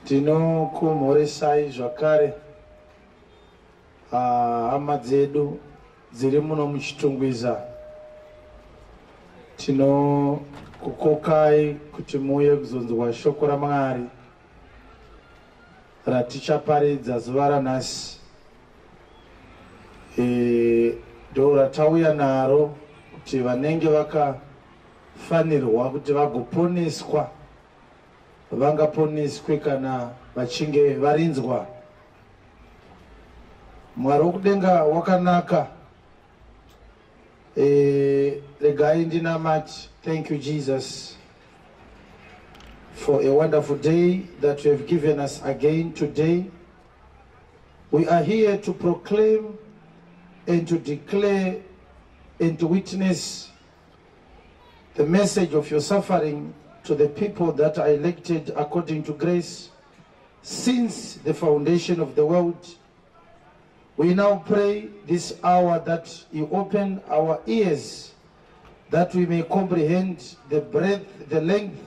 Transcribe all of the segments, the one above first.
tinokumhoresai zvakare hama dzedu dziri muno muchitungwiza. Tinokukokai kuti muuye kuzonzwa shoko raMwari ratichaparidza zuva ranhasi. Ndo ratauya naro kuti vanenge vakafanirwa kuti vagoponeswa vangaponeswe kana vachinge varinzwa. Mwari wokudenga wakanaka. Regai ndinamati. Thank you, Jesus, for a wonderful day that you have given us again today. We are here to proclaim and to declare and to witness the message of your suffering to the people that are elected according to grace since the foundation of the world. We now pray this hour that you open our ears, that we may comprehend the breadth, the length,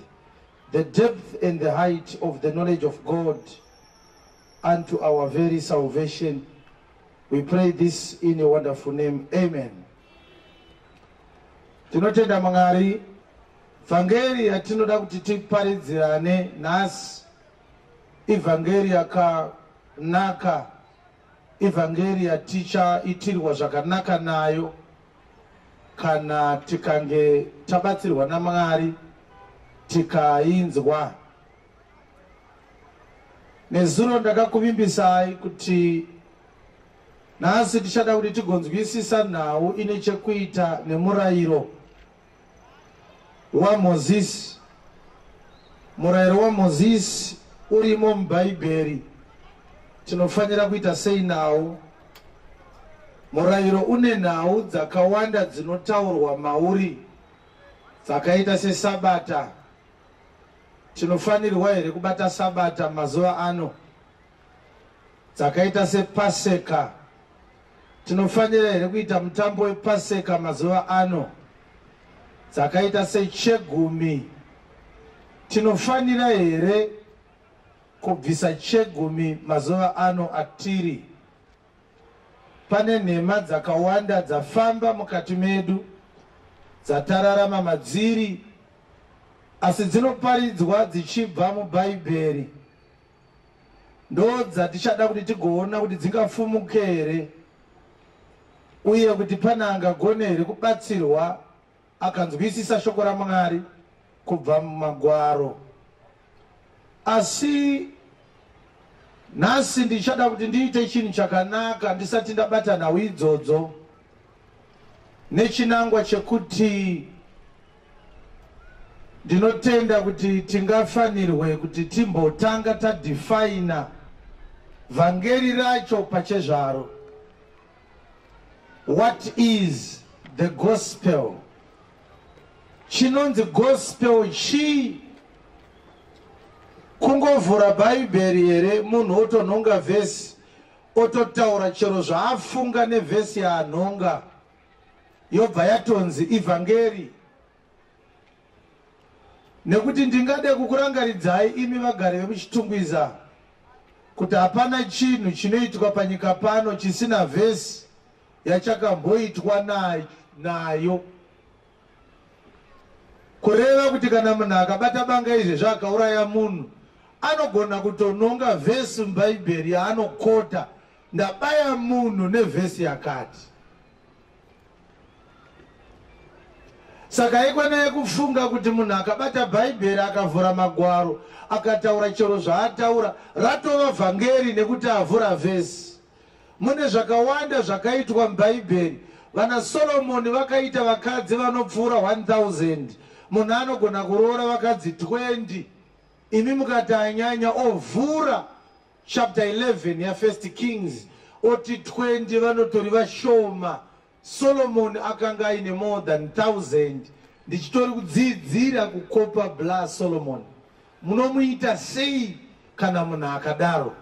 the depth and the height of the knowledge of God unto our very salvation. We pray this in your wonderful name. Amen. Tinotenda Mwari, vhangeri yatinoda kuti tiparidzirane nhasi ivhangeri yakanaka, ivhangeri yatichaitirwa zvakanaka nayo kana tikange tabatsirwa naMwari tikainzwa. Nezuro ndakakuvimbisai kuti nhasi tichada kuti tigonzwisisa nhau ine chekuita nemurayiro waMozisi. Murayiro waMozisi urimo mubhaibheri. Tinofanira kuita sei nhau? Murayiro une nhau dzakawanda dzinotaurwa mauri dzakaita seSabata. Tinofanirwa here kubata Sabata mazuva ano? Dzakaita sePaseka. Tinofanira here kuita mutambo wePaseka mazuva ano? Dzakaita seChegumi. Tinofanira here kubvisa Chegumi mazuva ano atiri? Pane nhema dzakawanda dzafamba mukati medu dzatararama madziri, asi dzinoparidzwa dzichibva mubhaibheri. Ndo dzatichada kuti tigoona kuti dzingafumuke here, uye kuti pane angagone here kubatsirwa akanzwisisa shoko raMwari kubva mumagwaro. Asi nhasi ndichada kuti ndiite chinhu chakanaka ndisati ndabata nhau idzodzo, nechinangwa chekuti ndinotenda kuti tingafanirwe kuti timbotanga tadefina vhangeri racho pachezvaro. What is the gospel? Chinonzi gospel chii? Kungovhura bhaibheri here munhu otonhonga vhesi ototaura chero zvaafunga nevhesi yaanhonga, yobva yatonzi ivhangeri? Nekuti ndingade kukurangaridzai imi vagari vemuchitungwiza kuti hapana chinhu chinoitwa panyika pano chisina vhesi yachakamboitwa nayo. Kureva kuti kana munhu akabata banga izvezvo akauraya munhu, anogona kutononga vhesi mubhaibheri yaanokota, ndabaya munhu nevhesi yakati. Saka ikwanaya kufunga kuti munhu akabata bhaibheri akavhura magwaro akataura chero zvaataura ratova vhangeri nekuti avhura vhesi. Mune zvakawanda zvakaitwa mubhaibheri. Vana Solomoni vakaita vakadzi vanopfuura 1000. Munhu anogona kuroora vakadzi 20. Imi mukati anyanya ovhura chapter 11 ya 1 Kings oti 20 vanotori vashoma. Solomon akanga aine more than 1000. Ndichitori kudzidzira kukopa bla Solomon. Munomuita sei kana munhu akadaro?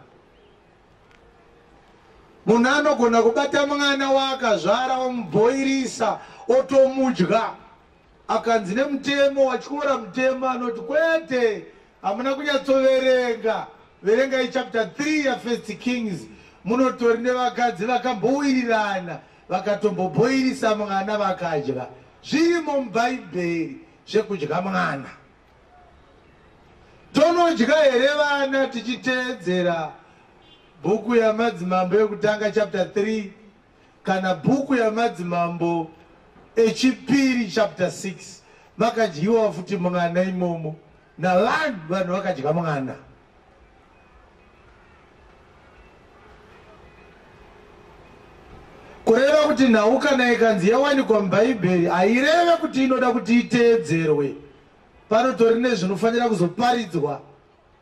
Munhu anogona kubata mwana waakazvara omubhoirisa otomudya. Akanzi nemutemo wachikora mutemo anoti kwete, hamuna kunyatsoverenga. verengai chapter 3 ya First Kings. Munotori nevakadzi vakambowirirana vakatomboboirisa mwana vakadya. Zvirimo mubhaibheri zvekudya mwana. Tonodya here vana tichiteedzera bhuku yamadzimambo yekutanga chapter 3 kana bhuku yamadzimambo echipiri chapter 6 vakadyiwa futi mwana imomo navanhu vakadya mwana. Kureva kuti nhau kana ikanzi yawanikwa mubhaibheri haireve kuti inoda kuti iteedzerwe. Panotori nezvinofanira kuzoparidzwa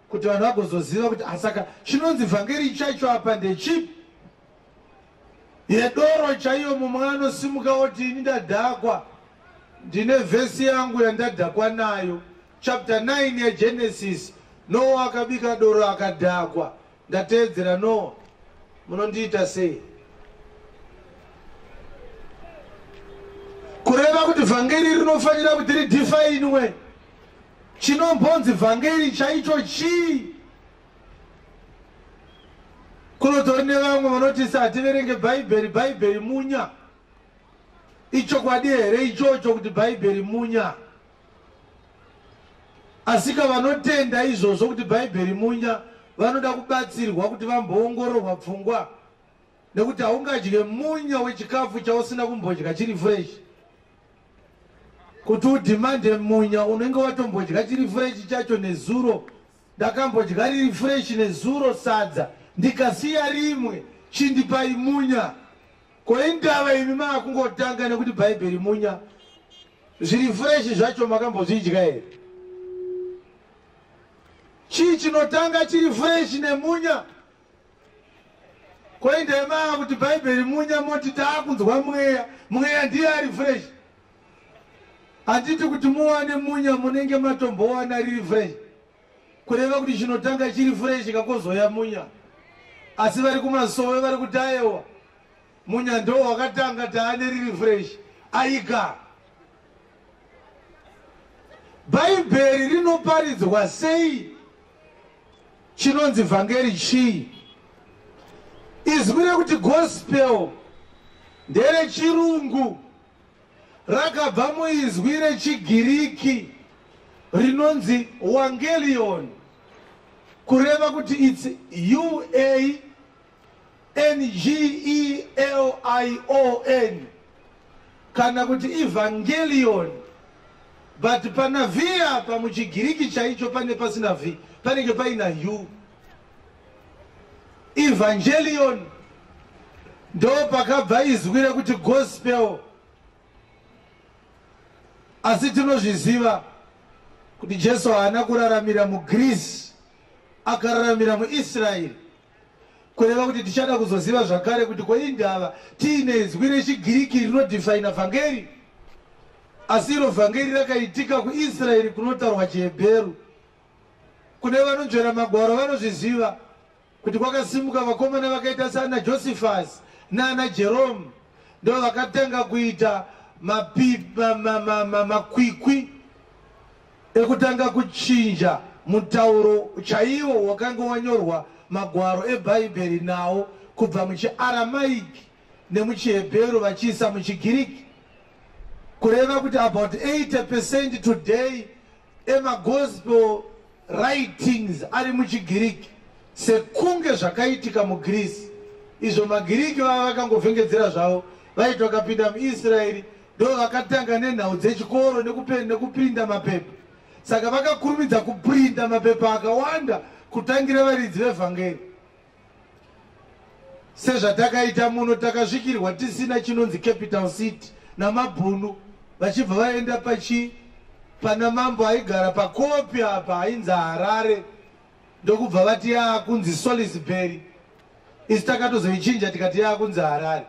kuti vanhu vagozoziva kuti asaka chinonzi vhangeri chacho apa ndechipi. Yedoro chaiyo mumwe anosimuka oti ini ndadhakwa, ndine vhesi yangu yandadhakwa nayo. Chapter 9 yaGenesis, Noah akabika doro akadhakwa. Ndateedzera Noah, munondiita sei? Kureva kuti vhangeri rinofanira kuti ridifainwe. Chinombonzi vhangeri chaicho chii? Kunotori nevamwe vanoti hativerenge bhaibheri munya. Ichokwadi here ichocho kuti bhaibheri munya? Asika vanotenda izvozvo kuti bhaibheri munya vanoda kubatsirwa kuti vamboongororwa pfungwa, nekuti haungadye munya wechikafu chausina kumbodya chiri fresh. Kuti udhimande munya unenge watombodya chiri fresh chacho nezuro. Ndakambodya riri fresh nezuro sadza ndikasiya rimwe chindipai munya. Koindava imi makungotanga nekuti bhaibheri munya. Zviri fresh zvacho makambozvidya here? Chii chinotanga chiri fresh nemunya? Koindava kuti bhaibheri munya moti taakunzwa mweya ndiye ari fresh. Handiti kuti muwane munya munenge matombowana riri fresh. Kureva kuti chinotanga chiri fresh kakozoya munya. Asi vari kumasowe vari kutayewa munya ndo wakatanga taane riri fresh aika. Bhaibheri rinoparidzwa sei? Chinonzi vhangeri chii? Izwi rekuti gospel ndere chirungu rakabva muizwi rechigiriki rinonzi wangelion, kureva kuti it's UANGELION kana kuti evangelion, but pana v apa muchigiriki chaicho pane pasina v, panenge paina u. Evangelion ndo pakabva izwi rekuti gospel. Asi tinozviziva kuti Jesu haana kuraramira muGreece, akararamira muIsraeri. Kureva kuti tichada kuzoziva zvakare kuti koindava tiine izwi rechigiriki rinodifaina vhangeri. Asi iro vhangeri rakaitika kuIsraeri kunotaurwa chiHebheru. Kune vanonzvera magwaro vanozviziva kuti kwakasimuka vakomana vakaita sana Josephus nana Jerome, ndo vakatanga kuita makwikwi ekutanga kuchinja mutauro chaiwo wakanga wanyorwa magwaro ebhaibheri nawo kubva muchiaramaiki nemuchihebheru vachiisa muchigiriki. Kureva kuti about 80% today emagospel writings ari muchigiriki, sekunge zvakaitika muGreece. Izvo magiriki vava vakangovhengedzera zvavo, vaiti vakapinda muIsraeri ndo vakatanga nenhau dzechikoro nekuprinda mapepa. Saka vakakurumidza kuprinda mapepa akawanda kutangira varidzi vevhangeri. Sezvatakaita muno takasvikirwa tisina chinonzi capital city namabhunu, vachibva vaenda pana mambo aigara pakopi apa ainzi Harare, ndokubva vati kunzi Salisbury. Isi takatozochinja tikati kunzi Harare,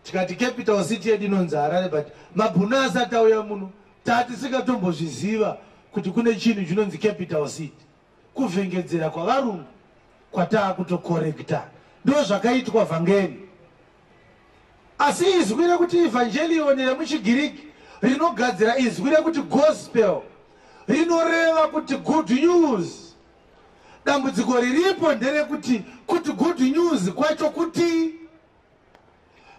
tikati capital city yedu inonzi Harare, but mabhunu asati auya muno tatisingatombozviziva kuti kune chinhu chinonzi capital city. Kuvhengedzera kwavarungu kwataakutokorekta ndo zvakaitwa vhangeri. Asi izwi rekuti evangelion remuchigiriki rinogadzira izwi rekuti gospel rinoreva kuti good news, dambudziko riripo nderekuti kuti good news kwacho kuti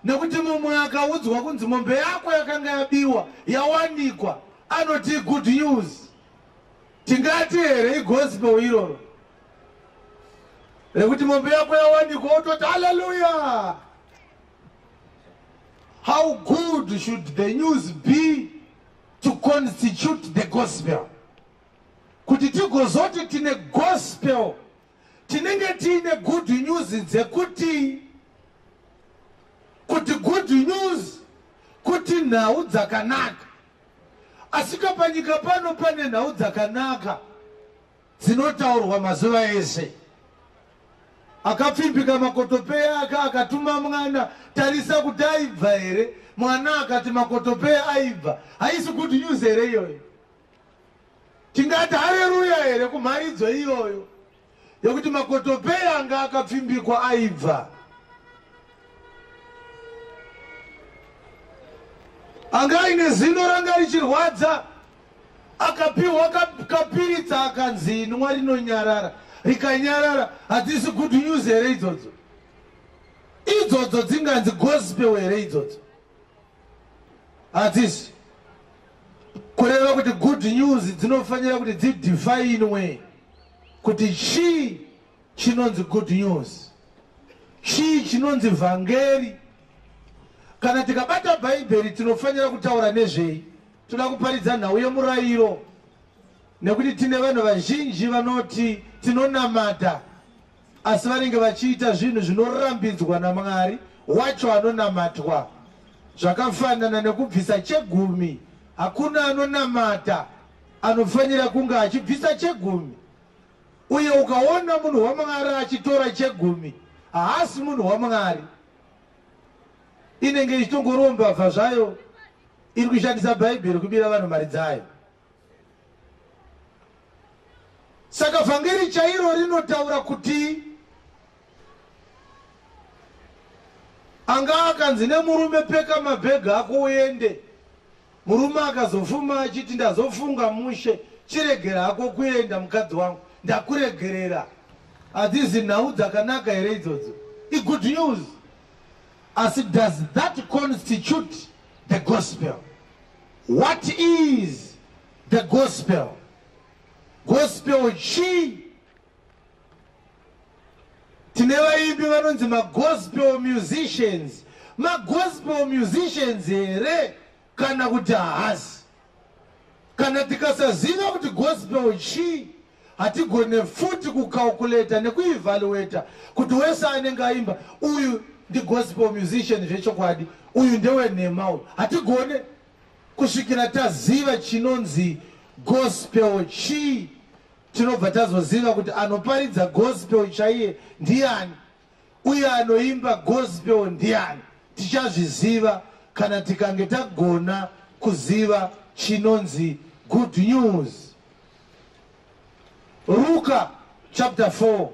nekuti mumwe akaudzwa kunzi mombe yako yakanga yabiwa yawanikwa anoti good news. Tingati here igospel iroro rekuti mombe yako yawanikwa ototi hallelujah. How good should the news be to constitute the gospel? Kuti tigozoti tine gospel tinenge tine good news dzekuti kuti good news kuti nhau dzakanaka. Asika panyika pano pane nhau dzakanaka dzinotaurwa mazuva ese. Akapfimbika makotopeya aka akatuma mwana tarisa kuti aibva here. Mwana akati makotopeya aibva. Haisi good news here iyoyo. Tingati haleluya here kumharidzo iyoyo yokuti makotopeya anga akapfimbikwa aibva. Anga aine zino ranga richirwadza akapiwa kapiritsa akanzi inwa rinonyarara rikanyarara. Hadzisi good news here idzodzo. Idzodzo dzinganzi gospel here idzodzo. Hadzisi. Kureva kuti good news dzinofanira kuti dzidefinwe kuti chii chinonzi good news, chii chinonzi vhangeri. Kana tikabata bhaibheri tinofanira kutaura nezvei. Toda kuparidza nhau yemurayiro nekuti tine vanhu vazhinji vanoti tinonamata asi vanenge vachiita zvinhu zvinorambidzwa naMwari wacho anonamatwa. Zvakafanana nekubvisa chegumi. Hakuna anonamata anofanira kunga achibvisa chegumi. Uye ukaona munhu waMwari achitora chegumi haasi munhu waMwari. Inenge ichitongoromba bva zvayo iri kushandisa bhaibheri kubira vanhu mari dzayo. Saka vhangeri chairo rinotaura kuti anga akanzi nemurume peka mabhega ako uende. Murume akazofuma achiti ndazofunga mushe chiregera hako kuenda mukadzi wangu ndakuregerera. Hadzisi nhau dzakanaka here idzodzo. Good news. As it does that constitute the gospel? What is the gospel? Gospel chii? Tine vaimbi vanonzi magospel musicians. Magospel musicians here kana kuti haasi. Kana tikasaziva kuti gospel chii hatigone futi kucalculate nekuevaluate kuti wese anenge aimba uyu ndi gospel musician zvechokwadi uyu ndewenhema uyu. Hatigone kusvikira taziva chinonzi gospel chii. Tinobva tazoziva kuti anoparidza gospel chaiye ndiani uye anoimba gospel ndiani. Tichazviziva kana tikange tagona kuziva chinonzi good news. Luka chapter 4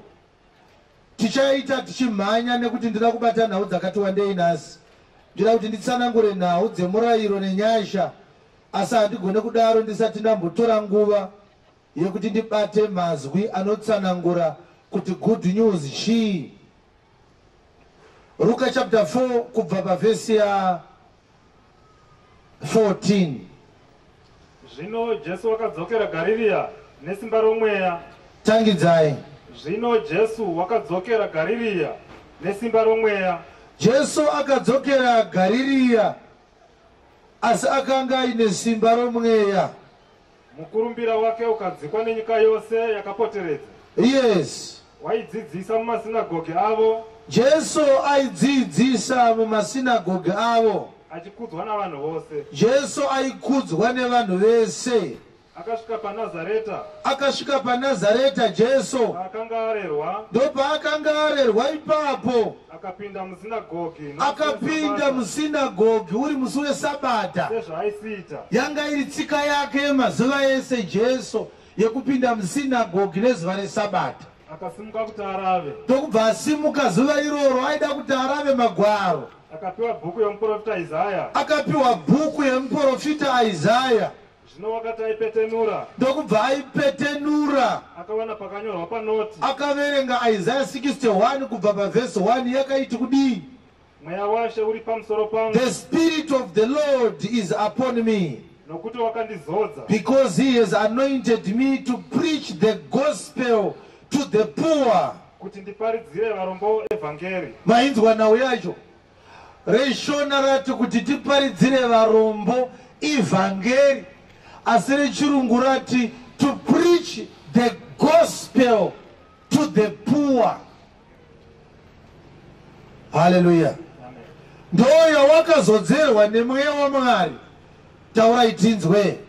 tichaita tichimhanya nekuti ndida kubata nhau dzakati wandei nhasi. Ndida kuti nditsanangure nhau dzemurayiro nenyasha asi handigone kudaro ndisati ndambotora nguva yekuti ndibate mazwi anotsanangura kuti good news chii. Luka chapter 4 kubva pavhesi ya 14. Zvino Jesu wakadzokera Garirea nesimba romweya. Tangidzai. Zvino Jesu wakadzokera Garirea nesimba romweya. Jesu akadzokera Garirea asi akanga aine simba romweya. Mukurumbira wake ukadzikwa nenyika yose yakapoteredza. Yes. Waidzidzisa mumasinagoge avo. Jesu aidzidzisa mumasinagoge avo. Achikudzwa navanhu vose. Jesu aikudzwa nevanhu vese. Akasvika paNazareta Jesu. Ndopaakanga arerwa ipapo. Akapinda musinagogi uri musi weSabata. Yanga iri tsika yake yemazuva ese Jesu yekupinda musinagogi nezuva reSabata. Ndokubva asimuka zuva iroro aida kuti arave magwaro. Akapiwa bhuku yemuprofita Isaya. Zvino wakati aipetenura. Ndokubva aipetenura. Akawana pakanyorwa panoti. Akaverenga Isaiah 61 kubva pavhesi 1 yakaiti kudii? Mweya washe uri pamusoro pangu. The Spirit of the Lord is upon me. Nokuti wakandizodza. Because he has anointed me to preach the gospel to the poor. Kuti ndiparidzire varombo evhangeri. Mainzwa nawo yacho. Reshona rati kuti tiparidzire varombo evhangeri. Asi rechirungu rati to preach the gospel to the poor. Hallelujah. Ndoya wakazodzerwa nemweya waMwari. Taura itinzwe.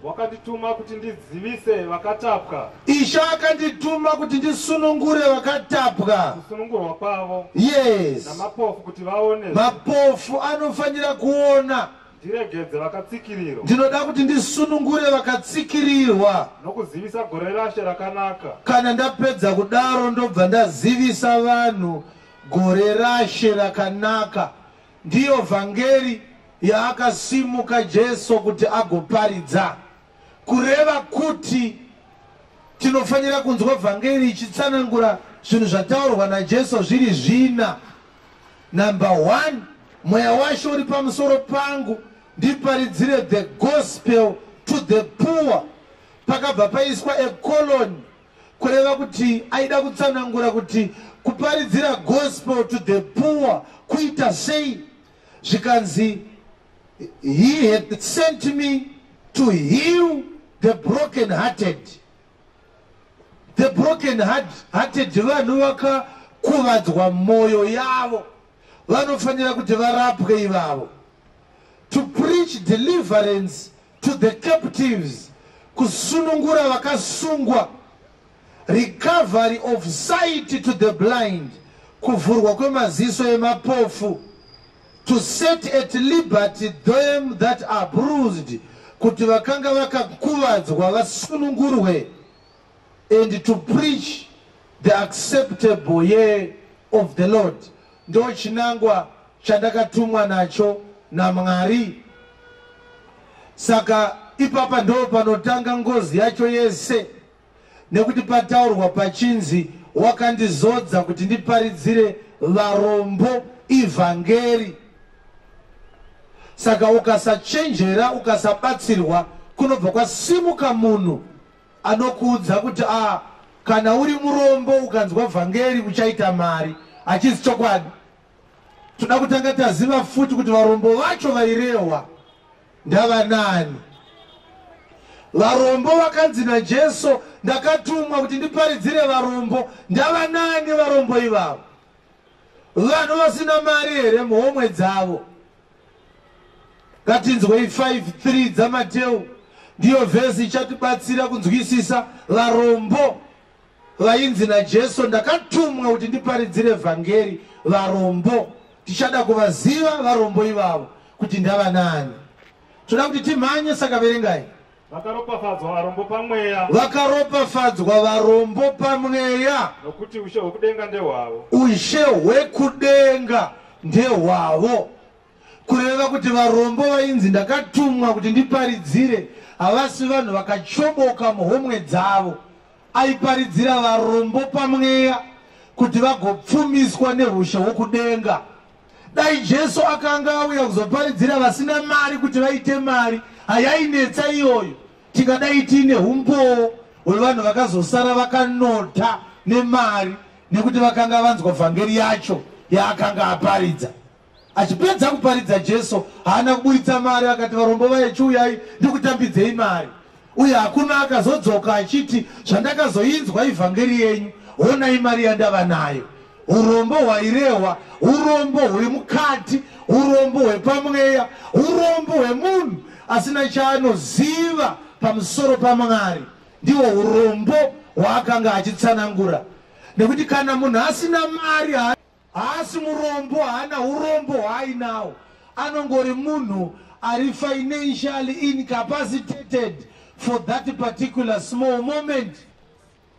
Wakandituma kuti ndidzivise vakatapwa. Isha akandituma kuti ndisunungure vakatapwa. Kusunungurwa kwavo. Yes. Namapofu kuti vaone. Mapofu anofanira kuona. Ndiregedze vakatsikirirwa. Ndinoda kuti ndisunungure vakatsikirirwa. Nokuzivisa gore rashe rakanaka. Kana ndapedza kudaro ndobva ndazivisa vanhu gore rashe rakanaka. Ndiyo vhangeri yaakasimuka Jesu kuti agoparidza. Kureva kuti tinofanira kunzwa vhangeri ichitsanangura zvinhu zvataurwa naJesu zviri zvina. Number 1, mweya washe uri pamusoro pangu ndiparidzire the gospel to the poor. Pakabva paiswa a colon kureva kuti aida kutsanangura kuti kuparidzira gospel to the poor kuita sei. Zvikanzi he had sent me to heal the broken-hearted. The broken-hearted vanhu vakakuvadzwa moyo yavo. Vanofanira kuti varapwe ivavo. To preach deliverance to the captives. Kusunungura vakasungwa. Recovery of sight to the blind. Kuvhurwa kwemaziso emapofu. To set at liberty them that are bruised. Kuti vakanga vakakuvadzwa vasunungurwe. And to preach the acceptable year of the Lord. Ndo chinangwa chandakatumwa nacho naMwari. Saka ipapa ndo panotanga ngozi yacho yese. Nekuti pataurwa pachinzi wakandizodza kuti ndiparidzire varombo evhangeri. Saka ukasachenjera ukasabatsirwa kunobva kwasimuka munhu anokuudza kuti kana uri murombo ukanzwa vhangeri uchaita mari. Hachisi chokwadi. Toda kutanga taziva futi kuti varombo vacho vairehwa ndavanani. Varombo vakanzi naJesu ndakatumwa kuti ndiparidzire varombo ndavanani varombo ivavo. Vanhu vasina mari here muhomwe dzavo. Ngatinzwe 5:3 dzaMateo ndiyo vhesi ichatibatsira kunzwisisa varombo vainzi naJesu ndakatumwa kuti ndiparidzire vhangeri varombo. Tichada kuvaziva varombo ivavo kuti ndavanani. Toda kuti timhanye. Saka verengai. Vakaropafadzwa varombo pamweya. Vakaropafadzwa varombo pamweya. Nokuti ushe hwekudenga ndehwavo. Ushe hwekudenga ndehwavo. Kureva kuti varombo vainzi ndakatumwa kuti ndiparidzire havasi vanhu vakachoboka muhomwe dzavo. Aiparidzira varombo pamweya kuti vagopfumiswa nerusha hwekudenga. Dai Jesu akanga auya kuzoparidzira vasina mari kuti vaite mari, hayainetsa iyoyo. Tingadai tiine umboo hwevanhu vakazosara vakanota nemari nekuti vakanga vanzwa vhangeri yacho yaakanga aparidza. Achipedza kuparidza Jesu haana kuburitsa mari akati varombo vayechiuyai ndikutambidzei mari. Uye hakuna akazodzoka achiti zvandakazoinzwa ivhangeri yenyu honai mari yandava nayo. Urombo hwairehwa urombo huri mukati, urombo hwepamweya, urombo hwemunhu asina chaanoziva pamusoro paMwari. Ndiwo urombo hwaakanga achitsanangura. Nekuti kana munhu asina mari haasi murombo, haana urombo hwaainawo. Anongori munhu ari financially incapacitated for that particular small moment.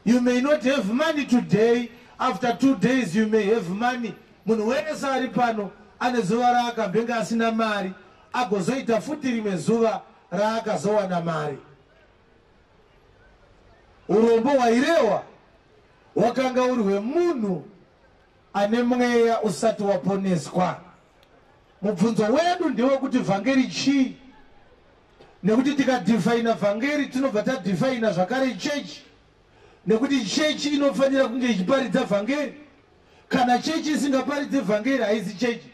You may not have money today, after 2 days you may have money. Munhu wese ari pano ane zuva raakabhenga asina mari, agozoita futi rimwe zuva raakazowana mari. Urombo hwairewa wakanga uri hwemunhu ane mweya usati waponeswa. Mubvunzo wedu ndewekuti vhangeri chii? Nekuti tikadhifaina vhangeri tinobva tadhifaina zvakare chechi. Nekuti chechi inofanira kunge ichiparidza vhangeri. Kana chechi isingaparidze vhangeri haisi chechi,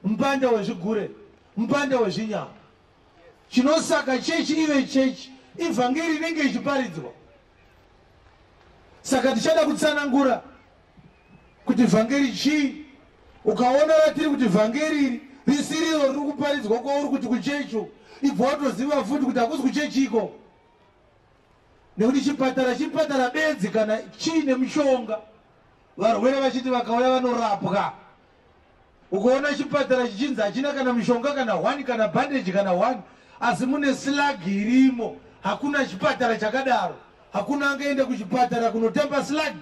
mpanda wezvigure, mpanda wezvinyama. Chinosaka chechi ive chechi ivhangeri inenge ichiparidzwa. Saka tichada kutsanangura kuti vhangeri chii. Ukaona vatiri kuti vhangeri iri risiriro riri kuparidzwa kwauri kuti kuchecho, ibva watoziva futi kuti hakusi kuchechiko. Nekuti chipatara bedzi kana chiine mishonga, varwere vachiti vakauya vanorapwa. Ukaona chipatara chichinzi hachina kana mishonga kana 1 kana bandage kana 1, asi mune slagi irimo, hakuna chipatara chakadaro. Hakuna angaende kuchipatara kunotemba slagi.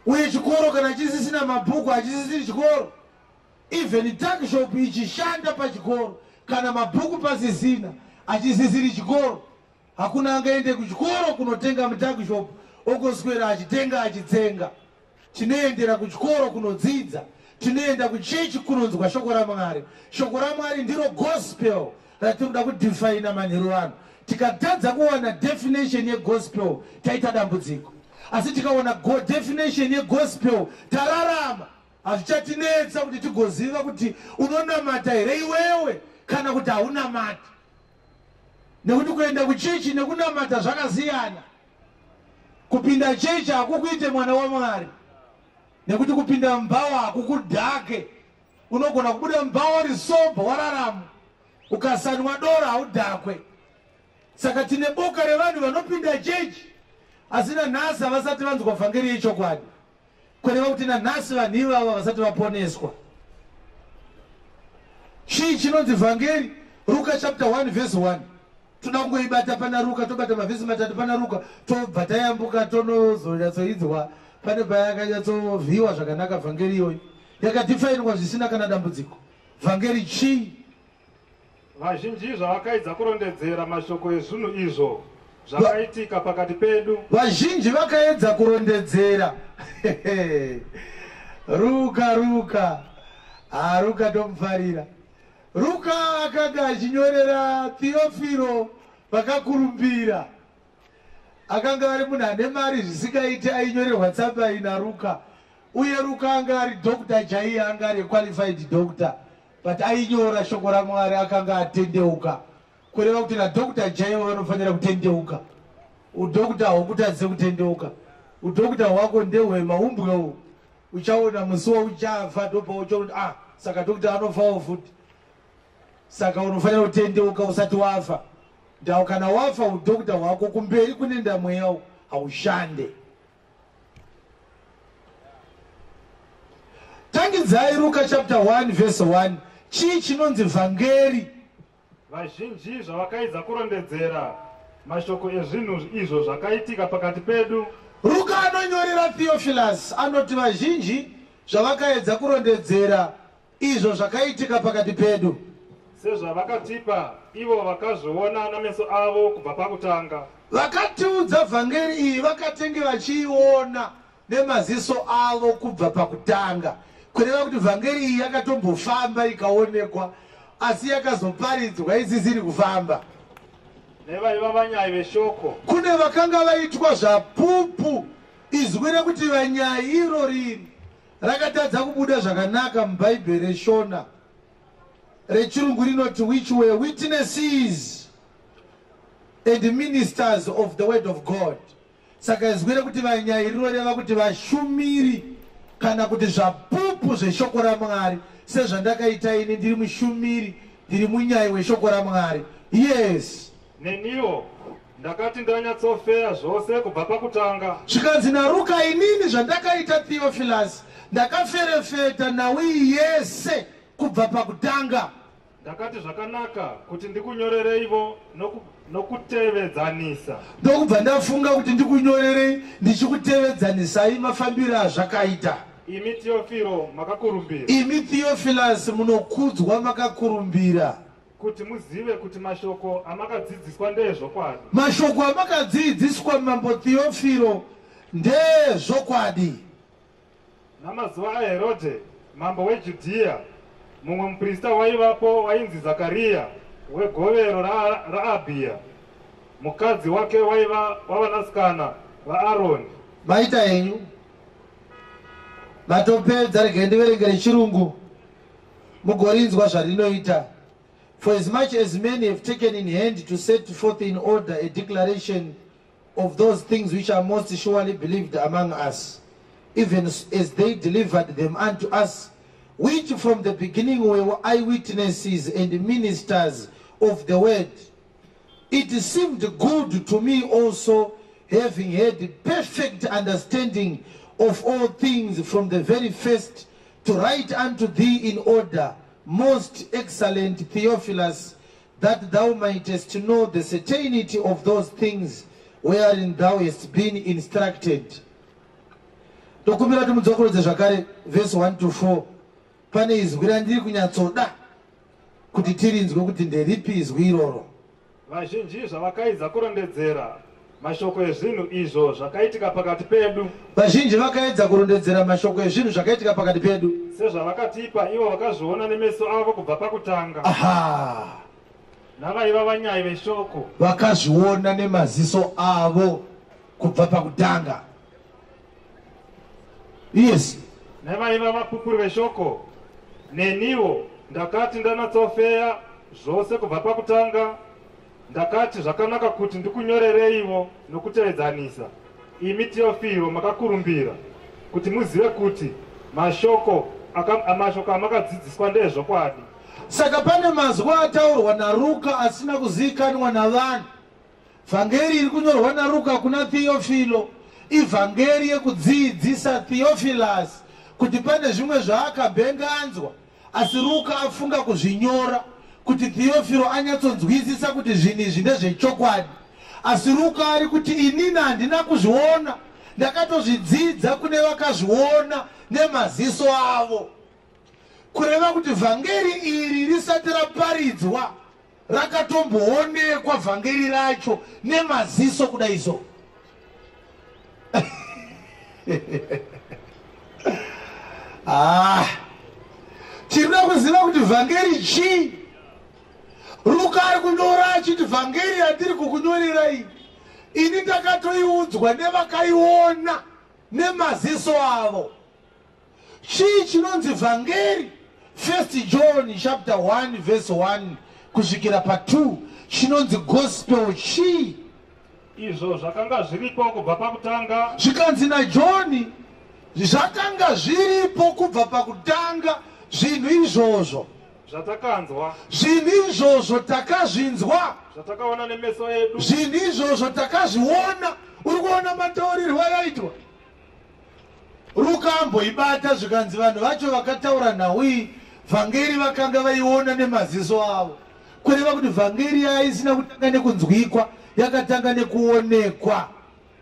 Uye chikoro kana chisisina mabhuku hachisisiri chikoro. Even tuckshop ichishanda pachikoro kana mabhuku pasisina hachisisiri chikoro. Hakuna angaende kuchikoro kunotenga mutuckshop ogoswera achitenga achitsenga. Tinoendera kuchikoro kunodzidza, tinoenda kuchechi kunonzwa shoko raMwari. Shoko raMwari ndiro gospel ratinoda kudifaina manheru ano. Tikatadza kuwana definition yegospel taita dambudziko. Asi tikaona definition yegospel tararama. Hazvichatinetsa kuti tigoziva kuti unonamata here iwewe kana kuti haunamata. Nekuti kuenda kuchechi nekunamata zvakasiyana. Kupinda chechi hakukuite mwana waMwari. Nekuti kupinda mbawa hakukudhake. Unogona kubuda mbawa risobha wararama, ukasanwa dora haudhakwe. Saka tine boka revanhu vanopinda chechi asi nanhasi havasati vanzwa vhangeri yechokwadi. Kureva kuti nanhasi vanhu ivava vasati vaponeswa. Chii chinonzi vhangeri? Luka chapter 1 verse 1. Toda kungoibata pana Luka, tobata mavhesi matatu pana Luka, tobva tayambuka tonozonyatsoidzwa pane payakanyatsobviwa zvakanaka vhangeri iyoyi. Yakadhifainwa zvisina kana dambudziko. Vhangeri chii? Vazhinji zvavakaedza kurondedzera mashoko ezvinhu izvo zvakaitika pakati pedu. Vazhinji vakaedza kurondedzera. Luka tomufarira. Luka akanga achinyorera Theophilo vakakurumbira. Akanga ari munhu ane mari zvisingaiti ainyorerwa tsamba iyi naLuka. Uye Luka anga ari doctor chaiye, anga ari qualified doctor. But ainyora shoko raMwari akanga atendeuka. Kureva kuti nadokta chaivo vanofanira kutendeuka. Udokta hwokutadze kutendeuka. Udokta hwako ndehwemaumbwe uhu. Uchaona musuwo uchafa ndopa uchaona saka dokta anofawo futi. Saka unofanira kutendeuka usati wafa. Ndau kana wafa udokta hwako kumberi kunenda mweya haushande. Tangidzai Luka chapter 1 verse 1. Chii chinonzi vhangeri? Vazhinji zvavakaedza kurondedzera mashoko ezvinhu izvo zvakaitika pakati pedu. Luka anonyorera Theophilus anoti vazhinji zvavakaedza kurondedzera izvo zvakaitika pakati pedu. Sezvavakatipa ivo vakazviona nameso avo kubva pakutanga. Vakatiudza vhangeri iyi vakatenge vachiiona nemaziso avo kubva pakutanga. Kureva kuti vhangeri iyi yakatombofamba ikaonekwa asi yakazoparidzwa isisiri kufamba. Nevaiva vanyai veshoko. Kune vakanga vaitwa zvapupu. Izwi rekuti vanyai iro riri rakatadza kubuda zvakanaka mubhaibheri reshona. Rechirungu rinoti which were witnesses and ministers of the word of God. Saka izwi rekuti vanyai rinoreva kuti vashumiri kana kuti zvapupu zveshoko raMwari. Sezvandakaita ini ndiri mushumiri, ndiri munyai weshoko raMwari. Yes. Neniwo ndakati ndanyatsofeya zvose kubva pakutanga. Zvikanzi naLuka inini zvandakaita Theophilus ndakaferefeta nawi yese kubva pakutanga. Ndakati zvakanaka kuti ndikunyorerei ivo nokutevedzanisa. Ndokubva ndafunga kuti ndikunyorerei ndichikutevedzanisa mafambiro azvakaita. Imi Theophilo makakurumbira. Imi Theophilus munokudzwa makakurumbira. kuti muzive kuti mashoko amakadzidziswa ndezvokwadi. Mashoko amakadzidziswa mambo Theophilo ndezvokwadi. Namazuva aHerodhe mambo weJudhea, mumwe muprista waivapo wainzi Zakariya wegovero raAbhiya, mukadzi wake waiva wavanasikana vaAroni. Maita henyu matopedza rege ndiverengere chirungu mugorinzwa zvarinoita. For as much as many have taken in hand to set forth in order a declaration of those things which are most surely believed among us, even as they delivered them unto us, which from the beginning were eyewitnesses and ministers of the word, it seemed good to me also, having had perfect understanding of all things from the very first, to write unto thee in order, most excellent Theophilus, that thou mightest know the certainty of those things wherein thou hast been instructed. Tokumbira timudzokorodze zvakare verse 1 to 4. Pane izwi randiri kunyatsoda kuti tirinzwe kuti nderipi izwi iroro. Vazhinji zvavakaedza kurondedzera mashoko ezvinhu izvo zvakaitika pakati pedu. Vazhinji vakaedza kurondedzera mashoko ezvinhu zvakaitika pakati pedu, sezvavakatipa ivo vakazviona nemeso avo kubva pakutanga. Aha, navaiva vanyai veshoko, vakazviona nemaziso avo kubva pakutanga. Yes. Nevaiva vapupuri veshoko, neniwo ndakati ndanatsofeya zvose kubva pakutanga. Ndakati zvakanaka kuti ndikunyorereivo nokutevedzanisa, imi Theophilo makakurumbira, kuti muzive kuti mashoko amakadzidziswa ndezvokwadi. Saka pane mazwi ataurwa naRuka asina kuzikanwa navanhu. Vhangeri iri kunyorwa naRuka kuna Theophilo, ivhangeri yekudzidzisa Theophilus kuti pane zvimwe zvaakabhenganzwa, asi Ruka afunga kuzvinyora kuti Theophilo anyatsonzwisisa kuti zvinhu izvi ndezvechokwadi. Asi Ruka ari kuti inini handina kuzviona, ndakatozvidzidza kune vakazviona nemaziso avo. Kureva kuti vhangeri iri risati raparidzwa, rakatomboonekwa vhangeri racho nemaziso kudaiso. Tinoda kuziva kuti vhangeri chii. Ruka ari kunyora achiti vhangeri yandiri kukunyorera iyi, ini ndakatoiudzwa nevakaiona nemaziso avo. Chii chinonzi vhangeri? 1 John chapter 1 verse 1 kusvikira pa2 chinonzi gospel. Chii? Izvo zvakanga zviripo kubva pakutanga. Zvikanzi naJohn zvakanga zviripo kubva pakutanga zvinhu izvozvo. Zvatakanzwa. Zvinhu izvozvo takazvinzwa. Zvatakaona nemeso edu. Zvinhu izvozvo takazviona. Uri kuona mataurirwo ayaitwa. Ruka amboibata zvikanzi vanhu vacho vakataura nawi vhangeri vakanga vaiona nemaziso avo. Kureva kuti vhangeri yaisina kutanga nekunzwikwa, yakatanga nekuonekwa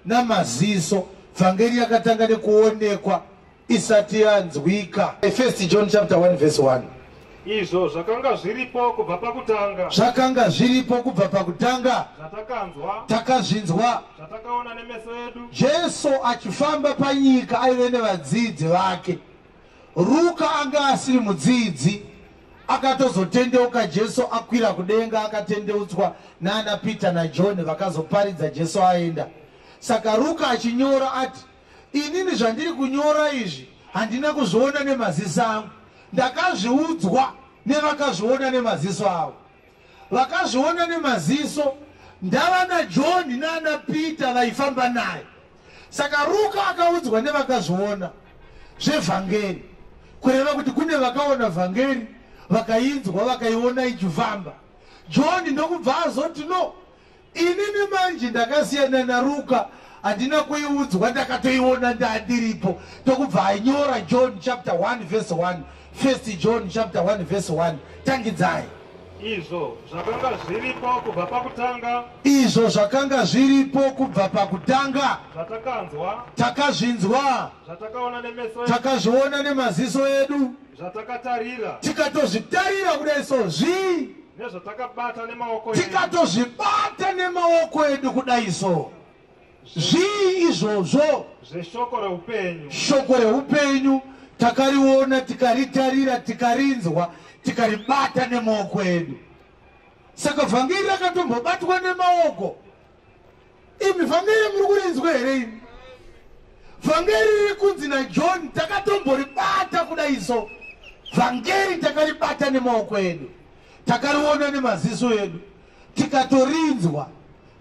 namaziso. Vhangeri yakatanga nekuonekwa isati yanzwika. 1 John chapter 1 verse 1. Izvo zvakanga zviripo kubva pakutanga. Zvakanga zviripo kubva pakutanga. Zvatakanzwa. Takazvinzwa. Zvatakaona nemeso edu. Jesu achifamba panyika aive nevadzidzi vake. Ruka anga asiri mudzidzi, akatozotendeuka Jesu akwira kudenga, akatendeutswa nana Peter naJohn vakazoparidza Jesu aenda. Saka Ruka achinyora ati, inini zvandiri kunyora izvi handina kuzviona nemaziso angu, ndakazviudzwa nevakazviona nemaziso avo. Vakazviona nemaziso ndava naJohn nana Peter vaifamba naye. Saka Ruka akaudzwa nevakazviona zvevhangeri, kureva kuti kune vakaona vhangeri vakainzwa vakaiona ichifamba. John ndokubva azoti no, inini manje ndakasiyana naRuka, handina kuiudzwa, ndakatoiona ndandiripo. Tokubva anyora John chapter 1 verse 1. 1 John chapter 1 verse 1. Tangidzai. Izvo zvakanga zviripo kubva pakutanga. Izvo zvakanga zviripo kubva pakutanga. Zvatakanzwa. Takazvinzwa. Zvatakaona nemeso edu. Takazviona nemaziso edu. Zvatakatarira. Tikatozvitarira kudai so. tikatozvibata nemaoko edu kudaiso zvii izvozvo shoko reupenyu takariona tikaritarira tikarinzwa tikaribata nemaoko edu saka vhangeri rakatombobatwa nemaoko imi vhangeri muri kurinzwa here imi vhangeri riri kunzi naJohn takatomboribata kudaiso vhangeri takaribata nemaoko edu takariona nemaziso edu tikatorinzwa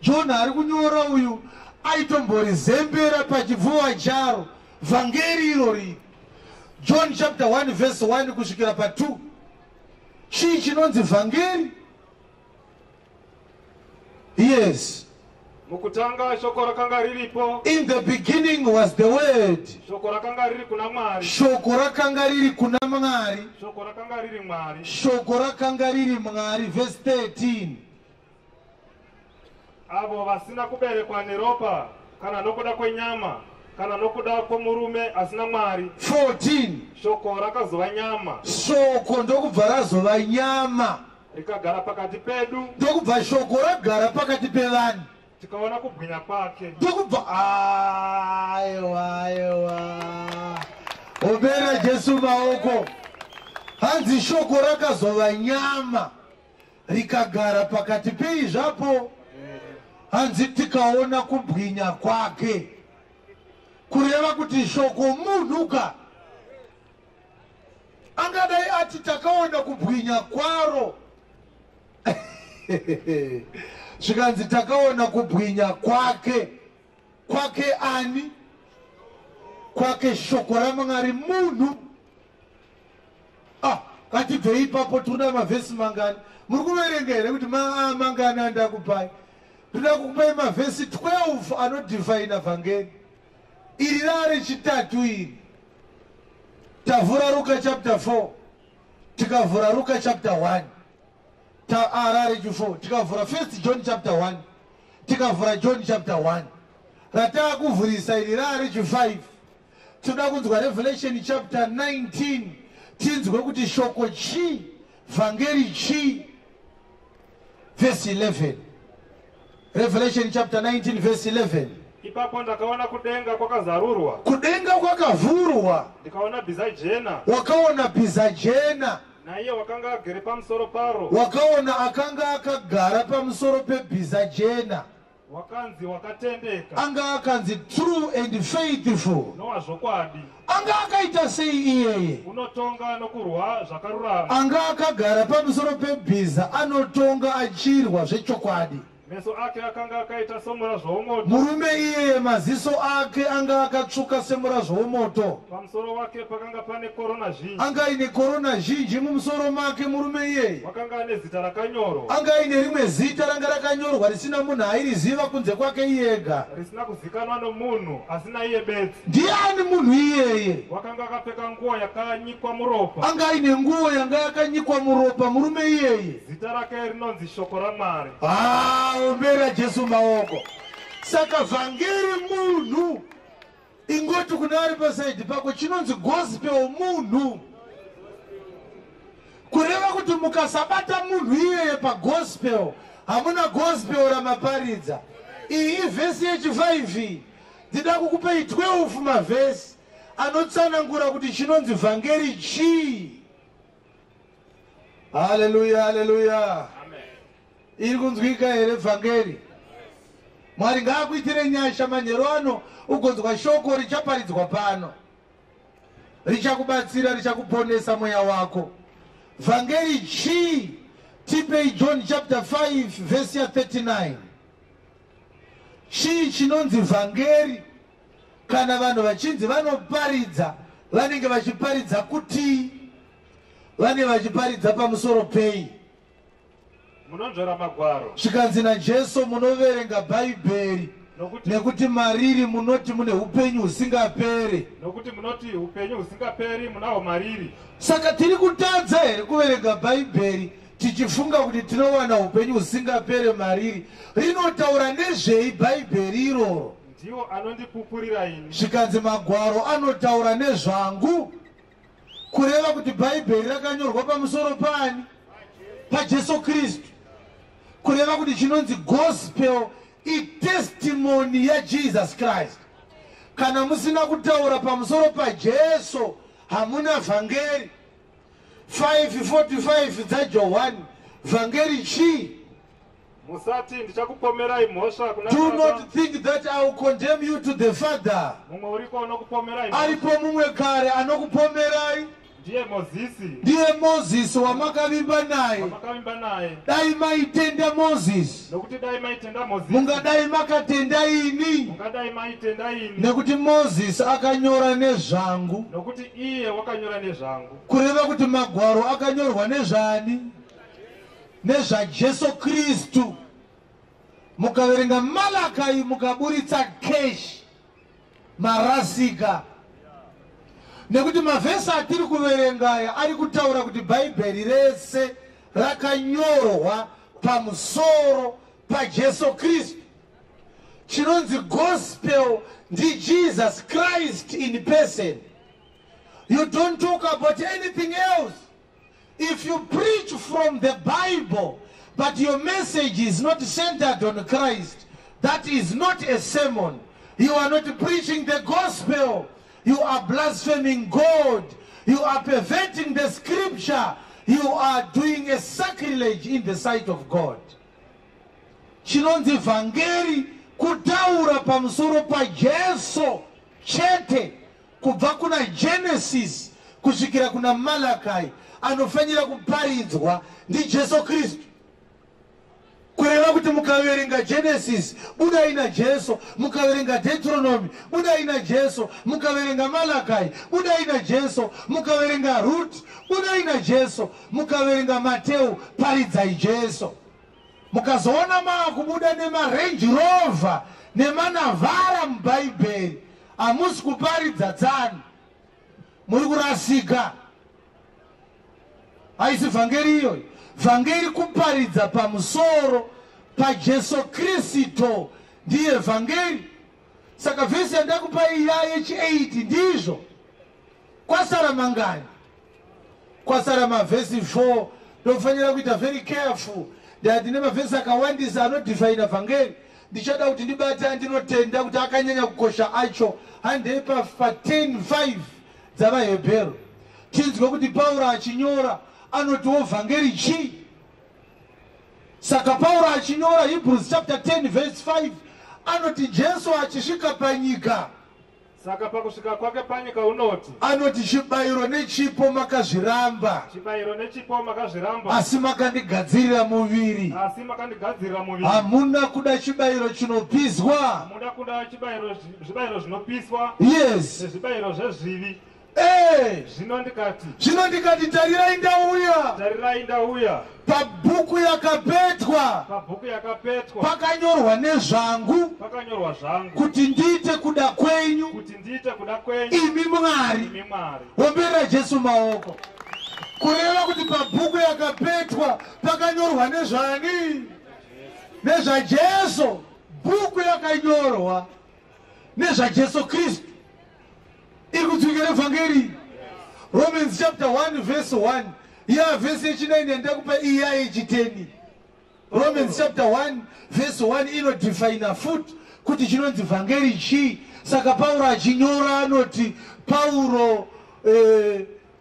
John ari kunyora uyu aitomborizembera pachipfuva charo vhangeri irori John chapter 1 verse 1 kusvikira pa2 chii chinonzi vhangeri yes mukutanga shoko rakanga riripo in the beginning was the word shoko rakanga riri kuna Mwari shoko rakanga riri kuna Mwari shoko rakanga riri Mwari shoko rakanga riri Mwari verse 13 avo vasina kuberekwa neropa kana nokuda kwenyama kana nokuda kwomurume asina Mwari 14 shoko rakazova nyama shoko ndokubva razova nyama rikagara pakati pedu ndokubva shoko ragara pakati pevanhu tikaona kubwinya kwake ndokubva aiwa obera Jesu maoko hanzi shoko rakazova nyama rikagara pakati peizvapo hanzi tikaona kubwinya kwake kureva kuti shoko munhuka angadai ati takaona kubwinya kwaro zvikanzi takaona kubwinya kwake kwake ani kwake shoko raMwari munhu katibvei ipapo tuna mavhesi mangani muri kuverenga here kuti mangani andakupai ndoda kukupai mavhesi 12 anodhifaina vhangeri iri rari chitatu iri tavhura Luka chapter 4 tikavhura Luka chapter 1 rari chi4 tikavhura 1 John chapter 1 tikavhura John chapter 1 ratakuvhurisa iri rari chi5 toda kunzwa Revelation chapter 19 tinzwe kuti shoko chi vhangeri chi verse 11 Revelation chapter 19 verse 11 ipapo ndakaona kudenga kwakazarurwa kudenga kwakavhurwa ndikaona bhiza jena wakaona bhiza jena naiye wakanga agere pamusoro paro wakaona akanga akagara pamusoro pebhiza jena wakanzi wakatendeka anga akanzi true and faithful nowazvokwadi anga akaita sei iyeye unotonga nokurwa zvakarurama anga akagara pamusoro pebhiza anotonga achirwa zvechokwadi meso ake akanga akaita somurazvo womoto murume iyeye maziso ake anga akatsvuka semurazvo womoto pamusoro wake pakanga pane korona zhinji anga ine korona zhinji mumusoro make murume iyeye wakanga ane zita rakanyorwa anga ine rimwe zita ranga rakanyorwa risina munhu airiziva kunze kwake iyega risina kuzikanwa nomunhu asina iye bedzi ndiani munhu iyeye wakanga akapfeka nguo yakanyikwa muropa anga ine nguo yanga yakanyikwa muropa murume iyeye zita rake rinonzi shoko raMwari ombera Jesu maoko saka vhangeri munhu ingoti kuna ari pasaidi pako chinonzi gospel munhu kureva kuti mukasabata munhu iyeye pagospel hamuna gospel ramaparidza iyi ivhesi yechi5 ndida kukupei 12 mavhesi anotsanangura kuti chinonzi vhangeri chii haleluya haleluya iri kunzwika here vhangeri Mwari ngaakuitire nyasha manyero ano ugonzwa shoko richaparidzwa pano richakubatsira richakuponesa mweya wako vhangeri chii tipei John chapter 5 verse ya 39 chii chinonzi vhangeri kana vanhu vachinzi vanoparidza vanenge vachiparidza kuti vanenge vachiparidza pamusoro pei munonzvera magwaro zvikanzi naJesu munoverenga bhaibheri nekuti mariri munoti mune upenyu husingaperi nokuti munoti upenyu husingaperi munawo mariri saka tiri kutadza here kuverenga bhaibheri tichifunga kuti tinowana upenyu husingaperi mariri rinotaura nezvei bhaibheri iroro ndiwo anondipupurira ini zvikanzi magwaro anotaura nezvangu kureva kuti bhaibheri rakanyorwa pamusoro pani pajesu Kristu. Kureva kuti chinonzi gospel i-testimony ya Jesus Christ. Kana musina kutaura pamusoro pajesu hamuna vhangeri. 5:45 dza John vhangeri chi. Musati ndichakupomerai mhosva kuna Do not think that I will condemn you to the Father. mumwe uriko unokupomerai Aripo mumwe kare anokupomerai. ndiye Moses wamakavimba naye. Dai maitenda Moses. nokuti dai maitenda Moses Mungadai makatenda ini. mungadai maitenda ini Nekuti Moses akanyora nezvangu. nokuti iye wakanyora nezvangu. Kureva kuti magwaro akanyorwa nezvani? Nezvajesu Kristu. Mukaverenga Malakai mukaburitsa kesh marasika. Nekuti mavhesi atiri kuverengaya ari kutaura kuti bhaibheri rese rakanyorwa pamusoro pajesu Kristu. Chinonzi gospel ndi Jesus Christ in person. You don't talk about anything else. If you preach from the Bible, but your message is not centered on Christ, that is not a sermon. You are not preaching the gospel. You are blaspheming God. You are perverting the scripture. You are doing a sacrilege in the sight of God. Chinonzi vhangeri kutaura pamusoro pajesu chete kubva kuna Genesis kusvikira kuna Malakai anofanira kuparidzwa ndi Jesu Kristu. Kureva kuti mukaverenga Genesis budai na Jesu, mukaverenga Deuteronomy budai na Jesu, mukaverenga Malakai budai na Jesu, mukaverenga Ruth budai na Jesu, mukaverenga Mateo paridzai Jesu. Mukazoona maakubuda nema Range Rover nemanavhara mubhaibheri hamusi kuparidza tsani, muri kurasika. Haisi vhangeri iyoyo. Vhangeri kuparidza pamusoro pajesu Kristu ndiye vhangeri. Saka vhesi yandakupa iya yechi8 ndizvo. Kwasara mangani? Kwasara mavhesi 4. Ndofanira kuita very careful. Ndine mavhesi akawandisa anodefine vhangeri. Ndichada kuti ndibate andinotenda kuti akanyanya kukosha acho. Handeipa pa 10:5 dzavaHebheru. Tinzwe kuti Pauro achinyora anotiwo vhangeri chi. Saka Pauro achinyora Hebrews chapter 10 verse 5 anoti Jesu achisvika panyika. Saka pakusvika kwake panyika unoti anoti chibayiro nechipo makazviramba. Chibayiro nechipo makazviramba. Asi makandigadzirira muviri. Asi makandigadzirira muviri. Hamuna kuda chibayiro chinopiswa. Hamuna kuda chibayiro zvinopiswa. Yes. Zvibayiro zvezvivi. Zvino ndikati tarirai ndauya. Pabhuku yakapetwa pakanyorwa nezvangu kuti ndiite kuda kwenyu imi Mwari. Omberera Jesu maoko. Kureva kuti pabhuku yakapetwa pakanyorwa nezvani? Nezvajesu. Bhuku yakanyorwa nezvajesu Kristu. Ikudzukira vhangeri. Romans chapter 1 verse 1. Ya verse yechinaini yandakupa iya yechi10. Romans chapter 1 verse 1 inodefine futi kuti chinonzi vhangeri chi. Saka Pauro achinyora anoti Pauro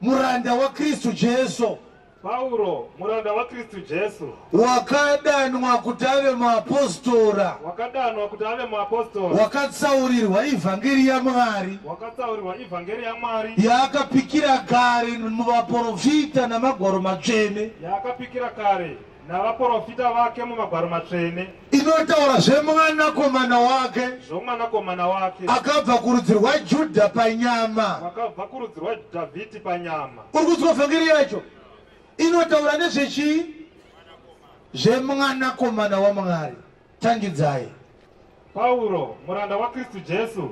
muranda wa Kristu Jesu. Pauro muranda wa Kristu Jesu. Wakadanwa kuti ave muapostora. Wakatsaurirwa ivhangeri yaMwari. Yaakapikira kare muvaprofita namagwaro matsvene. Navaprofita vake mumagwaro matsvene. Inotaura zvemwanakomana wake. Zvomwanakomana wake. Akabva kurudzi rwaJudha panyama. Akabva kurudzi rwaDhavhidhi panyama. Uri kuzwa vhangeri yacho? Inotaura nezvechi? Zvemwanakomana waMwari. Tangidzai. Pauro muranda wa Kristu Jesu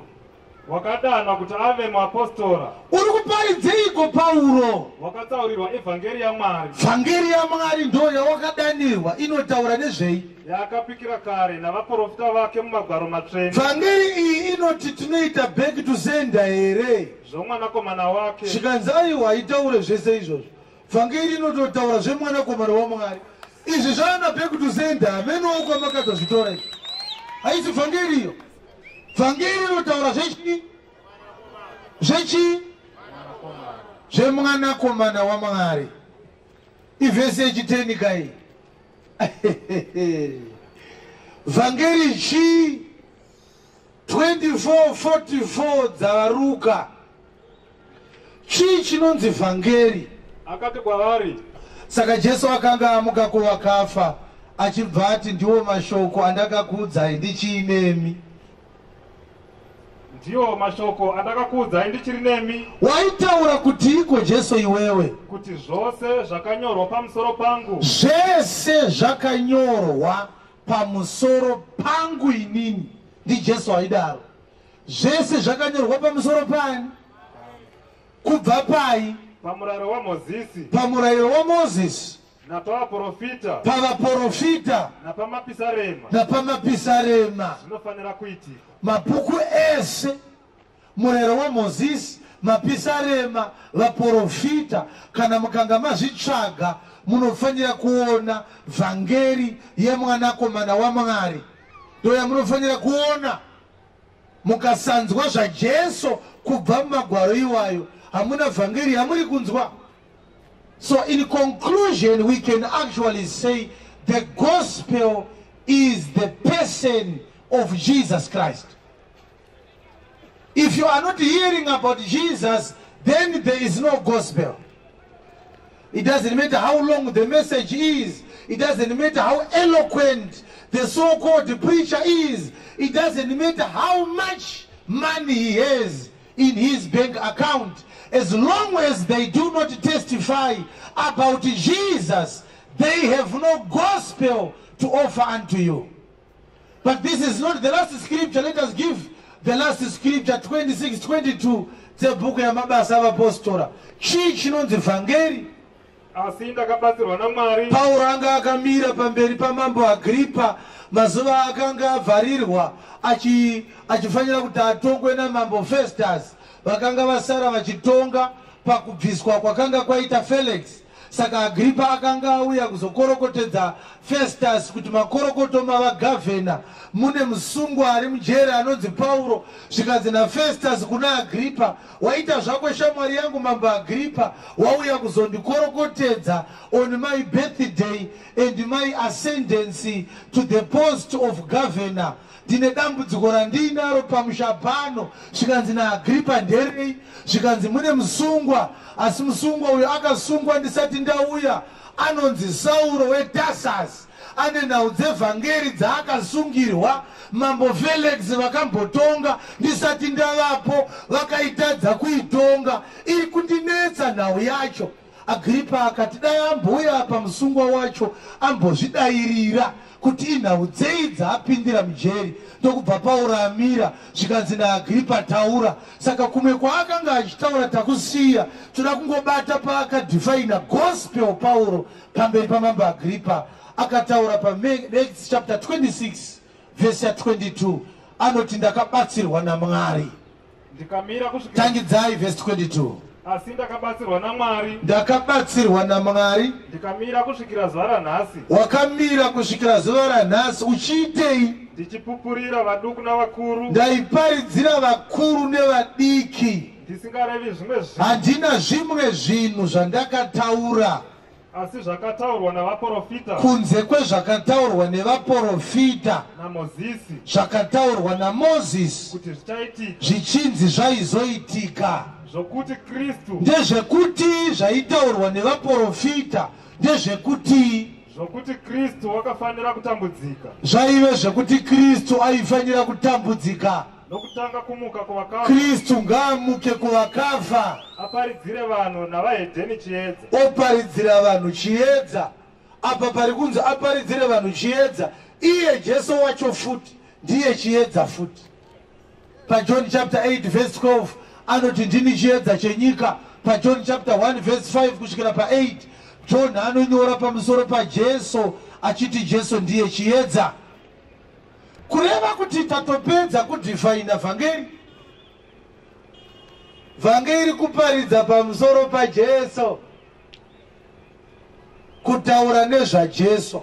wakadanwa kuti ave muapostora. Uri kuparidzeiko Pauro? Wakatsaurirwa evhangeri yaMwari. Vhangeri yaMwari ndo yawakadanirwa. Inotaura nezvei? Yakapikira kare navaprofita vake mumagwaro matsvene. Vhangeri iyi inoti tinoita back to sender here. Zvomwanakomana wake. Zvikanzi aiwa itaure zvese izvozvo. vhangeri inototaura zvemwanakomana waMwari. Izvi zvana pekutuzenda ameno kwa makatozvitora izvi. Haisi vhangeri iyo. Vhangeri inotaura zvechi zvemwanakomana waMwari. Ivhesi yechiteni kai. Vhangeri chi 24:44 dzaruka. Chi chinonzi vhangeri. Akati kwavari. Saka Jesu akanga amuka kuvakafa achibva ati ndiwo mashoko andakakuudzai ndichiinemi. Ndiwo mashoko andakakuudzai ndichiri nemi. Waitaura kuti iko Jesu iwewe. Kuti zvose zvakanyorwa pamusoro pangu. Zvese zvakanyorwa pamusoro pangu inini. Ndi Jesu aidaro. Zvese zvakanyorwa pamusoro pani? Kubva pai? Pamurayiro wa Mozisi. Pamurayiro wa Moses. Na pavaprofita. Pavaprofita. Na pamapisarema. Na pamapisarema. Zvinofanira kuitika. Mabhuku ese, murayiro wa Moses, mapisarema, vaprofita, kana mukanga mazvitsvaga munofanira kuona vhangeri yemwanakomana waMwari. Ndoya munofanira kuona mukasanzwa zvaJesu kubva mumagwaro iwayo. Hamuna vhangeri hamuri kunzwa. So in conclusion, we can actually say the gospel is the person of Jesus Christ. If you are not hearing about Jesus, then there is no gospel. It doesn't matter how long the message is. It doesn't matter how eloquent the so-called preacher is. It doesn't matter how much money he has in his bank account. As long as they do not testify about Jesus, they have no gospel to offer unto you. But this is not the last scripture. Let us give the last scripture, 26:22, the book of Mabasa Apostora. Chi chinonzi vhangeri. Asi ndakabatsirwa naMwari. Paulo anga akamira pamberi pamambo Agripa mazuva akanga avharirwa achifanira kuti atongwe namambo Festus. Vakanga vasara vachitonga pakubviswa kwakanga kwaita Felix. Saka Agripa akanga auya kuzokorokotedza Festus kuti makorokoto mavagavhena mune musungwa ari mujeri anonzi Paulo. Zvikanzi naFestus kuna Agripa, waita zvako shamwari yangu mambo Agripa, wauya kuzondikorokotedza on my birthday and my ascendancy to the post of governor. Ndine dambudziko randinaro pamusha pano. Zvikanzi naAgripa nderei? Zvikanzi mune musungwa, asi musungwa uyo akasungwa ndisati ndauya, anonzi Sauro weTarsus. Ane nhau dzevhangeri dzaakasungirwa mambo Felix vakambotonga ndisati ndavapo, vakaitadza kuitonga. Iri kundinetsa nhau yacho. Agripa akati dai amboya pamusungwa wacho ambozvidayirira kuti inhau dzei dzaapindira mujeri. Ndokubva Paulo amira. Zvikanzi naAgripa taura. Saka kumwe kwaakanga achitaura takusiya, toda kungobata paakadhifaina gospel Paulo pamberi pamambo Agripa. Akataura Acts chapter 26 verse 22. Anoti ndakabatsirwa naMwari. Tangidzai verse 22. Asi ndakabatsirwa naMwari. Ndakabatsirwa naMwari. Ndikamira kusvikira zuva ranhasi. Wakamira kusvikira zuva ranhasi uchiitei? Ndichipupurira vaduku navakuru. Ndaiparidzira vakuru nevadiki. Ndisingarevi zvimwe zvinhu. Handina zvimwe zvinhu zvandakataura. Asi zvakataurwa navaprofita. Kunze kwezvakataurwa nevaprofita. naMozisi. Zvakataurwa naMozisi. Kuti zvichaitika. Zvichinzi zvaizoitika. Zvokuti Kristu. Ndezvekuti zvaitaurwa nevaprofita. Ndezvekuti zvokuti Kristu wakafanira kutambudzika. Zvaive zvekuti Kristu aifanira kutambudzika. Nokutanga kumuka kuvakafa. Kristu ngaamuke kuvakafa. Aparidzire vanhu navahedheni chiedza. Oparidzira vanhu chiedza. Apa pari kunzi aparidzire vanhu chiedza. Iye Jesu wacho futi ndiye chiedza futi. PaJohn chapter 8 verse 12 anoti ndini chiedza chenyika. PaJohn chapter 1 verse 5 kusvikira pa8 John anonyora pamusoro paJesu achiti Jesu ndiye chiedza. Kureva kuti tatopedza kudhifaina vhangeri. Vhangeri kuparidza pamusoro paJesu. kutaura nezvajesu.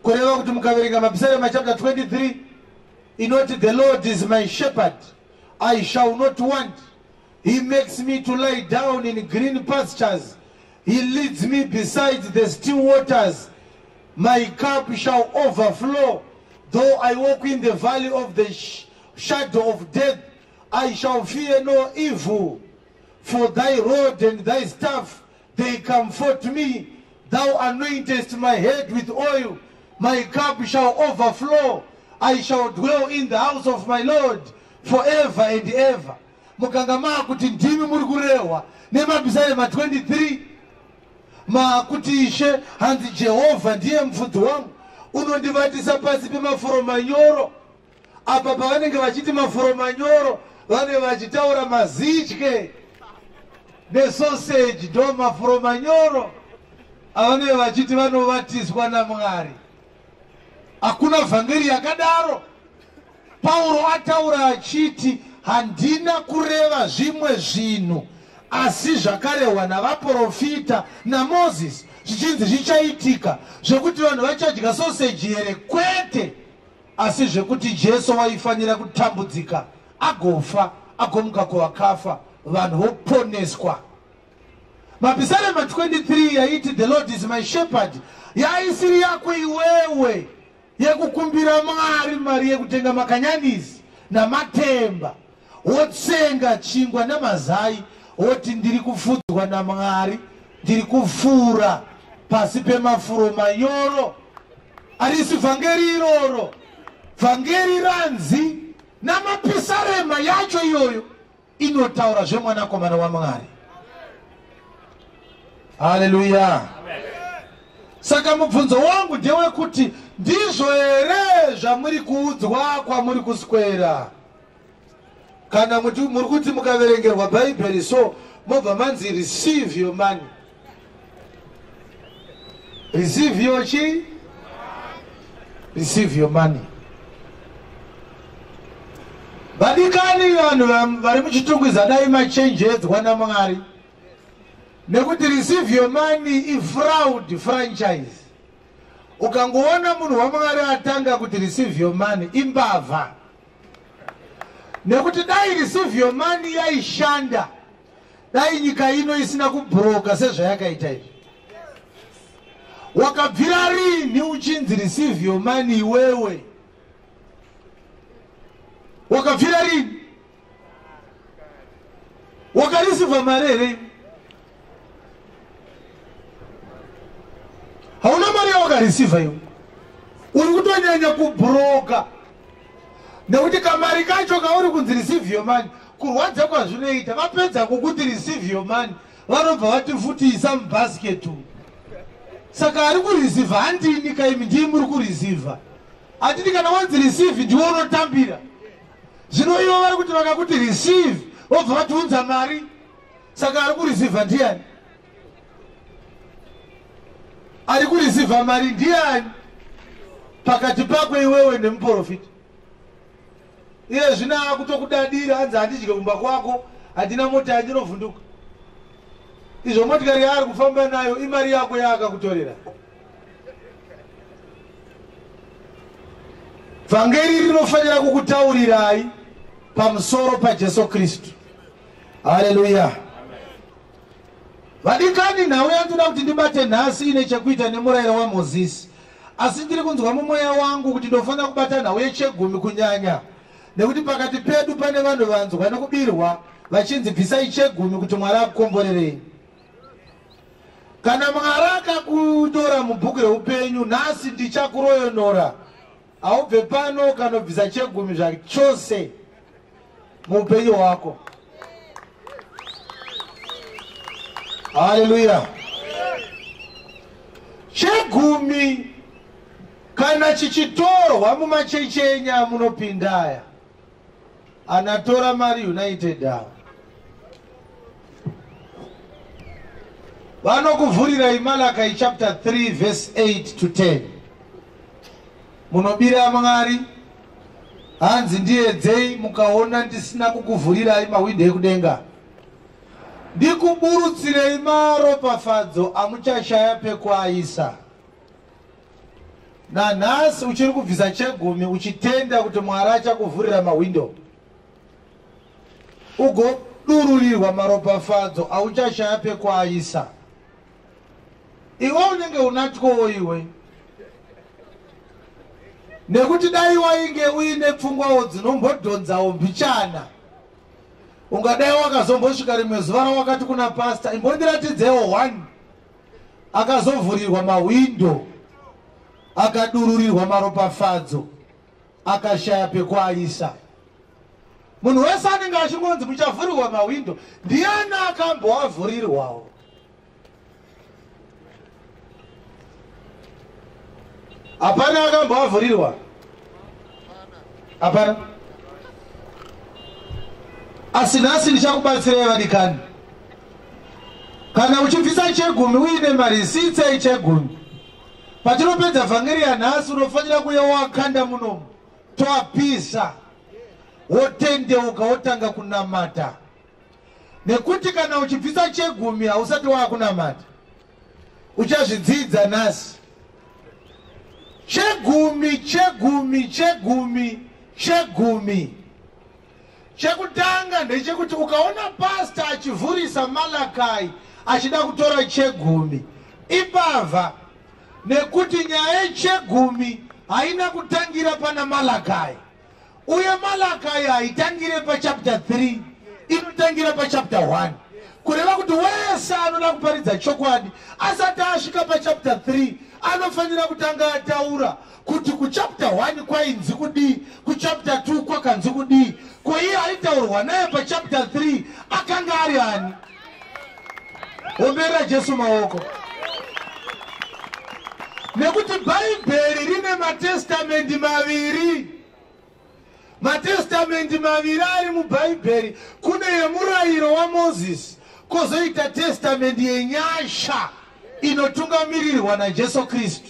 Kureva kuti mukaverenga mapisarema chapter 23 inoti, the Lord is my shepherd, I shall not want. He makes me to lie down in green pastures. He leads me beside the still waters. My cup shall overflow. Though I walk in the valley of the shadow of death, I shall fear no evil. For thy rod and thy staff, they comfort me. Thou anointest my head with oil. My cup shall overflow. I shall dwell in the house of my Lord forever and ever. Mukangama kuti ndimi muri kurewa nemapisarema 23 makuti ishe hanzi Jehovha ndiye mfudzi wangu, unondivatisa pasi pemafuro manyoro. Apa pavanenge vachiti mafuro manyoro vanenge vachitaura mazitye nesausage, ndo mafuro manyoro avanenge vachiti vanovatiswa naMwari. Hakuna vhangeri yakadaro. Pauro ataura achiti, handina kureva zvimwe zvinhu asi zvakarehwa navaprofita naMozisi zvichinzi zvichaitika, zvekuti vanhu vachadya sausage here? Kwete, asi zvekuti Jesu waifanira kutambudzika agofa agomuka kuvakafa, vanhu voponeswa. Mapisarema 23 yaiti, the Lord is my shepherd, yaisiri yako iwewe yekukumbira Mwari mari yekutenga makanyanizi namatemba, wotsenga chingwa namazai, woti ndiri kufudzwa naMwari, ndiri kufura pasi pemafuro manyoro. Arisi vhangeri iroro, vhangeri ranzi namapisarema yacho iyoyo inotaura zvemwanakomana waMwari. Haleluya. Saka mubvunzo wangu ndewekuti, ndizvo here zvamuri kuudzwa kwamuri kuswera? Kana muri kuti mukaverengerwa Bhaibheri so mobva manzi receive your money. Receive your chi? Receive your money. Vadikani vanhu vari muchitungwizanai machenjedzwa naMwari. Nekuti receive your money ifraud franchise. Ukangoona munhu waMwari atanga kuti receive your money imbavha. Nekuti dai receive your money yaishanda, dai nyika ino isina kubroka sezvayakaita izvi. Wakabvira rini uchinzi receive your money iwewe? Wakabvira rini? Wakareceive mari here? Hauna mari yawakareceive iwe. Uri kutonyanya kubroka. Nekuti kamari kacho kauri kunzi receive your money, kurwadza kwazvinoita vapedza kukuti receive your money vanobva vati futi isa mubasket. Saka ari kureceive handini kaimi ndii muri kureceive. Hatiti kana wanzi receive ndiwo unotambira. Zvino ivo vari kuti vakakuti receive vobva vatiunza mari. Saka ari kureceive ndiani? Ari kureceive mari ndiani pakati pako iwewe nemuprofita? Iye zvina kutokudadira hanzi handidye kumba kwako, handina mota yandinovhunduka. Izvo motikari yaari kufamba nayo imari yako yaakakutorera. Vhangeri rinofanira kukutaurirai pamusoro paJesu Kristu. Haleluya. Vadikani, nawe yandoda kuti ndibate nhasi ine chekuita nemurayiro waMozisi, asi ndiri kunzwa mumweya wangu kuti ndofanira kubata nhau yechegumi kunyanya. Nekuti pakati pedu pane vanhu vanzwa nekubirwa vachinzi bvisai chegumi kuti Mwari akukomborerei. Kana Mwari akakutora mubhuku reupenyu, nhasi ndichakuroyonora, haubve pano kanobvisa chegumi zvachose muupenyu hwako. Haleluya. Chegumi kana chichitorwa mumachechenya munopindaya, anatora mari United ava vanokuvhurirai Malachi chapter 3 verse 8 to 10. Munobira Mwari, hanzi ndiedzei mukaona ndisina kukuvhurirai mahwindo ekudenga. ndikuburutsirei maropafadzo amuchashaya pekuaisa. Nanhasi uchiri kubvisa chegumi uchitenda kuti Mwari achakuvhurira mawindo, ugodururirwa maropafadzo auchashaya pekuaisa. Iwe unenge unatyowo iwe, nekuti dai wainge uine pfungwawo dzinombodhonzawo mbichana, ungadai wakazombosvika rimwe zuva rawakati kuna pastor, imbondiratidzewo 1 akazovhurirwa mawindo, akadururirwa maropafadzo, akashaya pekuaisa. Munhu wese anenge achingonzi muchavhurirwa mawindo, ndiani akamboavhurirwawo? Hapana akamboavhurirwa? Hapana. Asi nhasi ndichakubatsirai vadikani. Kana uchibvisa chegumi uine mari sitsei chegumi, patinopedza vhangeri yanhasi unofanira kuya wakanda munomu toapisa wotendeuka wotanga kunamata, nekuti kana uchibvisa chegumi hausati wakunamata uchazvidzidza nhasi. Chegumi, chegumi, chegumi, chegumi. Chekutanga ndechekuti ukaona pastor achivhurisa Malakai achida kutora chegumi, ipavha, nekuti nyaya yechegumi haina kutangira pana Malakai. Uye Malakai haitangire pachapter 3, inotangira pachapter 1. Kureva kuti wese anoda kuparidza chokwadi asati asvika pachapter 3 anofanira kutanga ataura kuti kuchapter 1 kwainzi kudii, kuchapter 2 kwakanzi kudii. Kwa hiyo aitaurwa naye pachapter 3 akanga ari ani? Ombera Jesu maoko. Nekuti Bible rine matestamenti maviri. Matestamenti maviri ari muBhayibheri. Kune yemurayiro wa Moses, kozoita testamenti yenyasha inotungamirirwa naJesu Kristu.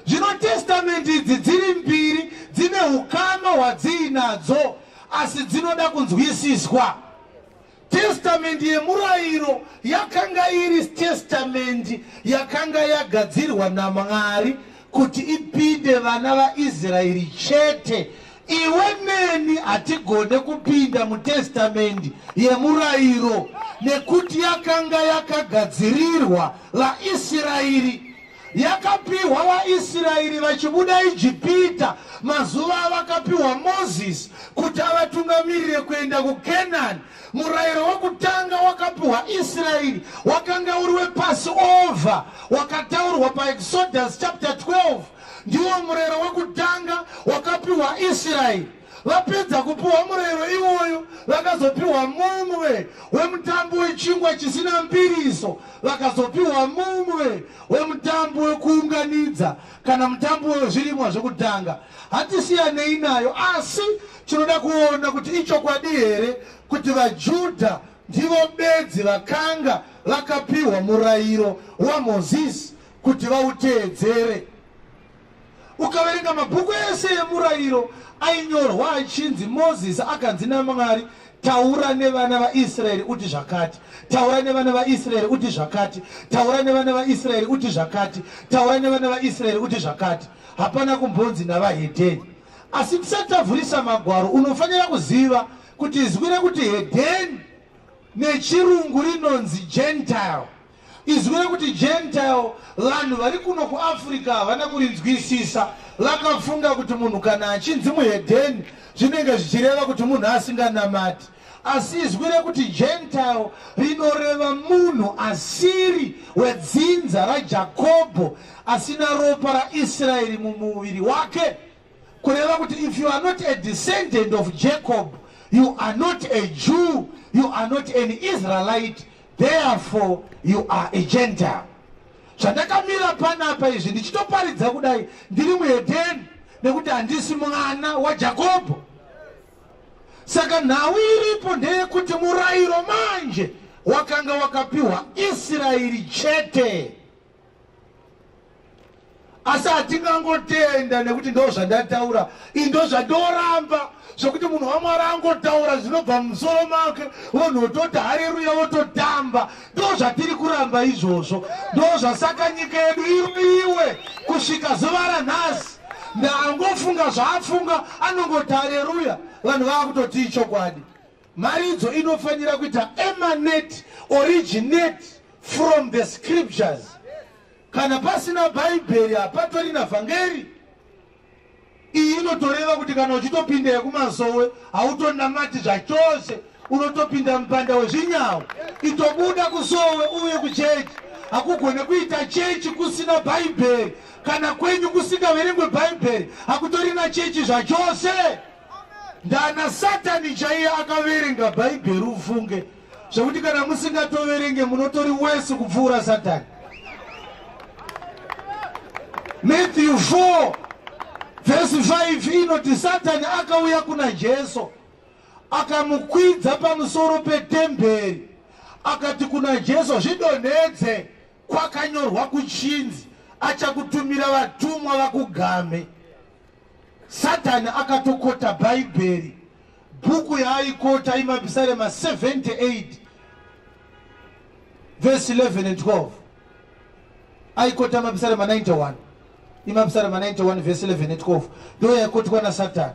Zvino testamenti idzi dziri mbiri dzine ukama hwadziinadzo, asi dzinoda kunzwisiswa. Testamenti yemurayiro yakanga iri testamenti yakanga yagadzirwa naMwari kuti ipinde vana vaIsraeri chete. Iwe neni hatigone kupinda mutestamenti yemurayiro nekuti yakanga yakagadzirirwa vaIsraeri. Yakapiwa vaIsraeri vachibuda Ijipita, mazuva vakapiwa Moses kuti avatungamirire kuenda kuKenani. Murayiro wokutanga wakapiwa Israeri wakanga uri wePassover, wakataurwa paExodus chapter 12. Ndiwo murayiro wokutanga wakapiwa Israeri. Vapedza kupiwa murayiro iwoyo vakazopiwa mumwe wemutambo wechingwa chisina mbiriso, vakazopiwa mumwe wemutambo wekuunganidza kana mutambo wezvirimwa zvokutanga. Hatisiyanei nayo, asi tinoda kuona kuti ichokwadi here kuti vaJudha ndivo bedzi vakanga vakapiwa murayiro waMozisi kuti vauteedzere. Ukaverenga mabhuku ese emurayiro ainyorwa achinzi Moses akanzi naMwari, taura nevana vaIsraeri uti zvakati, taura nevana vaIsraeri uti zvakati, taura nevana vaIsraeri uti zvakati, taura nevana vaIsraeri uti zvakati. Hapana kumbonzi navahedheni. Asi tisati tavhurisa magwaro, unofanira kuziva kuti izwi rekuti hedheni nechirungu rinonzi Gentile. Izwi rekuti Gentile vanhu vari kuno kuAfrica havana kurinzwisisa. Vakafunga kuti munhu kana achinzi muhedheni zvinenge zvichireva kuti munhu asinganamati. Asi izwi rekuti Gentile rinoreva munhu asiri wedzinza raJakobho, asina ropa raIsraeri mumuviri wake. Kureva kuti if you are not a descendant of Jacob, you are not a Jew, you are not an Israelite, therefore you are a Gentile. Zvandakamira panapa izvi ndichitoparidza kudai ndiri muhedheni nekuti handisi mwana waJakobho. Saka nhau iripo ndeyekuti murayiro manje wakanga wakapiwa Israeri chete. asati ngangotenda nekuti ndo zvandataura indo zvandoramba zvokuti munhu waMwari angotaura zvinobva mumusoro make vanhu vototi haleluya vototamba ndo zvatiri kuramba izvozvo ndo zvasaka nyika yedu iwe kusvika zuva ranhasi ndaangofunga zvaafunga anongoti haleluya vanhu vaakutoti ichokwadi maridzo inofanira kuita emanate originate from the scriptures kana pasina bhaibheri hapatorina vhangeri iyi inotoreva kuti kana uchitopinda yekumasowe hautonamati zvachose unotopinda mupanda wezvinyawo itobuda kusowe uye kuchechi hakugone kuita chechi kusina bhaibheri kana kwenyu kusingaverengwe bhaibheri hakutorina chechi zvachose ndana satani chaiye akaverenga bhaibheri ufunge zvokuti kana musingatoverenge munotori wese kupfuura satani Matthew 4 verse 5 inoti satani akauya kuna Jesu akamukwidza pamusoro petemberi akati kuna Jesu zvidonhedze kwakanyorwa kuchinzi achakutumira vatumwa vakugame satani akatokota bhaibheri bhuku yaaikota imapisarema 78 verse 11 and 12 aikota mapisarema 91 imapisarema 91 verse 11 and 12 ndo yaikotwa nasatani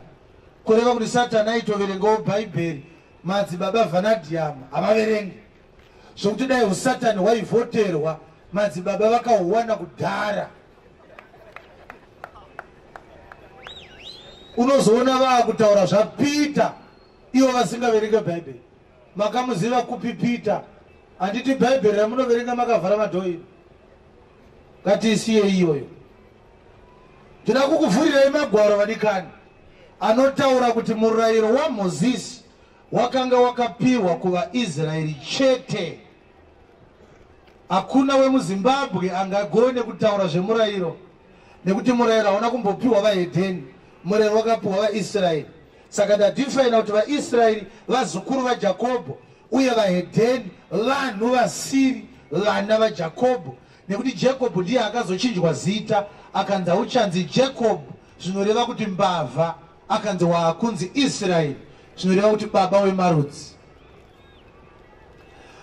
kureva kuti satani aitoverengawo bhaibheri madzibaba vanadhiama havaverengi zvokuti dai usatani waivhoterwa madzibaba vakahuwana kudhara unozoona vaakutaura zvapita ivo vasingaverenge bhaibheri makamuziva kupi Pita handiti bhaibheri ramunoverenga makavhara madhoiri ngatiisiye iyoyo ndina kukuvhurirai magwaro vadikani anotaura kuti murayiro waMozisi wakanga wakapirwa kuvaIsraeri chete hakuna wemuZimbabwe angagone kutaura zvemurayiro nekuti murayiro hauna kumbopiwa vahedheni murayiro wakapiwa vaIsraeri saka ndadifaina kuti vaIsraeri vazukuru vaJakobho uye vahedheni vanhu vasiri vana vaJakobho nekuti Jakobho ndiye akazochinjwa zita akanzi hauchanzi Jacob zvinoreva kuti mbavha akanzi waakunzi Israeri zvinoreva kuti baba wemarudzi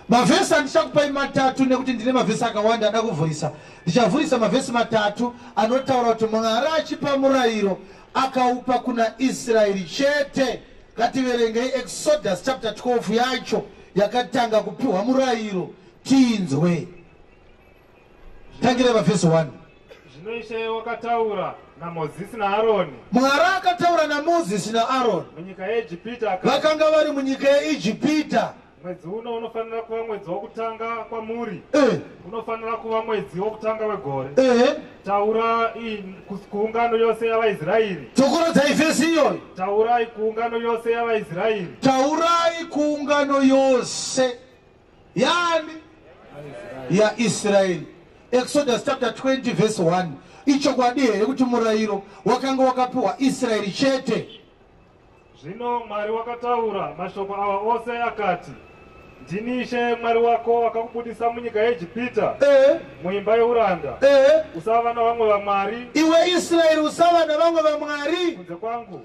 mavhesi andichakupai matatu nekuti ndine mavhesi akawanda ada kuvhurisa ndichavhurisa mavhesi matatu anotaura kuti Mwari achipa murayiro akaupa kuna Israeri chete ngativerengei Exodus chapter 12 yacho yakatanga kupiwa murayiro tinzwe tangire mavhesi 1 zvinoishe wakataura naMozisi naAroni Mwari akataura naMozisi naAroni munyika yeIjipita vakanga vari munyika yeIjipita mwedzi uno unofanira kuva mwedzi wokutanga kwamuri unofanira kuva mwedzi wokutanga wegore taura kuungano yose yavaIsraeri tokorodzai vhesi iyoyo taurai kuungano yose yavaIsraeri taurai kuungano yose yani yaIsraeri Exodus chapter 20 verse 1 ichokwadi here kuti murayiro wakanga wakapiwa Israeri chete zvino Mwari wakataura mashoko awa ose akati ndini Ishe Mwari wako wakakubudisa munyika yeIjipita muimba yeuranda usava navamwe vamwari iwe Israeri usava navamwe vamwari kunze kwangu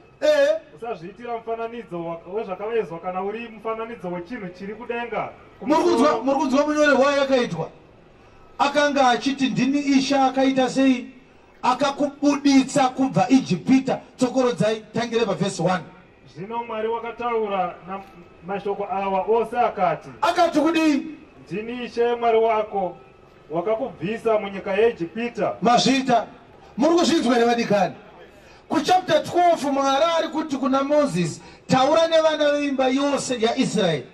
usazviitira mufananidzo wezvakavezwa kana uri mufananidzo wechinhu chiri kudenga muri kunzwa munyorerwa yakaitwa akanga achiti ndini Ishe akaita sei akakubuditsa kubva Ijipita tsokorodzai tangire pavhesi 1 zvino Mwari wakataura mashoko awa ose akati kudini ndini Ishe Mwari wako wakakubvisa munyika yeIjipita mazvita muri kuzvinzwa here vadikani kuchapter 12 Mwari ari kuti kuna Moses taura nevana veimba yose yaIsraeri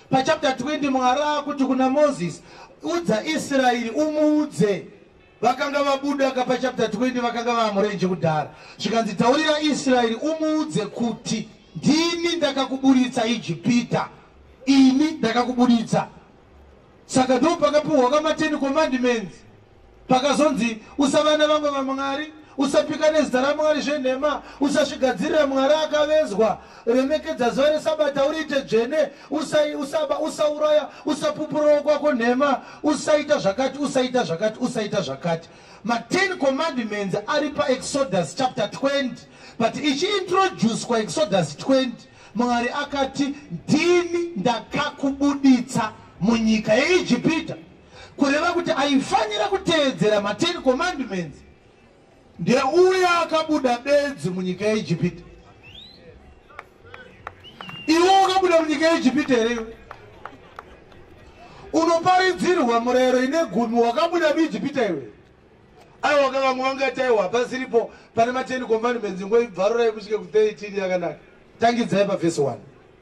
pachapter 20 Mwari akuti kuna Moses udza Israeri umuudze vakanga vabuda pachapter 20 vakanga vamurenje kudhara zvikanzi taurira Israeri umuudze kuti ndini ndakakubuditsa Ijipita ini ndakakubuditsa saka ndo pakapiwa kama 10 commandments pakazonzi usava navamwe vamwari usapika nezita raMwari zvenhema, usazvigadzirira Mwari akavezwa, remekedza zuva reSabata uriite dzvene, usaba, usauraya, usapupurawo kwako nhema, usaita zvakati, usaita zvakati, usaita zvakati. Ma-10 commandments ari paExodus chapter 20, but ichiintroduce kwaExodus 20, Mwari akati ndini ndakakubuditsa munyika yeIjipita, kureva kuti aifanira kuteedzera ma-10 commandments. Ndiye uya akabuda bedzi munyika yeIjipita. Iwe wakabuda munyika yeIjipita here? Unoparidzirwa murayiro ine gumi wakabuda muIjipita iwe? Aiwa kavamwe vangati aiwa pasiripo pane ma-10 commandments ngoibvarurai kusvike ku13 yakanaka. Tangidzai paverse 1.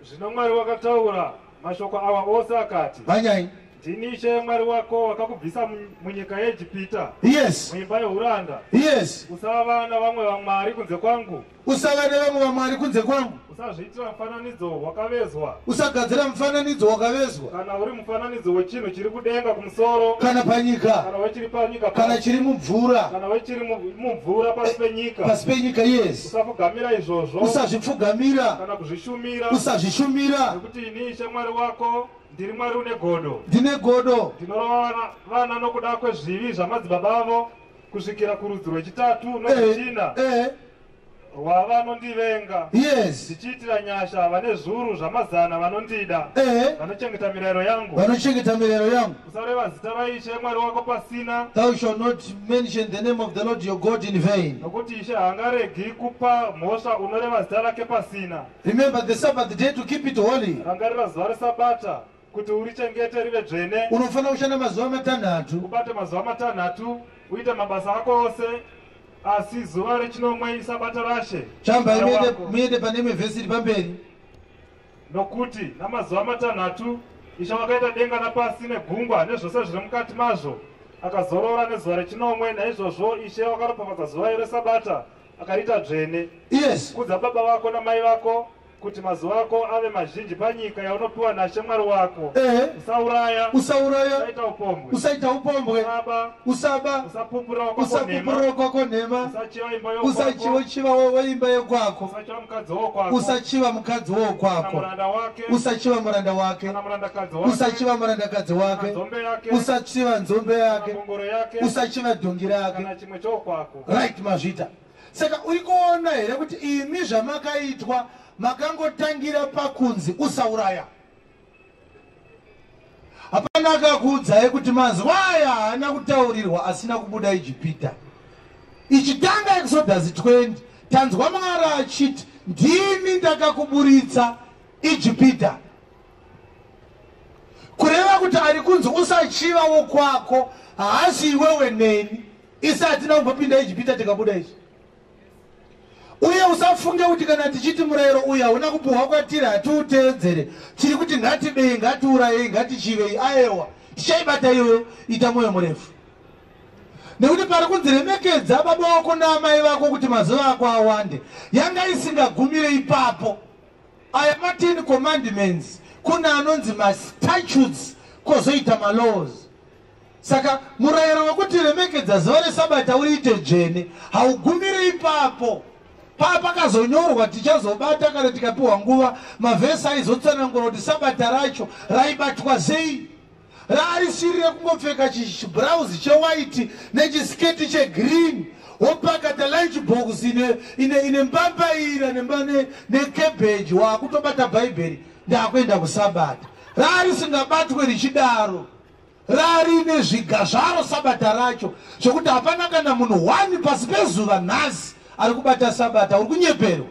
Zvino Mwari wakataura mashoko awa ose akati, Vanyai, ndini Ishe Mwari wako wakakubvisa munyika yeIjipita. Yes. Muimba yeuranda. Yes. Usava navamwe vamwari kunze kwangu. Usava nevamwe vamwari kunze kwangu. Usazviitira mufananidzo wakavezwa. Usagadzira mufananidzo wakavezwa. Kana uri mufananidzo wechinhu chiri kudenga kumusoro. Kana panyika. Kana wechiri panyika. Kana chiri mumvura. Kana wechiri mumvura pasi penyika. Pasi penyika, yes. Usapfugamira izvozvo. Usazvipfugamira. Kana kuzvishumira. Usazvishumira. Nekuti ini Ishe Mwari wako ndiri Mwari une godo. Ndine godo. Ndinorova vana nokuda kwezvivi zvamadzibaba avo kusvikira kurudzi rwechitatu norwechina. Wavanondivenga. Yes. Ndichiitira nyasha vane zviuru zvamazana vanondida. Vanochengeta mirayiro yangu. Vanochengeta mirayiro yangu. Usareva zita raIshe Mwari wako pasina. Thou shalt not mention the name of the Lord your God in vain. Nokuti Ishe haangaregi kupa mhosva unoreva zita rake pasina. Remember the Sabbath day to keep it holy. Rangarira zuva reSabata kuti urichengete rive dzvene. Unofanira kushanda mazuva matanhatu. Ubate mazuva matanhatu, uite mabasa ako ose. Asi zuva rechinomwe iSabata rashe. Chamba muende pane imwe vhesi iri pamberi. Nokuti namazuva matanhatu Ishe wakaita denga napasi negungwa nezvose zviri mukati mazvo, akazorora nezuva rechinomwe. Naizvozvo Ishe wakaropafadza zuva reSabata akariita dzvene. Yes. Kudza baba vako namai vako kuti mazuva ako ave mazhinji panyika yaunopiwa naShe Mwari wako. Usauraya. Usaita upombwe. Usaita upombwe. Usaba. Usapupura kwako nhema. Usachiva weimba yekwako. Usachiva mukadzi wokwako. Usachiva muranda wake. Usachiva murandakadzi wake. Usachiva nzombe yake. Usachiva dhongi rake. Right, mazvita. Saka uri kuona here kuti imi zvamakaitwa makangotangira pakunzi usauraya. Hapana akakuudzai kuti mazuva aya haana kutaurirwa asina kubuda Ijipita. Ichitanga Exodus 20, tanzwa Mwari achiti ndini ndakakuburitsa Ijipita. Kureva kuti ari kunzi usachiva wokwako, haasi iwewe neni. Isati nakumbopinda Ijipita tikabuda ichi. Uye usafunge kuti kana tichiti murayiro uya una kupuhwa kwatiri hatiuteedzere. Tiri kuti ngatibei, ngatiurayei, ngatichivei. Aiwa, tichaibata iwe, ita mwoyo murefu. Nekuti pari kunziremekedza baba vako naamai vako kuti mazuva ako awande, yanga isingagumire ipapo. Aya ma-10 commandments kuna anonzi ma-statutes kozoita ma-laws. Saka murayiro wekuti remekedza zuva reSabata uriite dzvene haugumire ipapo. Pakazonyorwa tichazobata kana tikapiwa nguva mavhesi aizotsanangura kuti Sabata racho raibatwa sei. Raarisirire kungopfeka chibhurauzi chewaiti nechisiketi chegreen, wopakata lunch box ine mbambaira necabbage, wakutobata bhaibheri ndakuenda kuSabata. Raarisingabatwe richidaro, raarine zviga zvaro Sabata racho zvokuti hapana kana munhu 1 pasi pezuva nhasi ari kubata Sabata. Uri kunyeperwa.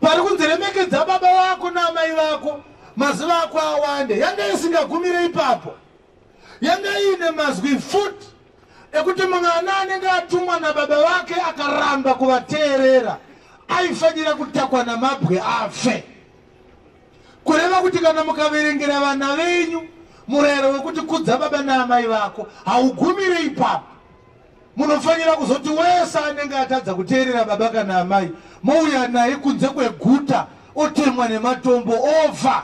Pari kunziremekedza baba vako naamai vako, mazuva ako awande, yanga isingagumire ipapo. Yanga ine mazwi futi ekuti mwana anenge atumwa nababa vake akaramba kuvateerera aifanira kutakwa namabwe afe. Kureva kuti kana mukaverengera vana venyu murayiro wekuti kudza baba naamai vako haugumire ipapo. Munofanira kuzoti wese anenge atadza kuteerera baba kana amai mouya naye kunze kweguta otemwa nematombo ofa.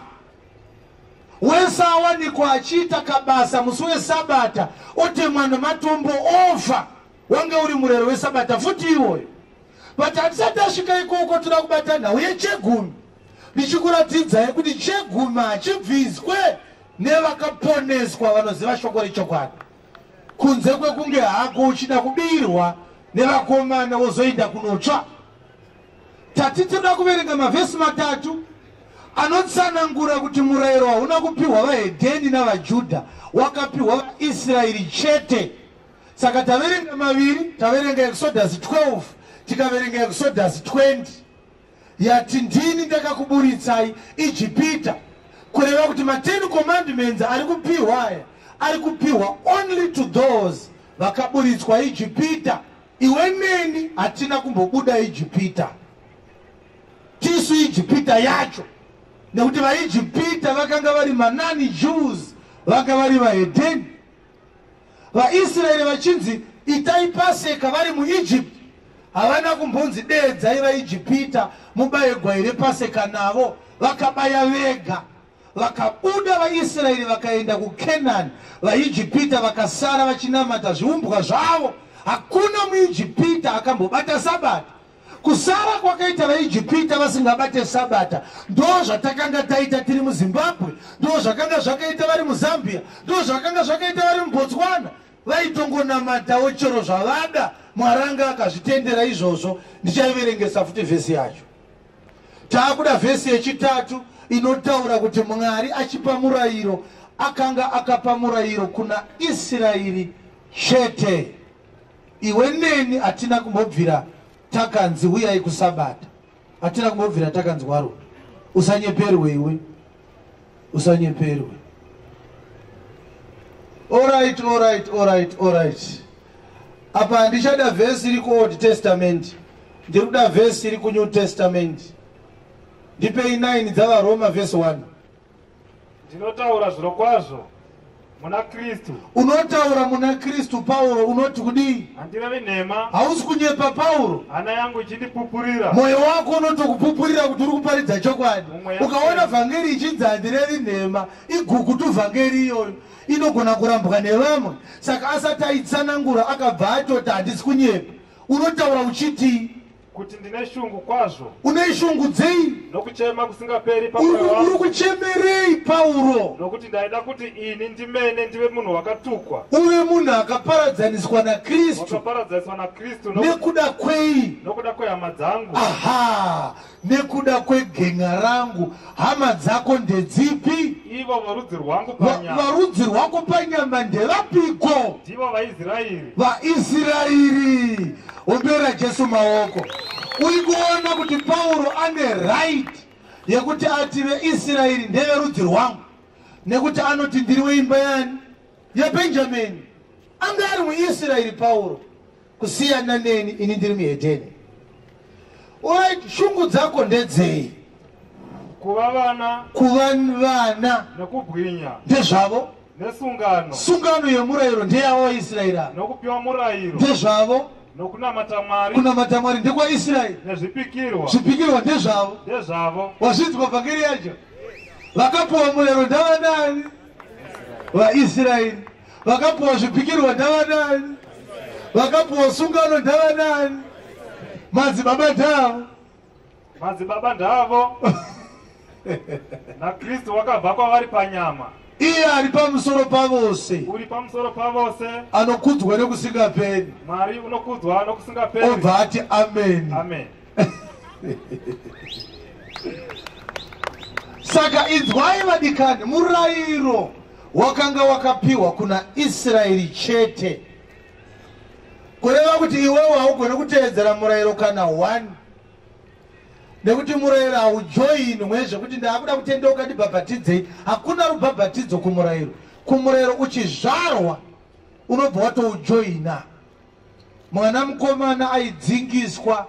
Wese awanikwa achiita kabasa musi weSabata otemwa nematombo ofa. wange uri murayiro wesabata futi iwoyo. But hatisati tasvika ikoko toda kubata nhau yechegumi. Ndichikuratidza kuti chegumi hachibviswe nevakaponeswa vanoziva shoko rechokwadi. Kunze kwekunge hako uchida kubirwa nevakomana wozoenda kunotsva. Tatitoda kuverenga mavhesi matatu anotsanangura kuti murayiro hauna kupiwa vahedheni navaJudha, wakapiwa vaIsraeri chete. Saka taverenga maviri, taverenga Exodus 12, tikaverenga Exodus 20. Yati ndini ndakakuburitsai Ijipita. Kureva kuti ma10 commandments ari kupiwa only to those vakaburitswa Ijipita. Iwe neni hatina kumbobuda Ijipita. Tisu Ijipita yacho. Nekuti vaIjipita vakanga vari manani Jews, vanga vari vahedheni. VaIsraeri vachinzi itai Paseka vari muEgypt, havana kumbonzi deedzai vaIjipita mubaye gwai rePaseka navo, vakabaya vega. Vakabuda vaIsraeri vakaenda kuKenani, vaIjipita vakasara vachinamata zviumbwa zvavo. Hakuna muIjipita akambobata Sabata. Kusara kwakaita vaIjipita vasingabate Sabata ndo zvatakanga taita tiri muZimbabwe, ndo zvakanga zvakaita vari muZambia, ndo zvakanga zvakaita vari muBotswana. Vaitongonamatawo chero zvavada, Mwaranga akazvitendera izvozvo. Ndichaverengesa futi vhesi yacho. Taakuda vhesi yechitatu inotaura kuti Mwari achipa murayiro akanga akapa murayiro kuna Israeri chete. Iwe neni hatina kumbobvira takanzi uyai kuSabata, hatina kumbobvira takanzi waro. Usanyeperwe iwe, usanyeperwe. Alright. Apa handichada vhesi iri kuOld Testament, ndiri kuda vhesi iri kuNew Testament. Ndipei 9 dzavaRoma vhesi 1. Ndinotaura zviro kwazvo muna Kristu. Unotaura muna Kristu. Paulo unoti kudii? Handirevi nhema. Hausi kunyepa Paulo. Hana yangu ichindipupurira. Moyo wako unotokupupurira kuti uri kuparidza chokwadi. Ukaona vhangeri ichinzi handirevi nhema, igukutu vhangeri iyoyo inogona kurambwa nevamwe. Saka asati aitsanangura akabva atoti handisi kunyepa. Unotaura uchiti kuti ndine shungu kwazvo. Une shungu dzei? Nokuchema kusingaperi pamoyo wangu. Uri kuchemerei Paulo? Nokuti ndaida kuti ini ndimene ndive munhu wakatukwa. Uve munhu akaparadzaniswa naKristu. Wakaparadzaniswa naKristu nekuda kwei? Nokuda kwehama dzangu. Aha, nekuda kwegenga rangu. Hama dzako ndedzipi? Ivo varudzi rwangu panyama. Varudzi rwako panyama ndevapiko? Ndivo vaIsraeri. VaIsraeri. Ombera Jesu maoko. Uri kuona kuti Paulo ane right yekuti ati veIsraeri ndeverudzi rwangu, nekuti anoti ndiri weimba yani? yaBenjamini. Anga ari muIsraeri Paulo, kusiyana neni ini ndiri muhedheni. Alright, shungu dzako ndedzei? Kuva vana nekubwinya ndezvavo. nesungano. Sungano yemurayiro ndeyavo vaIsraeri. Nokupiwa murayiro ndezvavo. nokunamata Mwari. Kunamata Mwari ndekwaIsraeri. Nezvipikirwa. Zvipikirwa ndezvavo. Ndezvavo. Wazvinzwa vhangeri yacho? Vakapiwa murayiro ndavanani? VaIsraeri. Vakapiwa zvipikirwa ndavanani? Vakapiwa sungano ndavanani? Madzibaba ndavo. Madzibaba ndavo. naKristu wakabva kwavari panyama. Iye ari pamusoro pavose. Uri pamusoro pavose. Anokudzwa nekusingaperi. Mwari unokudzwa nokusingaperi. Obva ati amen. Amen. Saka inzwai vadikani, murayiro wakanga wakapiwa kuna Israeri chete. Kureva kuti iwewe haugoni kuteedzera murayiro kana 1. Nekuti murayiro haujoini mwezvekuti ndakuda kutendeuka ndibhabhatidzei. Hakuna rubhabhatidzo kumurayiro. Kumurayiro uchizvarwa unobva watoujoina. Mwana mukomana aidzingiswa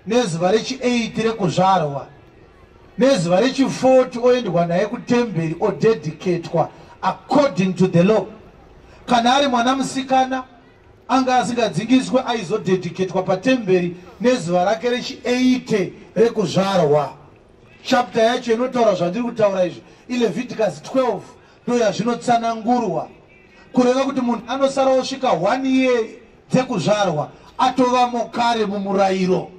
nezuva rechi8 rekuzvarwa. Nezuva rechi40 oendwa naye kutemberi odedicatwa according to the law. Kana ari mwana musikana anga asingadzingiswe aizodedicatwa patemberi nezuva rake rechi8 rekuzvarwa. Chapter yacho inotaura zvandiri kutaura izvi iLeviticus 12 ndo yazvinotsanangurwa. Kureva kuti munhu anosara osvika 1 year dzekuzvarwa atovamo kare mumurayiro,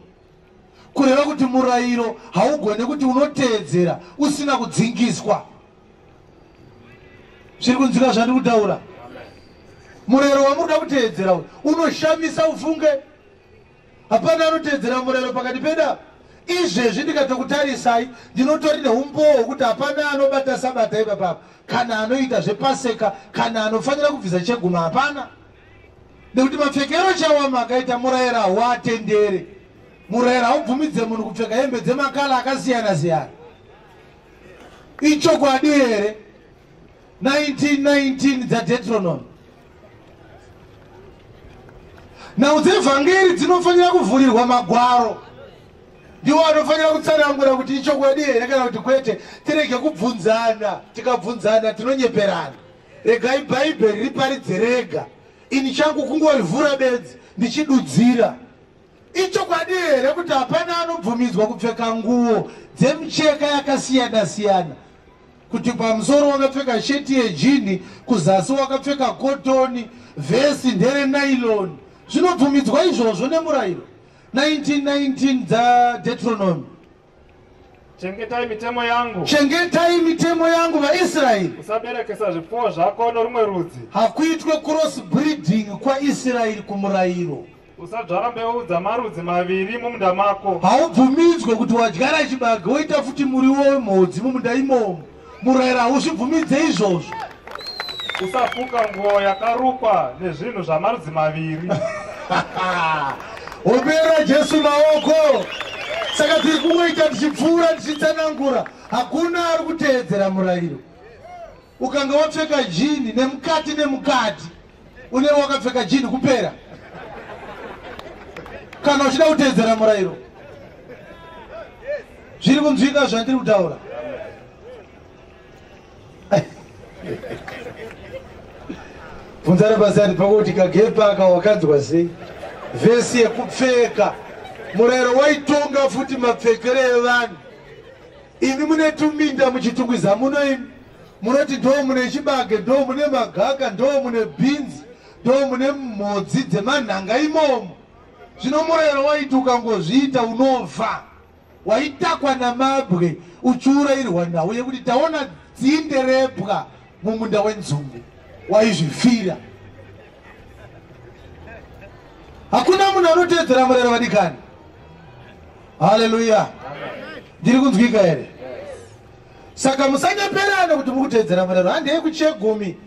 kureva kuti murayiro haugone kuti unoteedzera usina kudzingiswa. Zviri kunzwika zvandiri kutaura? Murayiro wamunoda kuteedzera unoshamisa ufunge. Hapana anoteedzera murayiro pakati peda. Izvezvi ndikatokutarisai ndinotori neumbowo hwekuti hapana anobata sabata ipapapa, kana anoita zvepaseka, kana anofanira kubvisa cheguma, hapana. Nekuti mapfekero chawama akaita murayiro hauatendere. Murayiro haubvumidze munhu kupfeka hembe dzemakala akasiyana siyana. Ichokwadi here? 1919 dzaDeuteronomy. Nhau dzevhangeri dzinofanira kuvhurirwa magwaro. Ndiwo anofanira kutsanangura kuti ichokwadi here kana kuti kwete. Tirege kubvunzana, tikabvunzana tinonyeperana. Regai Bhaibheri riparidze rega. Ini changu kungorivhura bedzi ndichidudzira. Ichokwadi here kuti hapana anobvumidzwa kupfeka nguo dzemicheka yakasiyana siyana. Kuti pamusoro wakapfeka sheti yejini, kuzasi wakapfeka kotoni, vesi ndere nylon. Zvinobvumidzwa izvozvo nemurayiro. 1919 dzaDeuteronomy. Chengetai mitemo yangu. Chengetai mitemo yangu vaIsraeri. Usaberekesa zvipfuwo zvako norumwe rudzi. Hakuitwe cross breeding kwaIsraeri kumurayiro. Usadzvara mbeu dzamarudzi maviri mumunda mako. Haubvumidzwe kuti wadyara chibage woita futi muriwo wemhodzi mumunda imomo. Murayiro hauzvibvumidze izvozvo. Usafuka nguo yakarukwa nezvinhu zvamarudzi maviri. Opera Jesu maoko. Saka tiri kungoita tichipfuura tichitsanangura. Hakuna ari kuteedzera murayiro. Ukanga wapfeka jini nemukati nemukati, une wakapfeka jini kupera. Kana uchida kuteedzera murayiro. Zviri kunzwika zvandiri kutaura? Bvunzare pasari pakuti kagepa akawakanzwa sei? Vesi yekupfeka. Murayiro waitonga futi mapfekere evanhu. Imi mune tuminda muchitungwiza muno imi. Munoti ndo mune chibage, ndo mune magaka, ndo mune beans, ndo mune mhodzi dzemanhanga imomo. Zvino murayiro waiti ukangozviita unofa. Waitakwa namabwe uchiurayirwa nawo yekuti taona dzinde rebwa mumunda wenzumbe. Waizvifira. Hakuna munhu anoteedzera murayiro vadikani. Haleluya. Ndiri kunzwika here? Saka musanyeperana kuti mukuteedzera murayiro. Handei kuchegumi.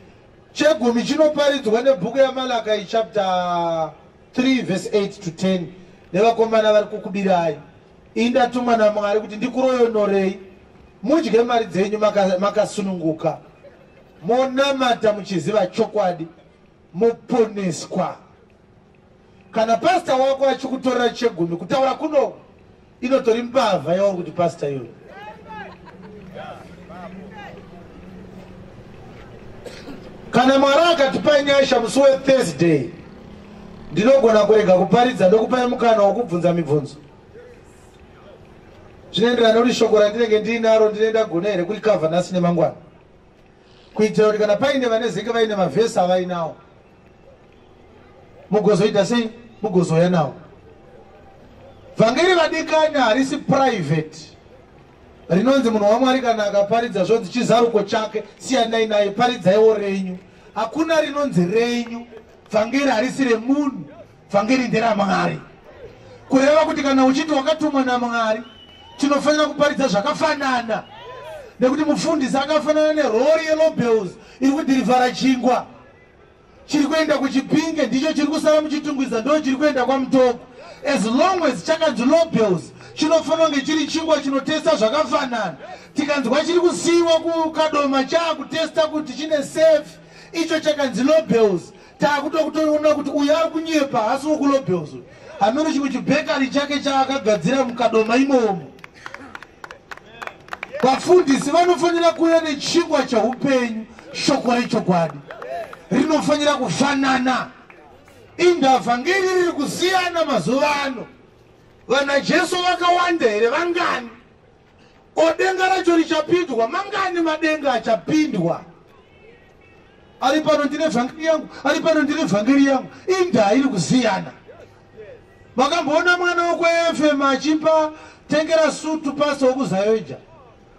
Chegumi chinoparidzwa nebhuku yaMalakai chapter 3 verse 8 to 10. Nevakomana vari kukubirai. Indatumwa naMwari kuti ndikuroyonorei. Mudye mari dzenyu makasununguka. Monamata muchiziva chokwadi. Moponeswa. Kana pastor wako achikutorera chegumi kutaura kuno inotori mbavha yauri kuti pastor iwe. Kana Mwari akatipa nyasha musi weThursday, ndinogona kurega kuparidza ndokupai mukana wokubvunza mibvunzo. Zvinoenderana nekuti shoko randinenge ndinaro ndinoenda gona here kurikavha nhasi nemangwana, kuitira kuti kana paine vane zeke vaine mavhesi avainawo mugozoita sei? Mugozoya nawo. Vhangeri vadikani harisi private. Rinonzi munhu waMwari kana akaparidza zvonzi chizaruko chake siyanai naye, paridzaiwo renyu. Hakuna rinonzi renyu. Vhangeri harisi remunhu. Vhangeri nderaMwari. Kureva kuti kana uchiti wakatumwa naMwari, tinofanira kuparidza zvakafanana. Nekuti mufundisi akafanana nerori yeLobels iri kudhirivhara chingwa. Chiri kuenda kuchipinge ndicho chiri kusara muchitungwiza, ndo chiri kuenda kwaMutoko. As long as chakanzi Lobels, chinofanira kunge chiri chingwa chinotesta zvakafanana. Tikanzwa chiri kusiyiwa kukadoma chaakutesta kuti chine safe, icho chakanzi Lobels. Taakutoona kuti uyu ari kunyepa hasi wokuLobels. Hamene chimwe chibhekari chake chaakagadzira mukadoma imomo. Vafundisi vanofanira kuuya nechingwa chaupenyu, shoko rechokwadi. Rinofanira kufanana. Indavhangeri riri kusiyana mazuva ano. Vana Jesu vakawanda here vangani? Odenga racho richapindwa, mangani madenga achapindwa? ari pano ndine vhangeri yangu, ari pano ndine vhangeri yangu. Inda iri kusiyana. Makamboona mwana wekweFM achipa tengera sutu pastor wokuzayoja.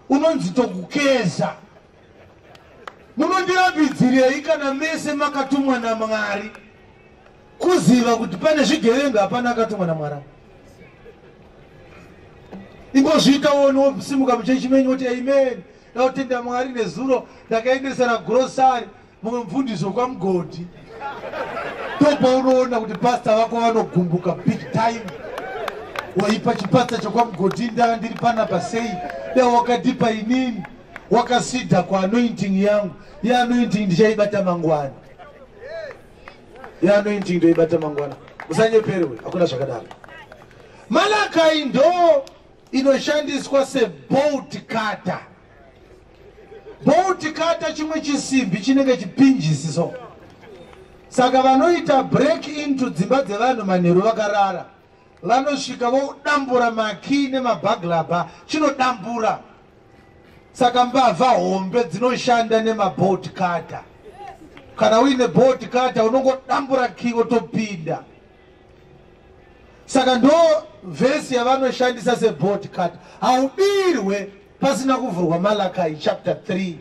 Unonzi tokukeza. Munondirapidzirei kana mese makatumwa naMwari kuziva kuti pane zvigevenga hapana akatumwa naMwari. Imbozviitawo nosimuka muchechi menyu kuti amen. Ndautenda Mwari nezuro ndakaendesera grocery mumwe mubvundiso kwaMugodi. Topa unoona kuti pastor vako vanogumbuka big time. Waipa chipasta chokwaMugodi ndiri panapa sei. Dai wakatipa inini. Wakasida kwa anointing yangu. Ya anointing ndichaibata mangwana. Ya anointing ndoibata mangwana. Usanyeperewe, hakuna zvakadaro. Malakai ndo inoshandiswa sebolt cutter. Bolt cutter chimwe chisimbi chinenge chipinjisi so. Saka vanoita break into dzimba dzevanhu manheru vakarara. Vanosvika vodambura maki nemabaglaba chinodambura. Saka mbavha hombe dzinoshanda nemabolt cutter. Kana uine bolt cutter unongodambura ki wotopinda. Saka ndo vhesi yavanoshandisa sebolt cutter. Haudirwe pasina kuvhurwa Malachi chapter 3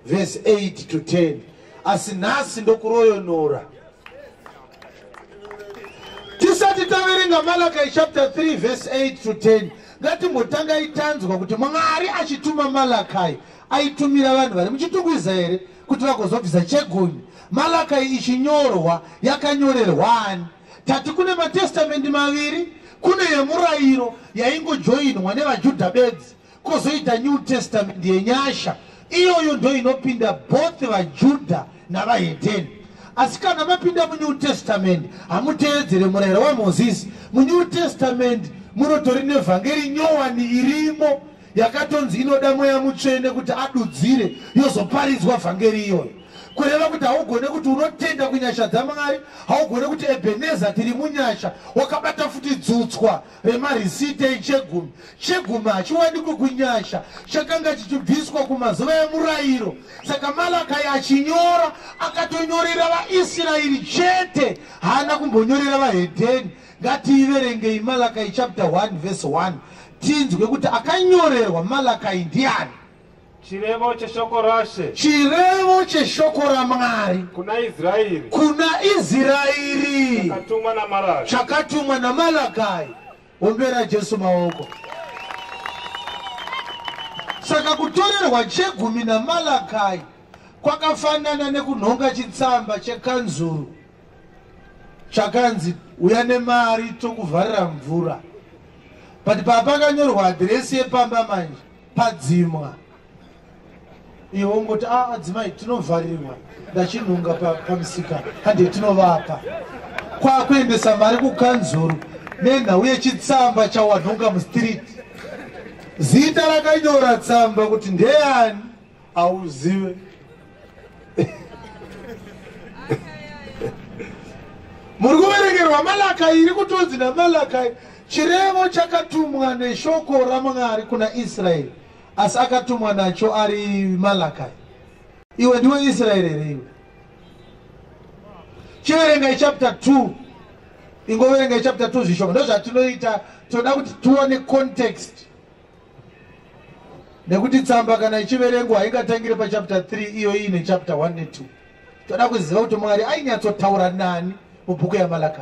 verse 8 to 10. Asi nhasi ndokuroyonora. Tisati taverenga Malachi chapter 3 verse 8 to 10. Ngatimbotanga itanzwa kuti Mwari achituma Malachi aitumira vanhu vari muchitungwiza here kuti vagozobvisa chegumi. Malachi ichinyorwa yakanyorerwani? Tati kune matestamendi maviri, kune yemurayiro yaingojoinwa nevaJudha bedzi, kozoita New Testament yenyasha. Iyoyo ndo inopinda both vaJudha navahedheni. Asi kana mapinda muNew Testament hamuteedzere murayiro waMozisi. muNew Testament munotori nevhangeri nyowani irimo yakatonzi inoda mweya mutsvene kuti adudzire yozoparidzwa vhangeri iyoyo. Kureva kuti haugone kuti unotenda kunyasha dzaMwari, haugone kuti Ebeneza tiri munyasha wakabata futi dzutswa remarisite echegumi. Chegumi hachiwanikwi kunyasha, chakanga chichibviswa kumazuva emurayiro. Saka Malachi achinyora akatonyorera vaIsraeri chete, haana kumbonyorera vahedheni. Ngatiiverengei Malachi chapter 1 verse 1. Tinzwe kuti akanyorerwa Malachi ndiani? Chirevo cheshoko rashe. Chirevo cheshoko raMwari kuna Israeli. Kuna Israeli. Chakatumwa na Malachi. Chakatumwa na Malachi. Ombera Jesu maoko. Saka kutorerwa chegumi na Malachi kwakafanana nekunhonga chitsamba chekanzuru chakanzi uya nemari tokuvharira mvura. But papakanyorwa adresi yepamba manje padzimwa. Iwo ngoti adzimai tinovharirwa ndachinhunga pamusika hande tinovapa. Kwakuendesa mari kukanzuru nenhau yechitsamba chawanhonga mustreet. Zita rakanyora tsamba kuti ndeyani auzive. Muri kuverengerwa Malachi iri kutonzi naMalachi chirevo chakatumwa neshoko raMwari kuna Israeli. Asi akatumwa nacho ari Malachi. Iwe ndiwe Israeli here iwe. Chiverenga chapter 2. Ingoverenga chapter 2 zvishoma. Ndozvatinoita toda kuti tuone context. Nekuti tsamba kana ichiverengwa haingatangire pa chapter 3 iyo ine chapter 1 ne 2. Toda kuziva kuti Mwari ainyatsotaura nani mubhuku yaMalachi.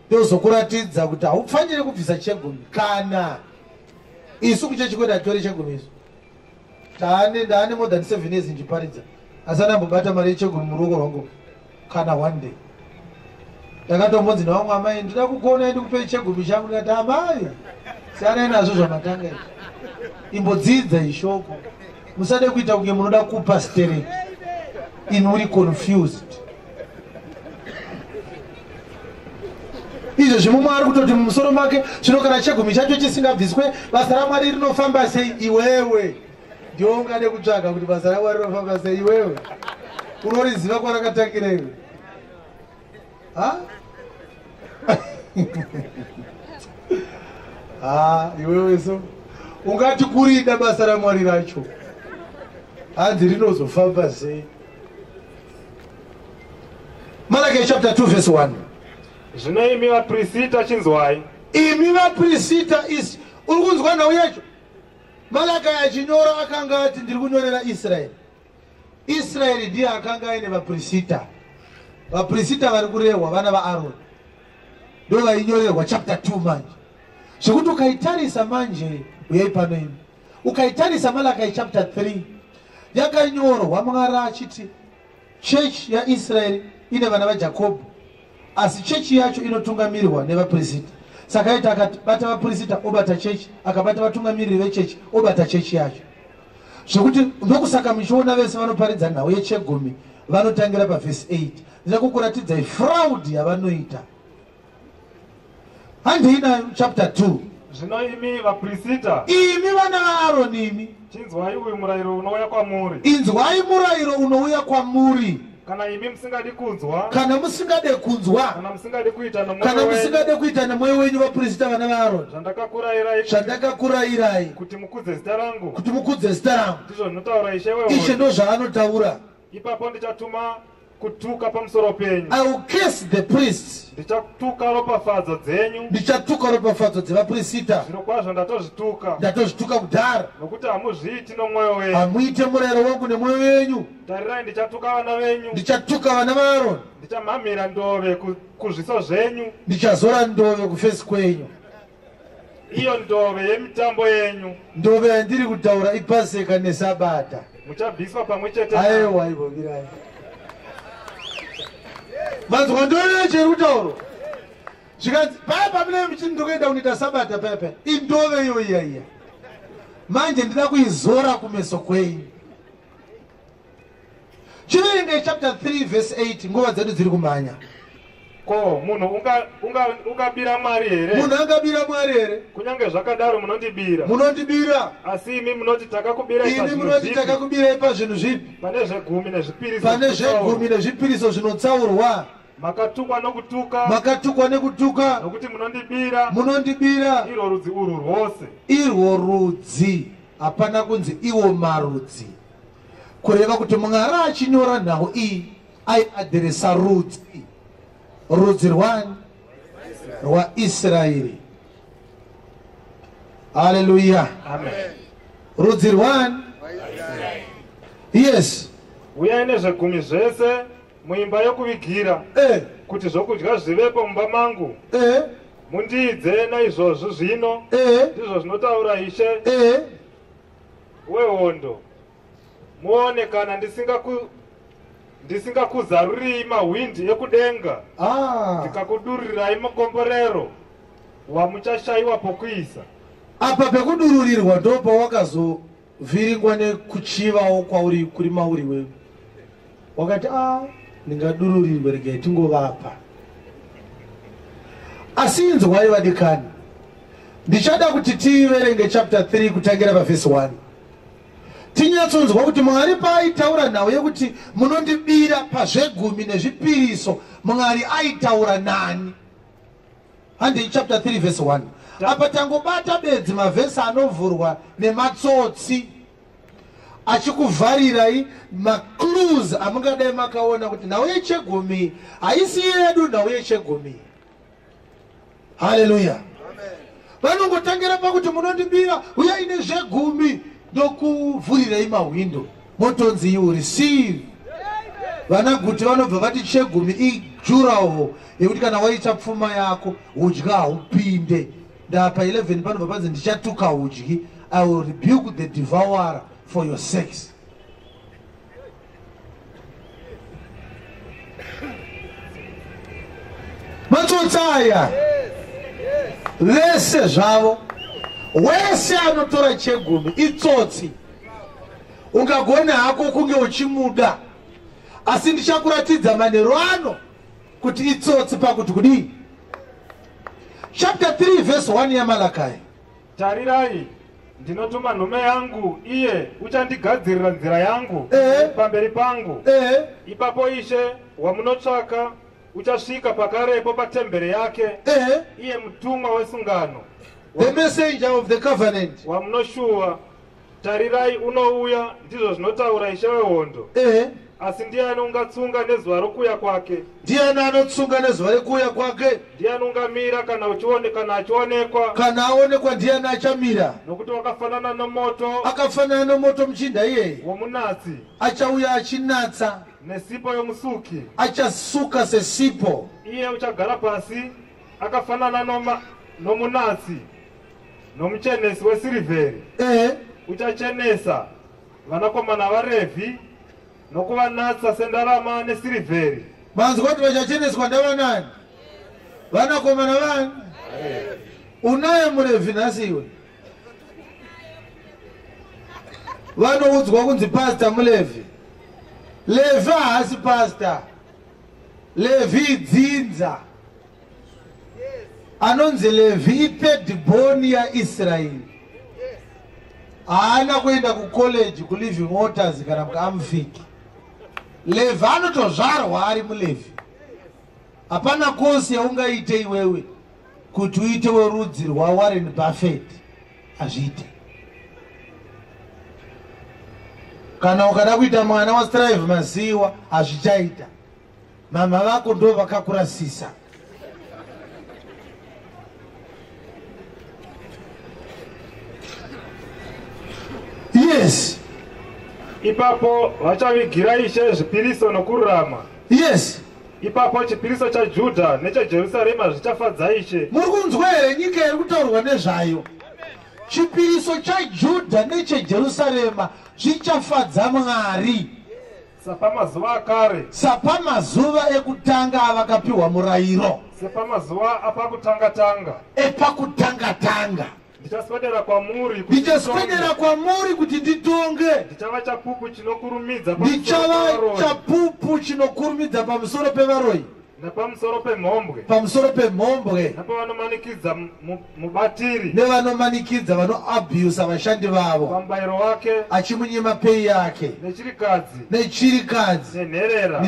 Ndozokuratidza kuti haufanire kubvisa chegumi kana isu kuchechikweda tori chegumi isu. Ndaane more than 7 years njiparidza. Asana mbobata mari chegumi muruoko rwangu kana one day. Ndakatombonzi nawangu amai ndida kugona ndikupe chegumi changu ndikati amai. Siana nazvo zvamatanga izvi. Imbodzidza ishoko. Musade kuita kunge munoda kupa stereki. Inuri confused. Izvo zvimumwari kutoti mumusoro make zvino kana chegumi chacho chisingabviswe basa raMwari rinofamba sei iwewe. Ndiwo ungade kutsvaga kuti basa raMwari rinofamba sei iwewe. Unoriziva kwarakatangira iwe. Ha? Iwewe so. Ungati kurida basa raMwari racho. Hanzi rinozofamba sei. Malachi chapter 2 verse 1. Zvino imi vaprista chinzwai. Imi vaprista is ukunzwa nawo yacho. Malachi achinyora akanga ati ndiri kunyorera Israel. Israel ndiye akanga ine vaprista. Vaprista vari kurehwa vana vaAaron. Ndo vainyorerwa chapter 2 manje. Zvekuti ukaitarisa manje uyai pano imi. Ukaitarisa Malachi chapter 3 yakanyorwa Mwari achiti church ya Israel ine vana vaJacob, asi church yacho inotungamirirwa nevaprista. Saka ita akabata vaprista obata church, akabata vatungamiriri vechurch obata church yacho. Zvekuti ndokusaka michiona vese vanoparidza nhau yechegumi vanotangira paverse 8. Ndakukuratidzai fraud yavanoita. Handina chapter 2. Zvino imi vaprista, imi vana vaAaron, imi chinzwai uyu murayiro unouya kwamuri. Inzwai murayiro unouya kwamuri. Kana imi musingadi kunzwa, kana musingade kunzwa, kana musingade kuita nemwoyo wenyu vaprista vana vaAaron, zvandakakurayirai kuti mukudze zita rangu, ndizvo zvinotaura Ishe wehondo. Ishe ndozvaanotaura. Ipapo ndichatuma kutuka pamusoro penyu. I will curse the priests. Ndichatuka ropafadzo dzenyu. Ndichatuka ropafadzo dzevaprista. Zvirokwazvo ndatozvituka kudhara. Nokuti hamuzviiti nomwoyo wenyu. Hamuite murayiro wangu nemwoyo wenyu. Tarirai, ndichatuka vana venyu. Ndichatuka vana vaAaron. Ndichamhamira ndove kuzviso zvenyu. Ndichazora ndove kufesi kwenyu. Iyo ndove yemitambo yenyu. Ndove yandiri kutaura iPaseka neSabata. Muchabviswa pamwe chete. Aiwa ibogirai. Manzwa ndove cheri kutauro. Zvikanzi papa mune michini ndokuenda kunoita Sabata papa. Indove iyo iya. Manje ndida kuizora kumeso kwenyu. Chiwenga chapter 3 verse 8 nguva dzedu dziri kumhanya. Ko munhu ungabira Mwari here? Munhu angabira Mwari here? Kunyange zvakadaro munondibira. Asi imi munoti takakubira pazvinhu zvipi? Pane zvegumi nezvipiriso zvinotsaurwa. Makatukwa nekutuka. Nokuti munondibira. Irwo rudzi urwu rwose. Irwo rudzi. Hapana kunzi iwo marudzi. Kureva kuti Mwari achinyora nhau iyi aiadheresa rudzi rwaIsraeri. Hallelujah. Amen. Rudzi yes. Uyai nezvegumi zvese muimba yokuvigira. Kuti zvokudya zvivepo mumba mangu. Mundiidze naizvozvo zvino. Ndizvo zvinotaura Ishe wehondo. Muone kana ndisingakuzarurirai mahwindi ekudenga. Ndikakudururirai mukomborero wamuchashayiwa pokuisa. Apa pekudururirwa ndo pawakazovhiringwa nekuchivawo kwauri kuri mauri wewe. Wakati ndingadururirwe regai tingovapa. Asi inzwai vadikani. Ndichada kuti tiverenge chapter 3 kutangira paverse 1. Tinyatsonzwa kuti Mwari paaitaura nhau yekuti munondibira pazvegumi nezvipiriso, Mwari aitaura nani. Handei chapter 3 verse 1. Apa tangobata bedzi mavhesi anovhurwa nematsotsi achikuvharirai maclues amungadai makaona kuti nhau yechegumi haisi yedu nhau yechegumi. Hallelujah. Vanongotangira pakuti munondibira uyai nezvegumi ndokuvhurirai mahwindo motonzi you receive. Vana guti vanobva vati chegumi ijurawo yekuti kana waita pfuma yako udya haupinde. Ndapa 11 panobva panzi ndichatuka udyi. I will rebuke the devourer for your sex. Matsotsaya vese zvavo wese anotora chegumi itsotsi. Ungagona hako kunge uchimuda, asi ndichakuratidza manheru ano kuti itsotsi pakuti kudii. Chapter 3 verse 1 yaMalachi. Tarirai, ndinotuma nhume yangu, iye uchandigadzirira nzira yangu pamberi pangu. Ipapo Ishe wamunotsvaka uchasvika pakarepo patemberi yake. Iye mutumwa wesungano, the messenger of the covenant, wamunoshuva. Tarirai unouya, ndizvo zvinotaura Ishe wehondo. asi ndiani ungatsunga nezuva rokuya kwake? Ndiani anotsunga nezuva rokuya kwake? Ndiani ungamira kana achionekwa? Kana aonekwa ndiani achamira? Nokuti wakafanana nomoto. Akafanana nomoto muchinda iye womunatsi. Achauya achinatsa nesipo yomusuki. Achasuka sesipo. Iye uchagara pasi akafanana nomunatsi nomuchenesi wesilivheri. Uchachenesa vanakomana vaRevhi nokuvanatsa sendarama nesilivheri. Manzi kuti vachacheneswa ndavanani? Vanakomana vani? Unaye muRevhi nhasi iwe? Vanoudzwa kunzi pastor muLevhi. Levhi haasi pastor. Levhi idzinza. Anonzi Levhi ipediboni yaIsraeri. Haana kuenda kucollege kuLiving Waters kana kuAmfiki. Levhi anotozvarwa ari muLevhi. Hapana kosi yaungaite iwewe kuti uite werudzi rwaWarren Buffett. Hazviite. Kana ukada kuita mwana waStrive Masiwa hazvichaita. Mama vako ndo vakakurasisa. Yes. Ipapo vachavigira Ishe zvipiriso nokururama. Yes. Ipapo chipiriso chaJudha nechaJerusarema zvichafadza Ishe. Muri kunzwa here nyika iri kutaurwa nezvayo? Chipiriso chaJudha necheJerusarema zvichafadza Mwari. Sapamazuva akare. Sapamazuva ekutanga avakapiwa murayiro. Sapamazuva apakutanga-tanga. Epakutanga-tanga. Ndichaswedera kwamuri kuti nditonge. Ndichava chapupu chinokurumidza pamusoro pevaroyi. Pamusoro pemhombwe. Napavanomanikidza mubatiri. Nevanomanikidza vanoabuse vashandi vavo. Pambairo wake. Achimunyima pei yake. Nechirikadzi. Nenherera.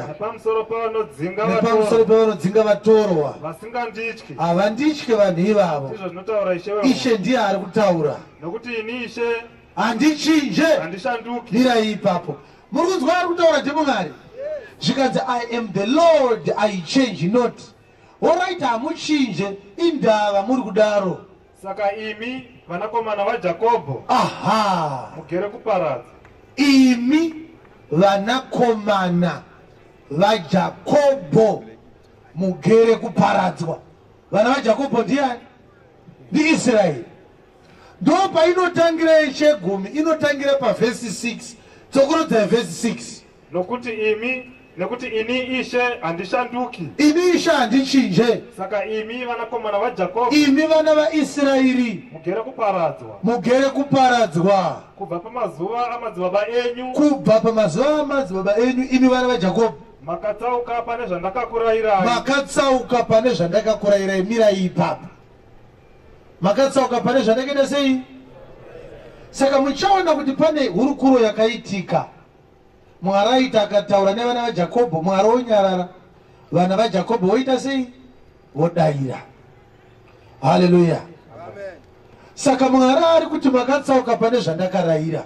Nepamusoro pavanodzinga vatorwa. Vasingandityi. Havandityi vanhu ivavo. Ndizvo zvinotaura Ishe wewe. Ishe ndiye ari kutaura. Nokuti ini Ishe handichinje. Handishanduki. Mirai ipapo. Muri kunzwa ari kutaura ndiMwari. Zvikanzi I am the Lord, I change not. Alright, hamuchinje indava muri kudaro. Saka imi vanakomana vaJakobho. Mugere kuparadza. Imi vanakomana vaJakobho mugere kuparadzwa. Vana vaJakobho ndiani? NdiIsraeri. Ndo painotangira yechegumi inotangira pavhesi 6. Tsokurodza vhesi 6. Nekuti ini Ishe handishanduki. Ini Ishe handichinje. Saka imi vanakomana vaJakobho. Imi vana vaIsraeri. Mugere kuparadzwa. Kubva pamazuva amadzibaba enyu imi vana vaJakobho. Makatsauka pane zvandakakurayirai. Mirai ipapo. Makatsauka pane zvandakaita sei? Saka muchaona kuti pane hurukuro yakaitika. Mwari aita akataura nevana vaJakobho, Mwari onyarara. Vana vaJakobho voita sei? Vodayira. Haleluya. Saka Mwari ari kuti makatsauka pane zvandakarayira.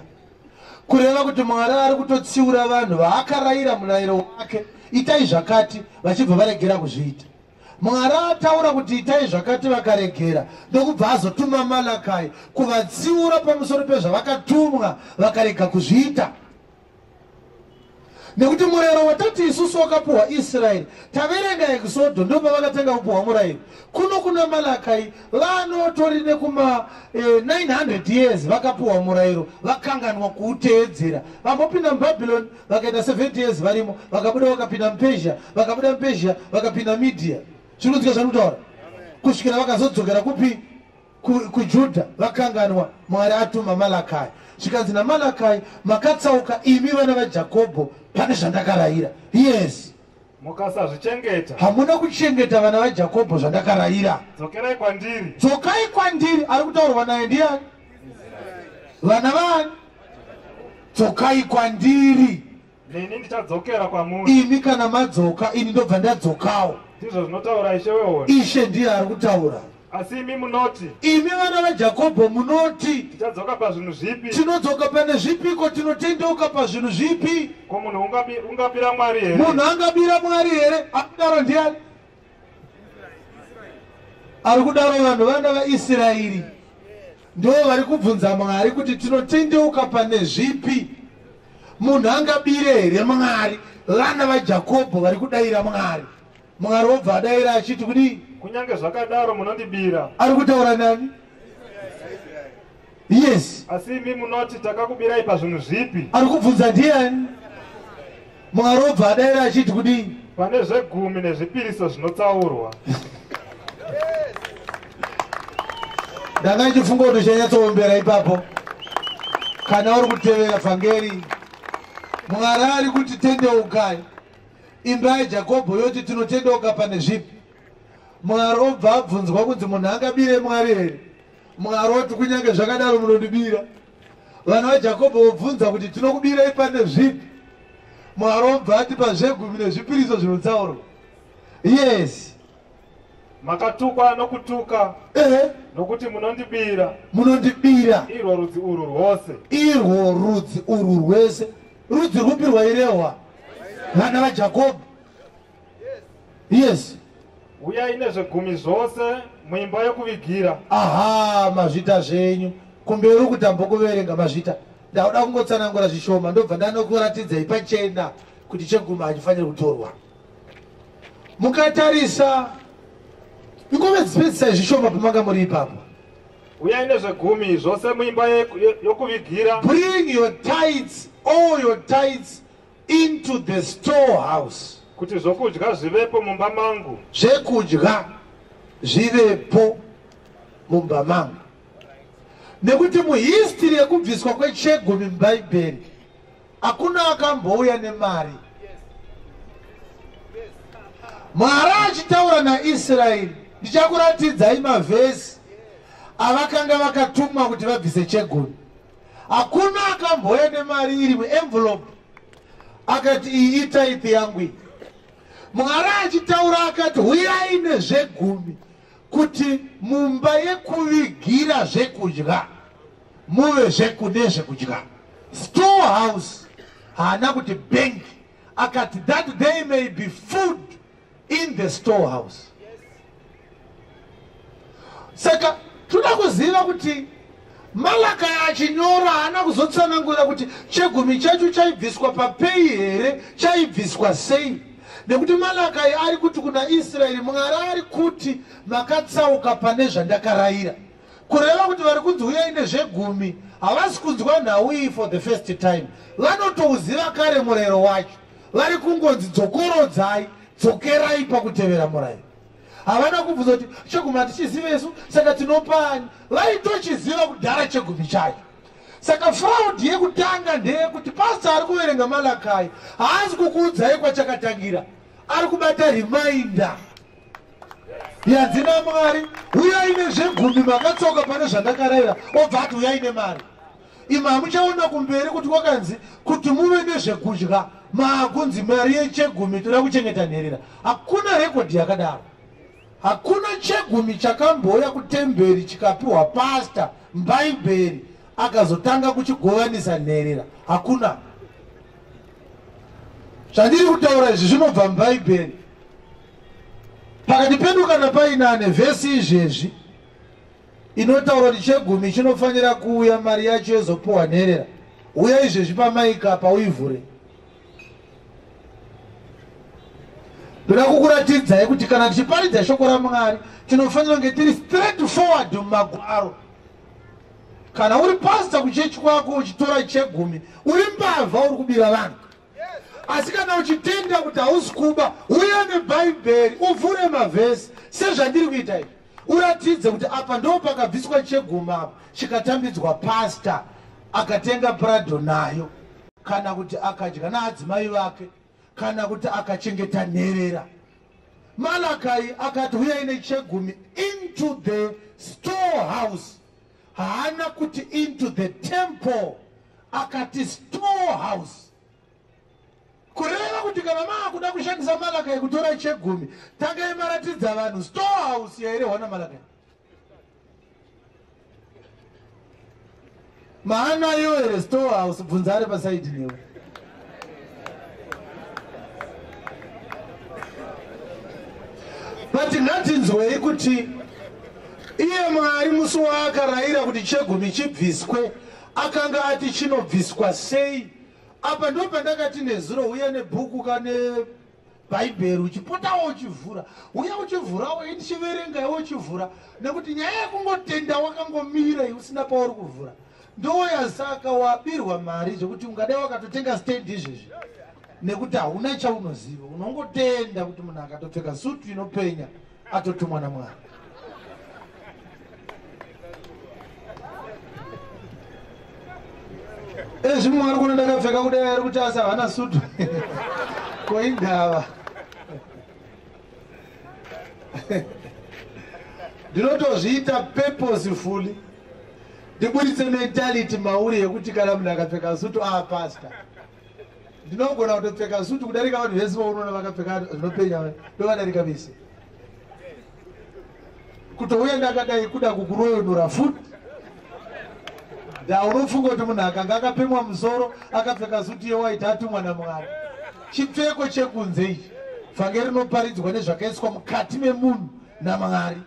Kureva kuti Mwari ari kutotsiura vanhu vaakarayira murayiro wake. Itai zvakati vachibva varegera kuzviita. Mwari ataura kuti itai zvakati vakaregera. Ndokubva azotuma Malakai kuvatsiura pamusoro pezvavakatumwa vakarega kuzviita. Nekuti murayiro watati isusu wakapuwa Israeri, taverenga Exodus ndopa vakatanga kupuwa murayiro. Kuno kuna Malakai vanotori nekuma 900 years vakapuwa murayiro, vakanganwa kuuteedzera. Vambopinda muBhabhiloni vakaita 70 years varimo, vakabuda vakapinda muPersia, vakabuda muPersia vakapinda Media. Zvinonzwa zvanutaura. Kusvikira vakazodzokera kupi? KuJudha vakanganwa. Mwari atuma Malakai. Zvikanzi naMalakai makatsauka imi vana vaJakobho pane zvandakarayira. Yes. Mukasazvichengeta. Hamuna kuchengeta vana vaJakobho zvandakarayira. Dzokerai kwandiri. Dzokai kwandiri. Ari kutaurwa naye ndiani? Vana vani? Dzokai kwandiri. Neni ndichadzokera kwamuri. Imi kana madzoka ini ndobva ndadzokawo. Ndizvo zvinotaura Ishe wewe. Ishe ndiye ari kutaura. Asi imi munoti. Imi vana vaJakobho munoti. Tichadzoka pazvinhu zvipi? Tinodzoka pane zvipiko, tinotendeuka pazvinhu zvipi? Ko munhu ungabira Mwari here? Munhu angabira Mwari here? Akudaro ndiani? Ari kudaro vanhu vana vaIsraeri. Ndivo vari kubvunza Mwari kuti tinotendeuka pane zvipi? Munhu angabire here Mwari? Vana vaJakobho vari kudayira Mwari. Mwari wobva adayira achiti kudii? Kunyange zvakadaro munondibira. Ari kutaura nani? Yes. Asi imi munoti takakubirai pazvinhu zvipi? Ari kubvunza ndiani? Mwari wobva adayira achiti kudii? Pane zvegumi nezvipiriso zvinotsaurwa. Ndanga ndichifunga kuti uchanyatsowombera ipapo. Kana uri kutevera vhangeri, Mwari ari kuti tendeukai. Imba yaJakobho yoti tinotendeuka pane zvipi? Mwari obva abvunzwa kunzi munhu angabire Mwari here? Mwari oti kunyange zvakadaro munondibira. Vana vaJakobho vobvunza kuti tinokubirai pane zvipi? Mwari obva ati pazvegumi nezvipiriso zvinotsaurwa. Yes. Makatukwa nokutuka. Nokuti munondibira. Munondibira. Irwo rudzi urwu rwose. Irwo rudzi urwu rwese. Rudzi rupi rwairehwa? Vana vaJakobho. Yes. Uyai nezvegumi zvose muimba yokuvigira. Aha, mazvita zvenyu. Kumberi kutambokuverenga mazvita. Ndauda kungotsanangura zvishoma ndobva ndanokuratidzai pachena kuti chegumi hachifaniri kutorwa. Mukatarisa ingomedzipedzisai zvishoma pamanga muri ipapo. Uyai nezvegumi zvose muimba yokuvigira. Bring your tithes, all your tithes into the storehouse. Kuti zvokudya zvivepo mumba mangu. Zvekudya zvivepo mumba mangu. Nekuti muhistory yekubviswa kwechegumi muBhaibheri hakuna akambouya nemari. Mwari achitaura naIsraeri, ndichakuratidzai mavhesi avakanga vakatumwa kuti vabvise chegumi. Hakuna akambouya nemari iri muenvelope akati iyi itithe yangu iyi. Mwari achitaura akati huyai nezvegumi kuti mumba yekuvigira zvekudya muve nezvekudya. Storehouse haana kuti bank. Akati that there may be food in the storehouse. Saka toda kuziva kuti Malakai achinyora haana kuzotsanangura kuti chegumi chacho chaibviswa papei here, chaibviswa sei. Nekuti Malakai ari kuti kuna Israeri, Mwari ari kuti makatsauka pane zvandakarayira. Kureva kuti vari kunzi uyai nezvegumi havasi kunzwa nhau iyi for the first time. Vanotouziva kare murayiro wacho. Vari kungonzi dzokorodzai, dzokerai pakutevera murayiro. Havana kubvunza kuti chegumi hatichiziva isu saka tinopani. Vaitochiziva kudhara chegumi chacho. Saka fraud yekutanga ndeyekuti pastor ari kuverenga Malakai haasi kukuudzai kwachakatangira, ari kubata reminder. Yanzi naMwari, uyai nezvegumi makatsoka pane zvandakarayira, obva ati uyai nemari. Imi hamuchaona kumberi kuti kwakanzi kuti muve nezvekudya maakunzi mari yechegumi toda kuchengeta nherera. Hakuna rekodhi yakadaro. Hakuna chegumi chakambouya kutemberi chikapiwa pastor muBhaibheri akazotanga kuchigovanisa nherera. Hakuna. Zvandiri kutaura izvi zvinobva muBhaibheri. Pakati pedu kana painane vhesi izvezvi inotaura kuti chegumi chinofanira kuuya mari yacho yozopiwa nherera. Uya izvezvi pamaika pauivhure. Ndoda kukuratidzai kuti kana tichiparidza shoko raMwari tinofanira kunge tiri straight forward mumagwaro. Kana uri pastor kuchechi kwako uchitora chegumi uri mbavha uri kubira vanhu. Asi kana uchitenda kuti hausi kuba, uya neBhaibheri uvhure mavhesi sezvandiri kuita izvi. Uratidze kuti apa ndo pakabviswa chegumi apa chikatambidzwa pastor akatenga prado nayo, kana kuti akadya naadzimai vake, kana kuti akachengeta nherera. Malakai akati uyai nechegumi into the storehouse. Haana kuti into the temple, akati storehouse. Kureva kuti kana maakuda kushandisa Malakai kutora chegumi, tangai maratidza vanhu storehouse yairehwa naMalakai. maana yo storehouse bvunzare pasaidi newe. But ngatinzwei kuti iye Mwari musi waakarayira kuti chegumi chibviswe akanga ati chinobviswa sei. Apa ndo pandakati nezuro uye nebhuku kane Bhaibheri uchipotawo uchivhura, uya uchivhurawo ichiverenga uchivhura, nekuti nyaya yekungotenda wakangomira usina pauri kuvhura ndoya saka wabirwa mari zvekuti ungadai wakatotenga stand izvezvi nekuti hauna chaunoziva, unongotenda kuti munhu akatopfeka sutu inopenya atotumwa naMwari. Zvimwe Mwari kuno ndakapfeka kudai ari kuti asa havana sutu koindava. Ndinotozviita purposefully ndibuditse mentality mauri yekuti kana munhu akapfeka sutu pastor. Ndinogona kutopfeka sutu kudarika vanhu vese vaunoona vakapfeka zvinopenya ndovadarika vese. Kutouya ndakadai kuda kukuroyonora futi ndaunofunga kuti munhu akanga akapimwa musoro akapfeka sutu yewaiti atumwa naMwari. Chipfeko chekunze ichi fange rinoparidzwa nezvakaiswa mukati memunhu naMwari.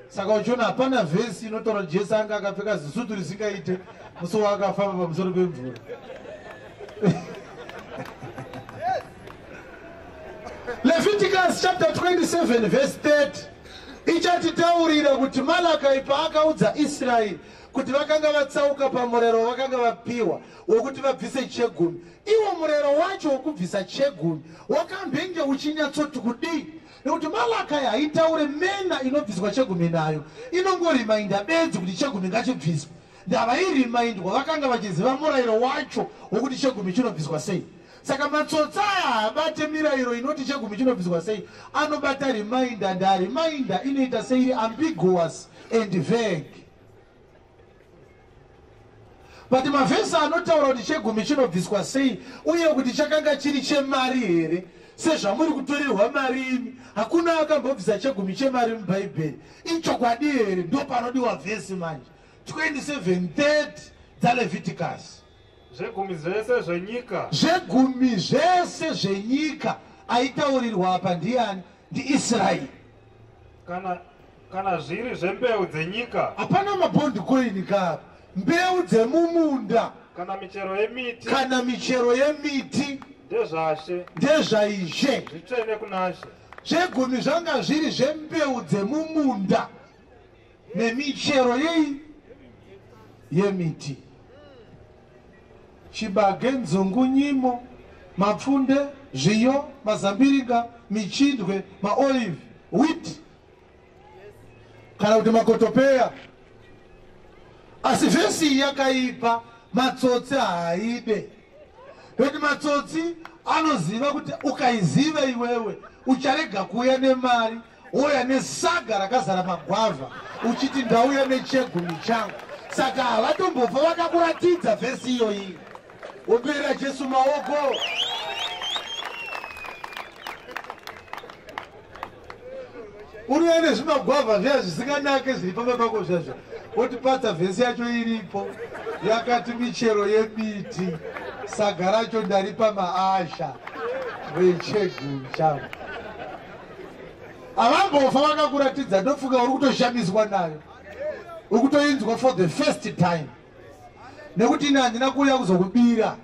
Saka uchiona hapana vhesi inotaura kuti Jesu anga akapfeka zisutu risingaite musi waakafamba pamusoro pemvura. Leviticus chapter 27 verse 30 ichatitaurira kuti Malakai paakaudza Israeri kuti vakanga vatsauka pamurero vakanga vapiwa wokuti vabvise chegumi, iwo murero wacho wokubvisa chegumi wakambenge uchinyatsoti kudii, nekuti Malakai haitaure mena inobviswa chegumi nayo, inongorimainda bedzi kuti chegumi ngachibviswe. Ndavairimaindwa vakanga vachiziva murayiro wacho wokuti chegumi chinobviswa sei. Saka matsotsi aya haabate mirayiro inoti chegumi chinobviswa sei, anobata reminder, ndareminder inoita seiri ambiguous and vague. But mavhesi anotaura kuti chegumi chinobviswa sei uye kuti chakanga chiri chemari here, sezvamuri kutorerwa mari imi, hakuna akambobvisa chegumi chemari muBhaibheri. Ichokwadi here? Ndo panodiwa vhesi manje 27:30 dzaLeviticus. Zvegumi zvese zvenyika, zvegumi zvese zvenyika aitaurirwa apa ndiani? NdiIsraeri. kana zviri zvembeu dzenyika, hapana mabondikoini kapa, mbeu dzemumunda kana michero yemiti ndezvaishe. zvitsvene kunashe. Zvegumi zvanga zviri zvembeu dzemumunda nemichero yemiti, chibage, nzungu, nyimo, mapfunde, zviyo, mazambiringa, michindwe, maolive, wheat kana kuti makotopeya. Asi vhesi yakaipa matsotsi haide, nekuti matsotsi anoziva kuti ukaiziva iwewe ucharega kuuya nemari, woya nesaga rakazara magwavha uchiti ndauya nechegumi changu. Saka havatombobva vakakuratidza vhesi iyoyi, woperera Jesu maoko. Unoya nezvimagwavha zviya zvisinganake zviri pamba pako zvazvo, wotipatsa vhesi yacho iripo yakati michero yemiti, saga racho ndaripa maasha vechegumi changu. Havambobva vakakuratidza, ndofunga uri kutoshamiswa nayo, uri kutoinzwa for the first time, nekuti ine handina kuuya kuzokubira,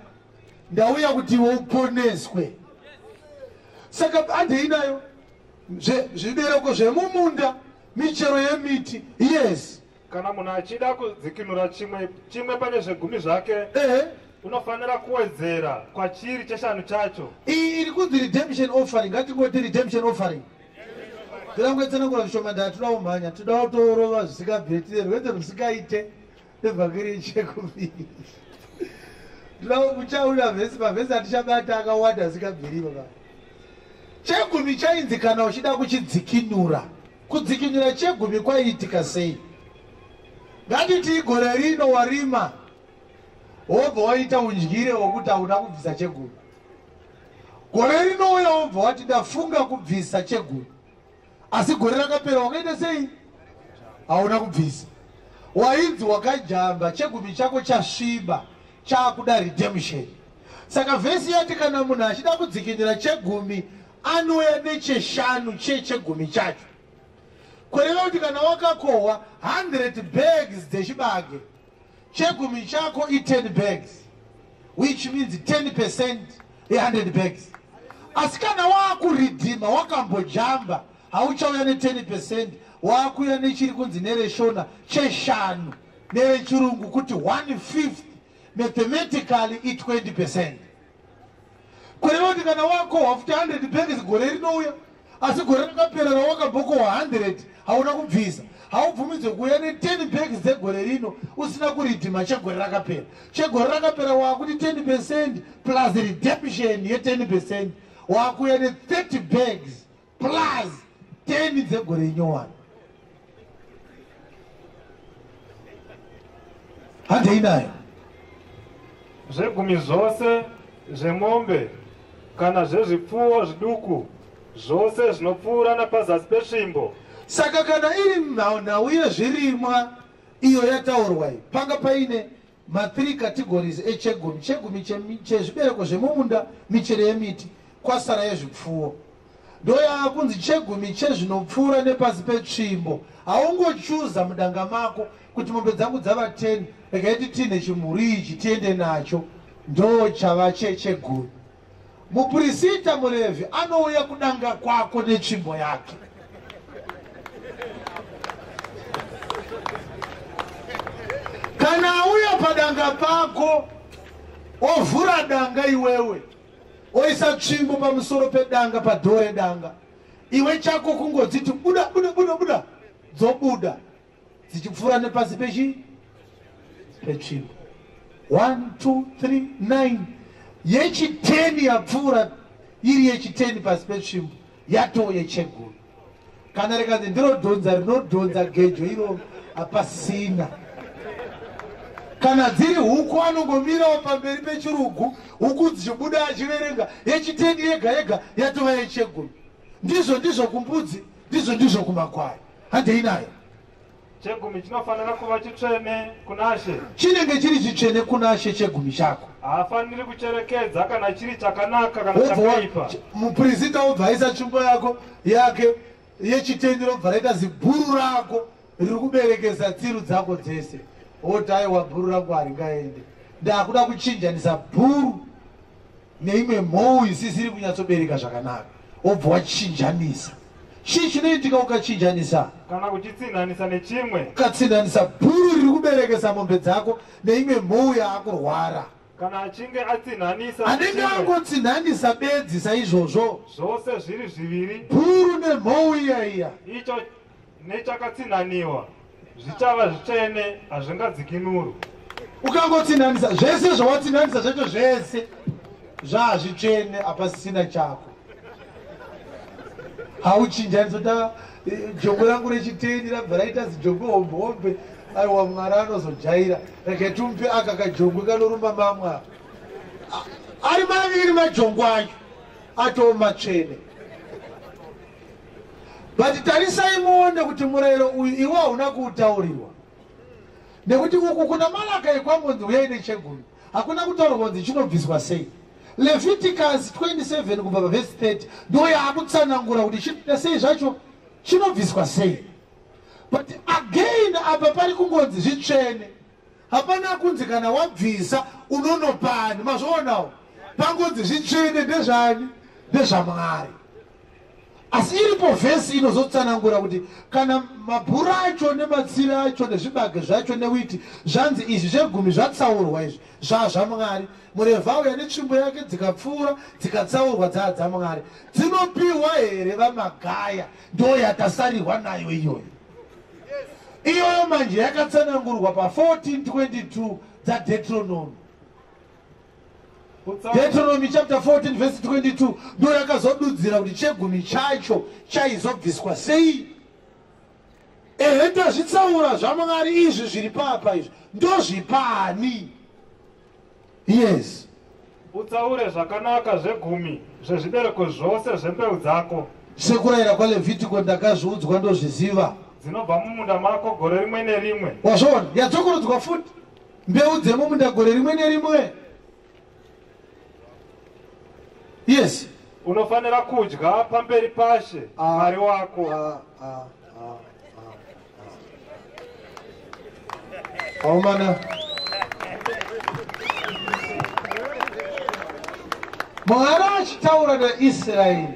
ndauya kuti iwe uponeswe. Saka handeinayo zvibereko zvemumunda, michero yemiti, yes. Kana munhu achida kudzikinura chimwe pane zvegumi zvake, unofanira kuwedzera kwachiri cheshanu chacho. Iyi iri kunzi redemption offering, ngatingoti redemption offering. Tirangwetsanangura zvishoma ndatinoda kumhanya, toda kutorova zvisingabviri, rwete rusingaite nevhakiri chegumi. Toda kuchaura vhesi, mavhesi atichabata akawanda asingabviri baba. Chegumi chainzi kana uchida kuchidzikinura. Kudzikinura chegumi kwaiitika sei? Ngatiti gore rino warima wobva waita undyire wokuti hauna kubvisa chegumi. Gore rino uya wobva wati ndafunga kubvisa chegumi, asi gore rakapera wakaita sei? Hauna kubvisa. wainzi wakajamba chegumi chako chasviba chakuda redemption. Saka vhesi yati kana munhu achida kudzikinira chegumi anouya necheshanu chegumi chacho. Kureva kuti kana wakakohwa 100 bags dzechibage, chegumi chako i10 bags, which means 10% 100 bags. Asi kana wakuridhima wakambojamba hauchauya ne10%, wakuya nechiri kunzi nereshona cheshanu nerechirungu kuti 1/5, mathematically i20%. Kureva kuti kana wakohwa futi 100 bags gore rinouya, asi gore rakapera rawakambokohwa 100 hauna kubvisa, haubvumidzwe kuuya ne10 bags dzegore rino usina kuridhima chegore rakapera. Chegore rakapera wakuti 10% plus redemption ye10%, wakuya ne30 bags plus 10 dzegore inyowani. Hande inayo zvegumi zvose zvemombe kana zvezvipfuwo zviduku zvose zvinopfuura napazasi pesvimbo. Saka kana iri nhau yezvirimwa iyo yataurwa, panga paine ma3 categories echegumi: chegumi chezvibereko zvemumunda, michero yemiti, kwasara yezvipfuwo. Ndoya kunzi chegumi chezvinopfuura nepasi petsvimbo. Haungochuza mudanga mako kuti mombe dzangu dzava 10 rekaiti tine chimhuri ichi tiende nacho, ndo chava chegumi. Mupurisita murevhi anouya kudanga kwako netsvimbo yake. Kana auya padanga pako ovhura danga iwewe, oisa tsvimbo pamusoro pedanga, padhore danga, iwe chako kungodziti buda buda buda buda, dzobuda dzichipfuura nepasi petsvimbo. 1 2 3 9 yechi10 yapfuura iri yechi10 pasi petsvimbo yatoo yechegumi. Kana rikazi ndiro dhonza rinodhonza gejo iro hapasina. Kana dziri huku anongomirawo pamberi pechirugu, huku dzichibuda achiverenga yechi10 yega yega yatova yechegumi. Ndizvo kumbudzi, ndizvo kumakwai. Hande inayo chegumi chinofanira kuva chitsvene kuna She. Chinenge chiri chitsvene kuna She chegumi chako. Haafaniri kucherekedza kana chiri chakanaka kana chakaipa. Mupurisita obva aisa tsvimbo yake yechi10 robva raita zibhuru rako riri kuberekesa tsiru dzako dzese. Oti aiwa bhuru rangu haringaende, ndakuda kuchinjanisa bhuru neimwe mhou isisiri kunyatsobereka zvakanaka. Obva wachinjanisa. Chii chinoitika ukachinjanisa? Kana kuchitsinhanisa nechimwe. Ukatsinhanisa bhuru riri kuberekesa mombe dzako neimwe mhou yaakurwara. Kana achinge atsinhanisa, anenge angotsinhanisa bedzi saizvozvo, zvose zviri zviviri, bhuru nemhou iya icho nechakatsinhaniwa zvichava zvitsvene, hazvingadzikinurwi. Ukangotsinhanisa zvese zvawatsinhanisa zvacho zvese zvazvitsvene, hapasisina chako. Hauchinjanisa kuti jongo rangu rechi10 rabva raita zijongo hombe, aiwa Mwari anozojaira reketumpe aka kajongo kanorumba mamwe ari maviri majongo acho atoo matsvene. But tarisai muone kuti murayiro uyu iwe hauna kuutaurirwa, nekuti uku kuna Malaka ekwambonzi uyai nechegumi, hakuna kutaurwa kunzi chinobviswa sei. Leviticus 27 kubva pavhesi 30 ndo yaakutsanangura kuti chinoita sei zvacho chinobviswa sei. But again apa pari kungonzi zvitsvene, hapana kunzi kana wabvisa unonopani. Mazvoonawo pangonzi zvitsvene ndezvani? NdezvaMwari. Asi iripo vhesi inozotsanangura kuti kana mabhuru acho nematsiri acho nezvibage zvacho newiti zvanzi izvi zvegumi zvatsaurwa, izvi zvazvaMwari. Murevhi auya netsvimbo yake dzikapfuura dzikatsaurwa dzadzaMwari, dzinopiwa here vamagaya? Ndo yatasarirwa nayo iyoyo. Iyoyo manje yakatsanangurwa pa14:22 dzaDeuteronomy. Deuteronomy chapter 14 verse 22 ndo yakazodudzira kuti chegumi chacho chaizobviswa sei. Ehe, tazvitsaura zvaMwari izvi zviri papa izvi ndozvipani? Yes. Utsaure zvakanaka zvegumi zvezvibereko zvose zvembeu dzako. Sekurayira kwaLevhitiko ndakazviudzwa ndozviziva. dzinobva mumunda mako gore rimwe nerimwe. Wazvona yadzokurudzwa futi mbeu dzemumunda gore rimwe nerimwe. Yes. Unofanira kudya pamberi pashe Mwari wako. Aumana. Mwari achitaura naIsraeri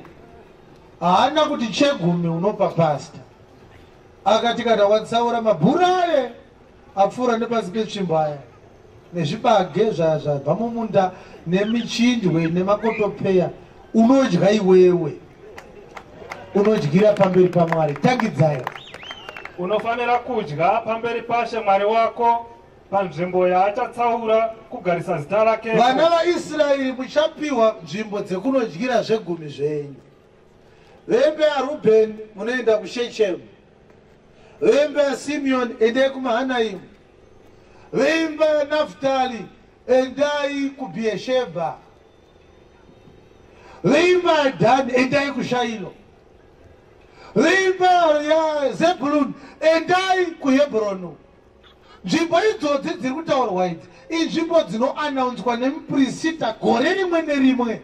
haana kuti chegumi unopa pasta. Akati kana watsaura mabhurare apfuura nepasi petsvimbo aya nezvibage zvabva mumunda nemichindwe nemakotopeya unodya iwewe, unodyira pamberi paMwari. Tangidzai. Unofanira kudya pamberi pashe Mwari wako panzvimbo yaachatsaura kugarisa zita rake. Vana vaIsraeri muchapiwa nzvimbo dzekunodyira zvegumi zvenyu. Vembe yaRubheni munoenda kuShechemu, vembe yaSimeoni endai kuMahanaimi, vembe yaNaftali endai kuBheershebha, vembe yaDhani endai kuShailo, vembe yaZebhuluni endai kuHebhuroni. Nzvimbo idzodzi dziri kutaurwa idzi inzvimbo dzinoanaunzwa nemuprista gore rimwe nerimwe.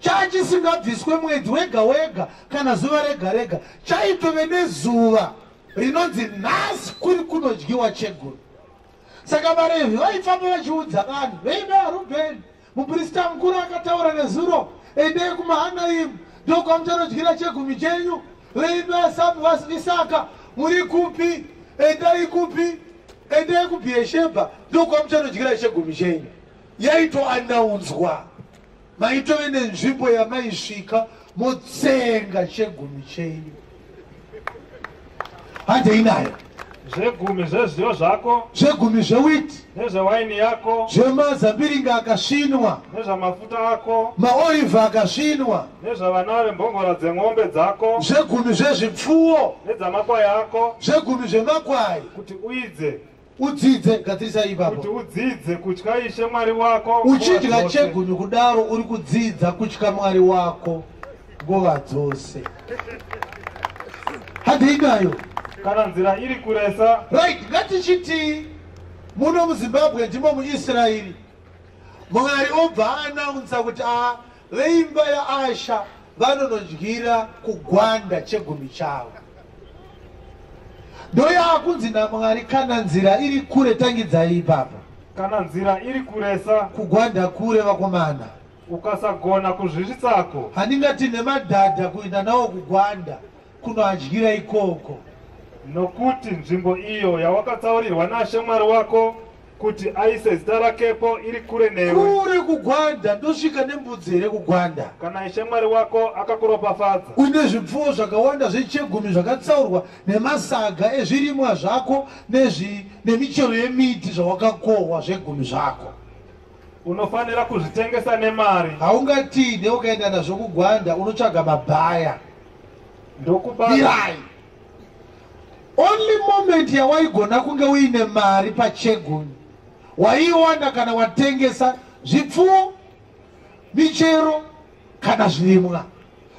Chachisingabviswe mwedzi wega wega kana zuva rega rega, chaitove nezuva rinonzi nhasi kuri kunodyiwa chegumi. Saka vaRevhi vaifamba vachiudza vanhu, vembe yaRubheni muprista mukuru akataura nezuro, endai kuMahanaimi ndokwamuchanodyira chegumi chenyu. Vembe yaIsaka muri kupi? Endai kupi? Endai kuBheershebha ndokwamuchanodyira chegumi chenyu. Yaitoanaunzwa. Maitove nenzvimbo yamaisvika motsenga chegumi chenyu. Hande inayo zvegumi zvezviyo zvako, zvegumi zvewiti, nezvewaini yako, zvemazambiringa akasvinwa, nezvamafuta ako, maorivha akasvinwa, nezvavana vembongora dzemombe dzako, zvegumi zvezvipfuwo, nedzamakwai ako, zvegumi zvemakwai, kuti uidze udzidze. Gadzirisa ipapo. kuti udzidze kutya Ishe Mwari wako. Uchidya chegumi kudaro uri kudzidza kutya Mwari wako nguva dzose. Hande inayo. Kana nzira iri kuresa. Right, ngatichiti muno muZimbabwe ndimo muIsraeri Mwari obva anaunza kuti veimba yaAsha vanonodyira kugwanda chegumi chavo. Ndoyakunzi naMwari kana nzira iri kure. Tangidzai ipapo. Kana nzira iri kuresa, kugwanda kure vakomana, ukasagona kuzvisvitsako, handingati nemadhadha kuenda nawo kugwanda kunoadyira ikoko. nokuti nzvimbo iyo yawakatsaurirwa naShe Mwari wako kuti aise zita rakepo iri kure newe. Kure kugwanda ndosvika nembudzi here kugwanda. Kana Ishe Mwari wako akakuropafadza, une zvipfuwo zvakawanda zvechegumi zvakatsaurwa nemasaga ezvirimwa zvako nemichero yemiti zvawakakohwa zvegumi zvako, unofanira kuzvitengesa nemari. haungatine ukaenda nazvo kugwanda unotsvaga mabhaya ndokubaya. Only moment yawaigona kunge uine mari pachegumi waiwana kana watengesa zvipfuwo, michero kana zvirimwa,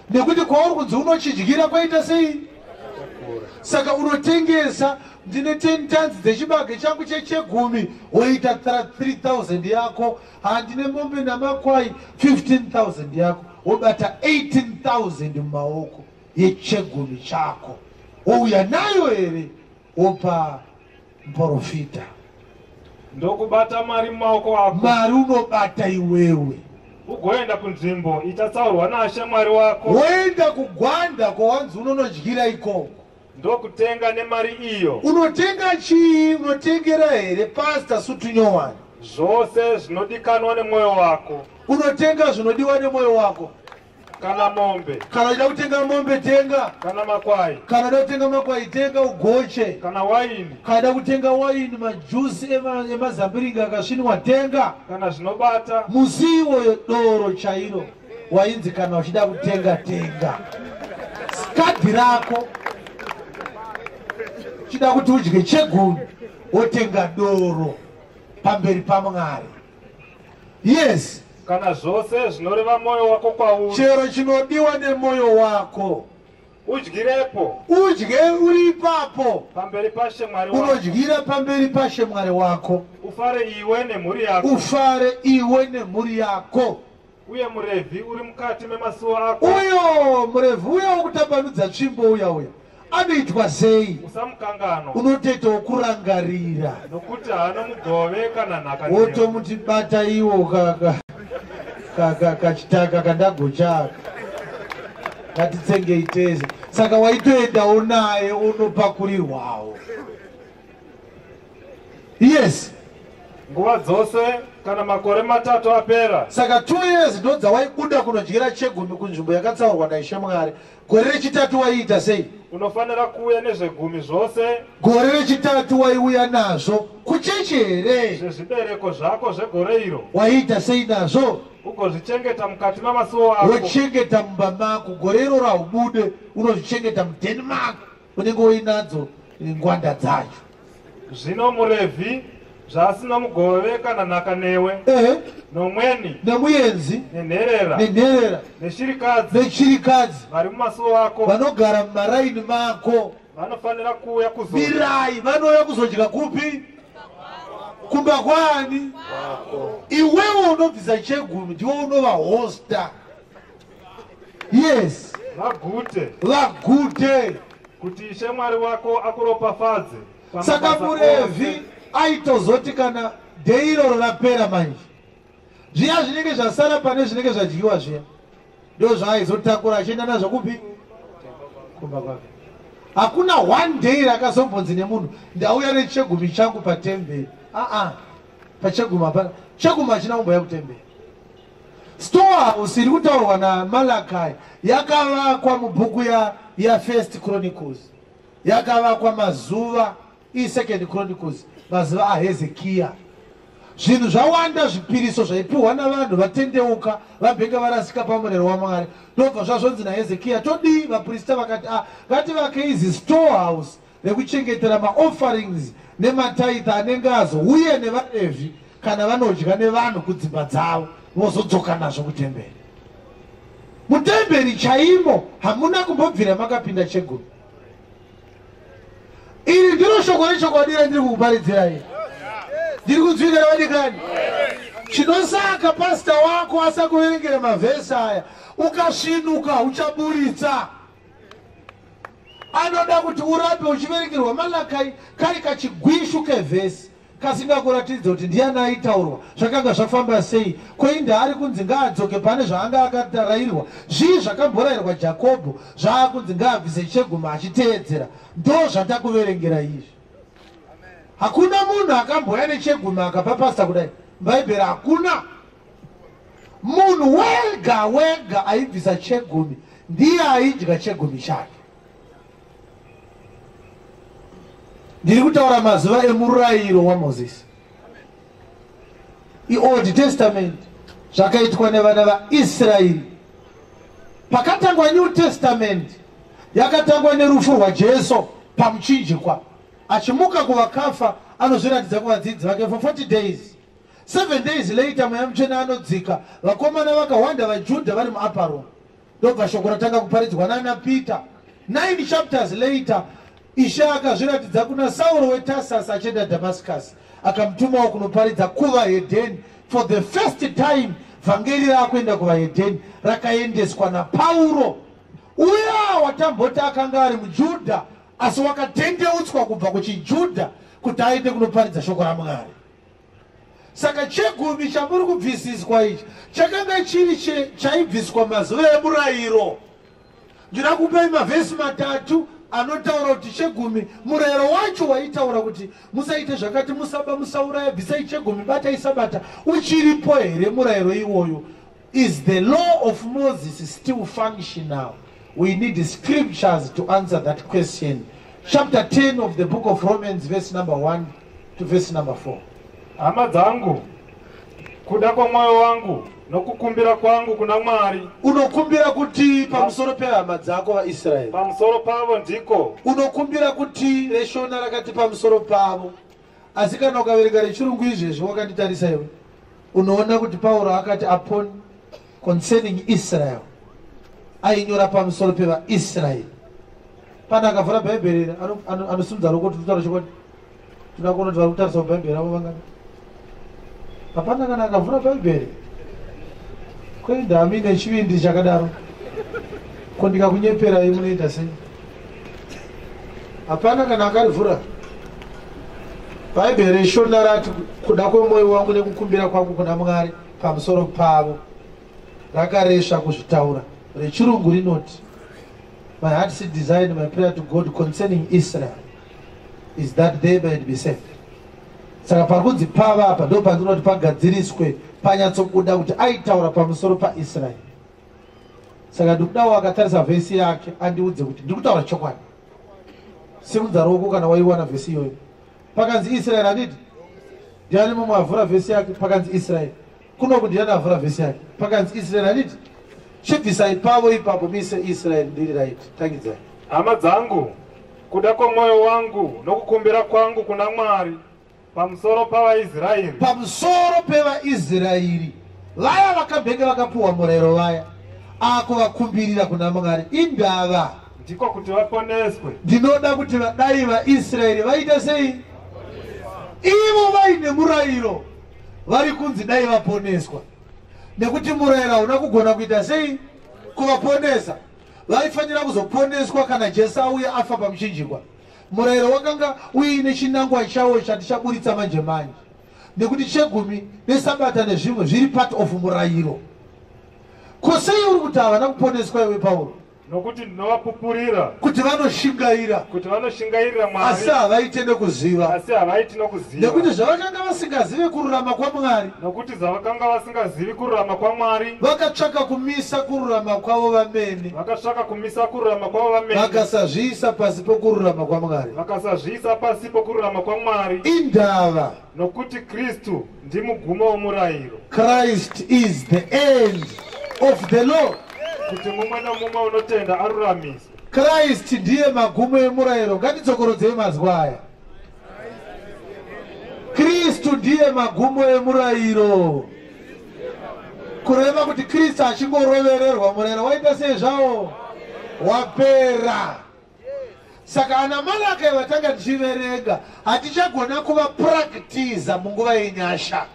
nekuti kwauri kunzi unochidyira kwaita sei. Saka unotengesa, ndine 10 tons dzechibage changu chechegumi, woita 3000 yako. Handine mombe namakwai 15000 yako, wobata 18000 mumaoko yechegumi chako. Ouya nayo here wopa muprofita. Ndokubata mari mumaoko ako. Mari unobata iwewe. Ugoenda kunzvimbo ichatsaurwa naShe Mwari wako. Woenda kugwanda kwawanzi unonodyira ikoko. Ndokutenga nemari iyo. Unotenga chii? Unotengera here Pastor Sutunyowani zvose zvinodikanwa nemwoyo wako. Unotenga zvinodiwa nemwoyo wako. Kana mombe, kana uchida kutenga mombe tenga. Kana makwai, kana uchida kutenga makwai tenga ugoche. Kana waini, kana uchida kutenga waini, majusi emazambiringa akasvinwa tenga. Kana zvinobata musiwo doro chairo wainzi kana uchida kutenga tenga. Kadhi rako uchida kuti udye chegumi wotenga doro pamberi paMwari. Yes. Kana zvose zvinoreva mwoyo wako kwauri. Chero chinodiwa nemwoyo wako udyirepo udye uri ipapo pamberi pashamwari wako unodyira pamberi pashamwari wako ufare iwe nemhuri yako ufare iwe nemhuri yako uye murevhi uri mukati memasuo ako uyo murevhi uyo wokutambanudza tsvimbo uya anoitwa sei usamukangano unotoitawo kurangarira nokuti haana mugove kana nhaka wotomuti bata iwo kachitaka kandagochaka ngatitsengei tese saka waitoendawo naye unopakurirwawo yes nguva dzose kana makore 3 apera saka 2 years ndo dzawaibuda kunodyira chegumi kunzvimbo yakatsaurwa naishe mwari gore rechitatu waiita sei unofanira kuuya nezvegumi zvose gore rechitatu waiuya nazvo kuchechi here zvezvibereko zvako zvegore iro waiita sei nazvo ugozvichengeta mukati mamasuo ako wochengeta mumba mako gore iroro haubude unozvichengeta mudenmark unenge uinadzo ngwanda dzacho zvino murevhi zvaasina mugove kana nhaka newe nomweni nemuenzi nenherera nechirikadzi vari mumasuo ako vanogara mumaraini mako vanofanira kuuya virai vanouya kuzodya kupi kumba kwani iwewe unobvisa chegumi ndiwe unova hosta yes vagute kuti ishe mwari wako akuropafadze saka murevhi aitozoti kana dhei iroro rapera manje zviya zvinenge zvasara pane zvinenge zvadyiwa zviya ndo zvaaizotakura achienda nazvo kupi kumba kwake hakuna 1 day rakazombonzi nemunhu ndauya nechegumi changu patemberi pachegumi hapana chegumi hachina kumboya kutemberi storehouse iri kutaurwa naMalakai yakavakwa mubhuku yaFirst Chronicles yakavakwa mazuva iSecond Chronicles mazuva aHezekiya zvinhu zvawanda zvipiriso zvaipiwa navanhu vatendeuka vabhenga varasika pamurero waMwari ndobva zvazvonzi naHezekiya todii vaprista vakati ngativake izi storehouse rekuchengetera maofferings nemataitha anenge azouye nevarevhi kana vanodya nevanhu kudzimba dzavo vozodzoka nazvo kutemberi mutemberi chaimo hamuna kumbobvira makapinda chegumi iri ndiro shoko rechokwadi randiri kukuparidzira iri ndiri kudzvikira vadikani chinosaka pasita wako asakuverengera mavhesi aya ukasvinuka uchaburitsa anoda kuti urape uchiverengerwa Malakai kari kachigwishu kevhesi kasingakuratidza kuti ndiani aitaurwa zvakanga zvafamba sei koinda ari kunzi ngaadzoke pane zvaanga akatarayirwa zvii zvakamborayirwa Jakobho zvaakunzi ngaabvise chegumi achiteedzera ndo zvatakuverengera izvi hakuna munhu akamboya nechegumi akapapasta kudai mubhaibheri hakuna munhu wega aibvisa chegumi ndiye aidya chegumi chake ndiri kutaura mazuva emurayiro waMozisi iOld Testament zvakaitwa nevana vaIsraeri pakatangwa New Testament yakatangwa nerufu rwaJesu pamuchinjikwa achimuka kuvakafa anozviratidza kuvadzidzi vake for 40 days 7 days later mweya mutsvene anodzika vakomana vakawanda vaJudha vari muupper room ndobva shoko ratanga kuparidzwa nana Peter 9 chapters later Ishe akazviratidza kuna Sauro weTarsus achienda Damascus akamutumawo kunoparidza kuvahedheni for the first time vhangeri rakuenda kuvahedheni rakaendeswa naPauro uya watamboti akanga ari muJudha asi wakatendeutswa kubva kuchiJudha kuti aende kunoparidza shoko raMwari saka chegumi chamuri kubvisiswa ichi chakanga chiri chaibviswa mazuva emurayiro ndira kupai mavhesi 3 anotaura kuti chegumi murayiro wacho waitaura kuti musaite zvakati musaba musauraya bvisai chegumi batai sabata uchiripo here murayiro iwoyo is the law of Moses still functional we need scriptures to answer that question chapter 10 of the book of Romans verse number 1 to verse number 4 hama dzangu kuda kwamwoyo wangu nokukumbira kwangu kuna Mwari unokumbira kuti pamusoro pehama dzako vaIsraeri pamusoro pavo ndiko unokumbira kuti reshona rakati pamusoro pavo asi kana ukaverenga rechirungu izvezvi wakanditarisa iwe unoona kuti Pauro akati upon concerning Israel ainyora pamusoro pevaIsraeri pana akavhura bhaibheri anosimudza ruoko kuti kutaura chokwadi tinakona kuti vari kutarisa mubhaibheri avo vangana hapana kana akavhura bhaibheri kuenda amine chivindi chakadaro ko ndikakunyeperai munoita sei hapana kana akarivhura bhaibheri shona rati kuda kwemwoyo wangu nekukumbira kwangu kuna Mwari pamusoro pavo rakaresha kuzvitaura rechirungu rinoti my heart's desire, my prayer to God concerning Israel is that they might be saved. Saka parikudzi pava apa ndo pandinoti pagadziriswe panyatsobuda kuti aitaura pamusoro paIsrael. Saka ndikudawo akatarisa vhesi yake andiudze kuti ndiri kutaura chokwadi. Simudza ruoko kana waiwana vhesi iyoyo. Pakanzi Israel handiti? Ndiani mumwe avhura vhesi yake pakanzi Israel. Kunoku ndiani avhura vhesi yake pakanzi Israel handiti? Chibvisai pavo ipapo mise Israel ndiri right. Tangidzai. Hama dzangu, kuda kwemwoyo wangu nokukumbira kwangu kuna Mwari pamusoro pavaIsraeri. Pamusoro pevaIsraeri vaya vakabhenge vakapiwa murayiro vaya akuvakumbirira kuna Mwari indava ndiko kuti vaponeswe. Ndinoda kuti vadai vaIsraeri vaite sei? Ivo vaine murayiro vari kunzi dai vaponeswa. Nekuti murayiro hauna kugona kuita sei? Kuvaponesa. Vaifanira kuzoponeswa kana Jesu auya afa pamuchinjikwa. Murayiro wakanga uine chinangwa chawo chati chaburitsa manje manje. Nekuti chegumi nesabata nezvimwe zviri part of murayiro. Kosei uri kuti havana kuponeswa iwe Paulo? Nokuti ndinowapupurira kuti vanoshingaira Mwari asi havaite nekuziva. Nekuti zvavakanga vasingazive kururama kwaMwari, nokuti zvavakanga vasingazivi kururama kwaMwari vakatsvaka kumisa kururama kwavo vamene, vakasazviisa pasi pokururama kwaMwari. Indava nokuti Kristu ndimugumo womurayiro. Christ is the end of the law. Kuti mumwe nomumwe unotenda aruramiswe. Christ ndiye magumo emurayiro. Ngatitsokorodzei mazwi aya. Kristu ndiye magumo emurayiro. Kureva kuti Kristu achingorovererwa murayiro waita sei zvawo? Wapera. Saka ana Malaki vatanga tichiverenga hatichagona kuvapractiza munguva yenyasha.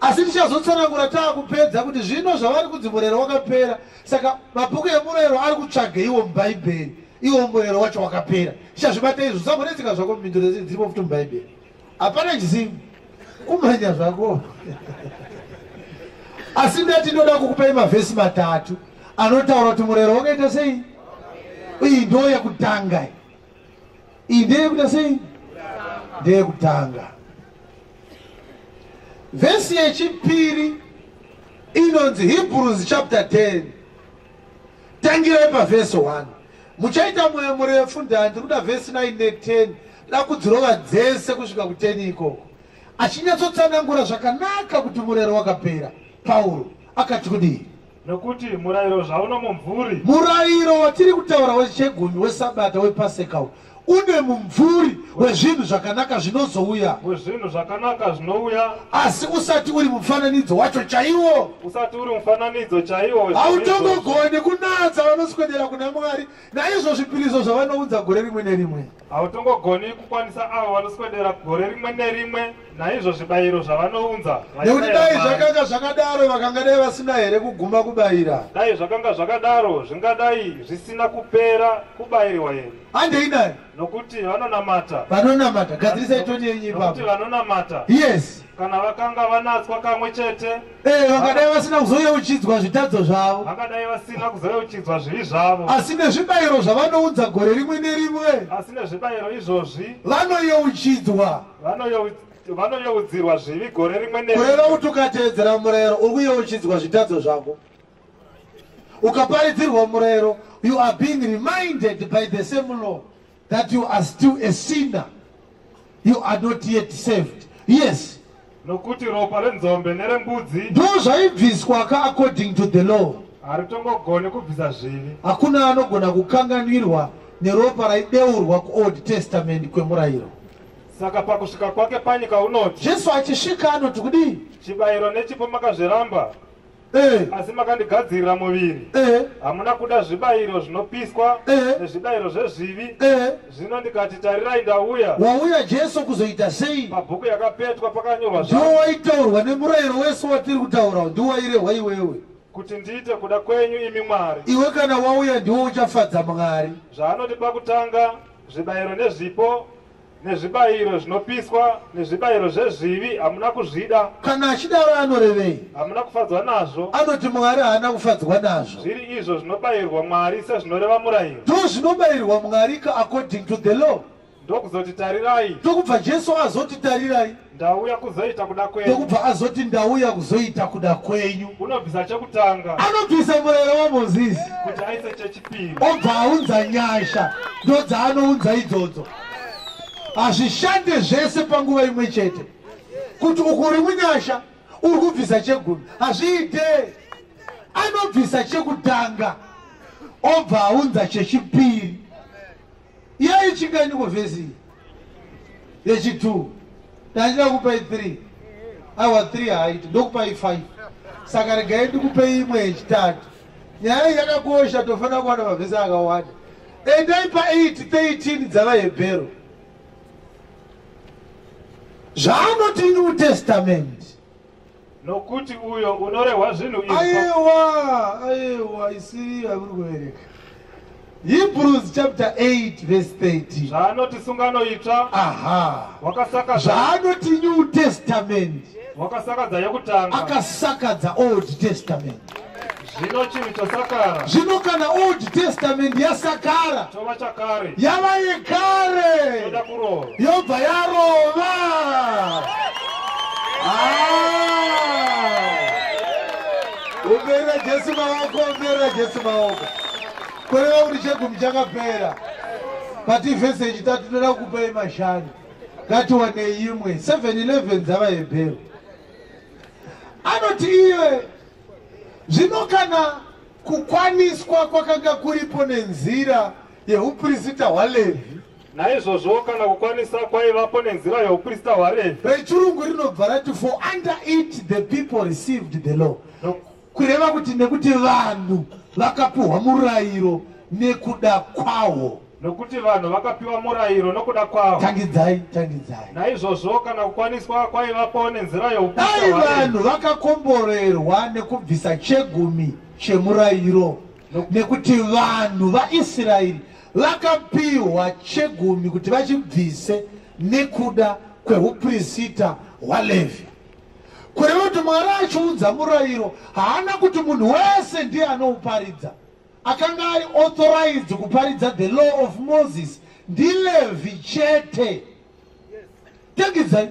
Asi tichazotsanangura taakupedza kuti zvino zvavari kunzi murayiro wakapera. Saka mabhuku emurayiro ari kutsvaga iwo mubhaibheri, iwo murayiro wacho wakapera. Tichazvibata izvo usamboneseka zvako mumhinduro dziripo futi mubhaibheri. Hapana chizimu kumhanya zvako. Asi ndati ndoda kukupai mavhesi matatu anotaura kuti murayiro wakaita sei. Iyi ndo yekutanga. Iyi ndeyekuita sei? Ndeyekutanga. Vhesi yechipiri inonzi Hebrews chapter 10. Tangirai pavhesi 1. Muchaita mwoyo murefu ndandi kuda vhesi 9 ne10 dakudzirova dzese kusvika ku10 ikoko. Achinyatsotsangura zvakanaka kuti murayiro wakapera. Paulo akati kudii? Nokuti murayiro zvauno mumvuri. Murayiro watiri kutaura wechegumi wesabata wepaseka une mumvuri wezvinhu zvakanaka zvinozouya. Asi usati uri mufananidzo wacho chaiwo. Hautongogoni kunatsa vanoswedera kuna Mwari naizvo zvipiriso zvavanoudza gore rimwe nerimwe. Hautongogoni kukwanisa avo vanoswedera gore rimwe nerimwe naizvo zvibayiro zvavanounza. Nekuti dai zvakanga zvakadaro vakangadai vasina here kuguma kubayira. Dai zvakanga zvakadaro zvingadai zvisina kupera kubayirwa here. Handei nani? Nokuti vanonamata. Vanonamata. Gadzirisai toni yenyu ipapo. Nokuti vanonamata. Yes. Kana vakanga vanatswa kamwe chete. Vangadai vasina kuzoyeuchidzwa zvitadzo zvavo. Vangadai vasina kuzoyeuchidzwa zvivi zvavo. Asi nezvibayiro zvavanoudza gore rimwe nerimwe. Asi nezvibayiro izvozvi vanoyeuchidzwa. Vanoyeudzirwa zvivi gore rimwe nerimwe. Kureva kuti ukateedzera murayiro uri kuyeuchidzwa zvitadzo zvako. Ukaparidzirwa murayiro, you are being reminded by the same law that you are still a sinner. You are not yet saved. Yes. Nokuti ropa renzombe nerembudzi ndo zvaibviswa according to the law. Haritongogoni kubvisa zvivi. Hakuna anogona kukanganwirwa neropa raideurwa kuOld Testament kwemurayiro. Saka pakusvika kwake panyika unoti Jesu achisvika anoti kudii? Chibayiro nechipo makazviramba. asi makandigadzirira muviri. Hamuna kuda zvibayiro zvinopiswa nezvibayiro zvezvivi. Zvino ndikati tarirai ndauya. Wauya Jesu kuzoita sei? Pabhuku yakapetwa pakanyorwa zvangu. Ndiwo waitaurwa nemurayiro wese watiri kutaura. Ndiwo wairehwa iwewe. Kuti ndiite kuda kwenyu imi Mwari. Iwe kana wauya ndiwo uchafadza Mwari. Zvaanoti pakutanga zvibayiro nezvipo nezvibayiro zvinopiswa nezvibayiro zvezvivi hamuna kuzvida. Kana achidaro anorevei? Hamuna kufadzwa nazvo. Anoti Mwari haana kufadzwa nazvo. Zviri izvo zvinobayirwa Mwari sezvinoreva murayiro. Ndo zvinobayirwa Mwari according to the law. Ndokuzoti tarirai. Ndokubva Jesu azoti tarirai. Ndauya kuzoita kuda kwenyu. Ndokubva azoti ndauya kuzoita kuda kwenyu. Unobvisa chekutanga. Anobvisa murayiro waMozisi. Kuti aise chechipiri. Obva aunza nyasha. Ndo dzaanounza idzodzo. Hazvishande zvese panguva imwe chete. Kuti ukuri munyasha uri kubvisa chegumi. Hazviite. Anobvisa chekutanga. Obva aunza chechipiri. Yai chinganyiko vhesi yechi2 ndandida kupai 3 awa 3 haiti ndokupai 5 saka regai ndikupei imwe yechitatu. Nyaya yakakosha tofanira kuwana mavhesi akawanda. Endai pa8:13 dzavaHebheru. Zvaanoti New Testament. Nokuti uyo unorehwa zvinhu izvi. Aiwa isiri havuri kuvereka. Hebrews chapter 8 verse 13. Zvaanoti sungano itsva. Wakasakadza. Zvaanoti New Testament. Wakasakadza yekutanga. Akasakadza Old Testament. Zvino chinhu chosakara. Zvino kana Old Testament yasakara. Chova chakare. Yava yekare. Yoda kurova. Yobva yarova. Umbera Jesu maoko, umbera Jesu maoko. Kureva kuti chegumi chakapera. Pati vhesi yechitatu toda kupai mashanu. Ngatiwanei imwe 7:11 dzavaHebheru. Anoti iwe zvino kana kukwaniswa kwakanga kuripo nenzira yeuprista hwaLevhi. Naizvozvo kana kukwanisa kwaivapo nenzira yeuprista hwaLevhi. Rechirungu rinobva rati for under it the people received the law. Kureva kuti nekuti vanhu vakapiwa murayiro nekuda kwawo. Nokuti vanhu vakapiwa murayiro nokuda kwawo. Tangidzai. Naizvozvo kana kukwaniswa kwaivapo nenzira yeuprista hwaLevhi. Vanhu vakakomborerwa nekubvisa chegumi chemurayiro. Nekuti vanhu vaIsraeri vakapiwa chegumi kuti vachibvise nekuda kweuprista hwaLevhi. Kureva kuti Mwari achiudza murayiro haana kuti munhu wese ndiye anouparidza. Akanga ari authorized kuparidza the law of Moses ndiLevhi chete. Tegidzai.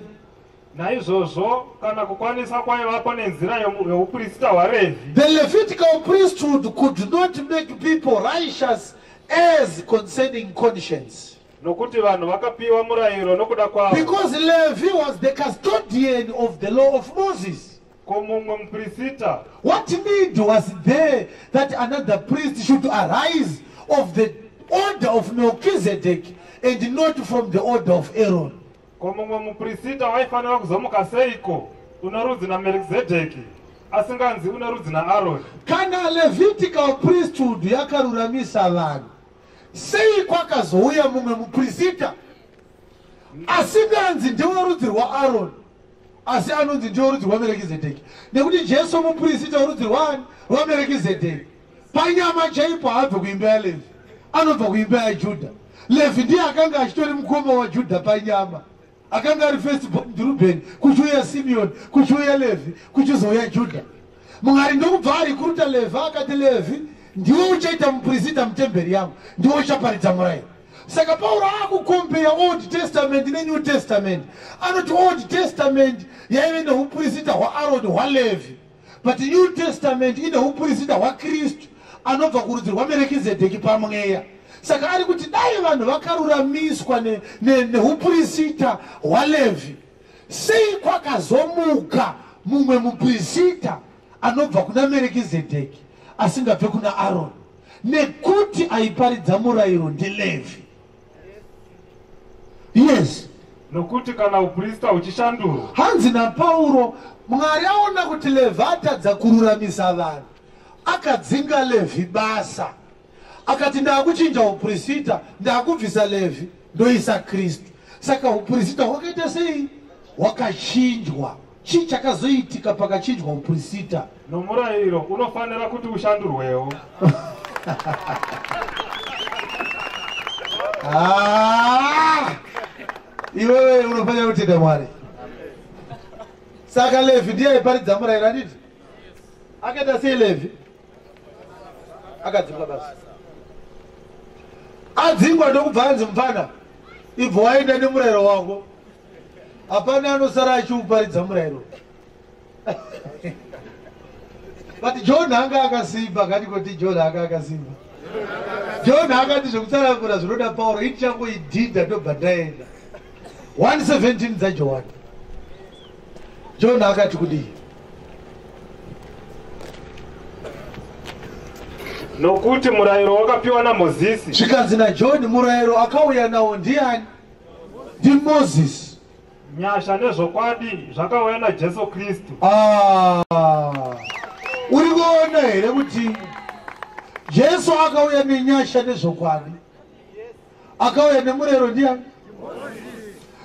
Naizvozvo kana kukwanisa kwaivapo nenzira yeuprista hwaLevhi. The Levitical priesthood could not make people righteous as concerning conscience. Nokuti vanhu vakapiwa murayiro nokuda kwavo. Because Levi was the custodian of the law of Moses. Komumwe muprista. What need was there that another priest should arise of the order of Melchizedek and not from the order of Aaron? Komumwe muprista waifanira kuzomuka seiko unorudzi naMelchizedeki asinganzi unorudzi naAroni. Kana Levitical priesthood yakaruramisa vanhu, sei kwakazouya mumwe muprista asinganzi ndiwo rudzi rwaAroni asi anonzi ndiwo rudzi rwaMelchizedeki? Nekuti Jesu muprista worudzi rwaMelchizedeki panyama chaipo haabve kuimba yaLevhi, anobva kuimba yaJudha. Levhi ndiye akanga achitori mukoma waJudha panyama. Akanga ari first born Reuben, kuchiuya Simeon, kuchiuya Levhi, kuchizouya Judha. Mwari ndokubva ari kuruta Levhi akati Levhi ndiwo uchaita muprista mutemberi yangu, ndiwo uchaparidza murayiro. Saka Pauro akukombera Old Testament neNew Testament. Anoti Old Testament yaive neuprista hwaAroni hwaLevhi, but New Testament ine uprista hwaKristu anobva kurudzi rwaMelchizedeki pamweya. Saka ari kuti dai vanhu vakaruramiswa neuprista hwaLevhi, sei kwakazomuka mumwe muprista anobva kuna Melchizedeki asingabve kuna Aroni, nekuti aiparidza murayiro ndiLevhi. Yes, nokuti kana uprista uchishandurwa. Hanzi naPauro Mwari aona kuti Levi atadza kururamisa vanhu, akadzinga Levi basa, akati ndakuchinja uprista, ndakubvisa Levi ndoisa Kristu. Saka uprista hwakaita sei? Hwakachinjwa. Chii chakazoitika pakachinjwa uprista? Nomurayiro unofanira kuti ushandurwewo. Iwewe unofanira kutenda Mwari. Saka Levi ndiye aiparidza murayiro anditi? Akaita sei Levi? Akadzingwa basa. Adzingwa ndokubva anzi mufana, ibvo waenda nemurayiro wako. Hapana anosara achiuparidza murayiro. But John hanga akasimba, ngatikoti John hanga akasimba. John akati zvekutsanangura zvinoda Pauro ichangoidhidha ndobva ndaenda. 1:17 dzaJohani. John akati kudii? Nokuti murayiro wakapiwa naMozisi. Zvikanzi naJohn murayiro akauya nawo ndiani? NdiMozisi. Nyasha nezvokwadi zvakauya naJesu Kristu. Uri kuona here kuti Jesu akauya nenyasha nezvokwadi, akauya nemurayiro ndiani?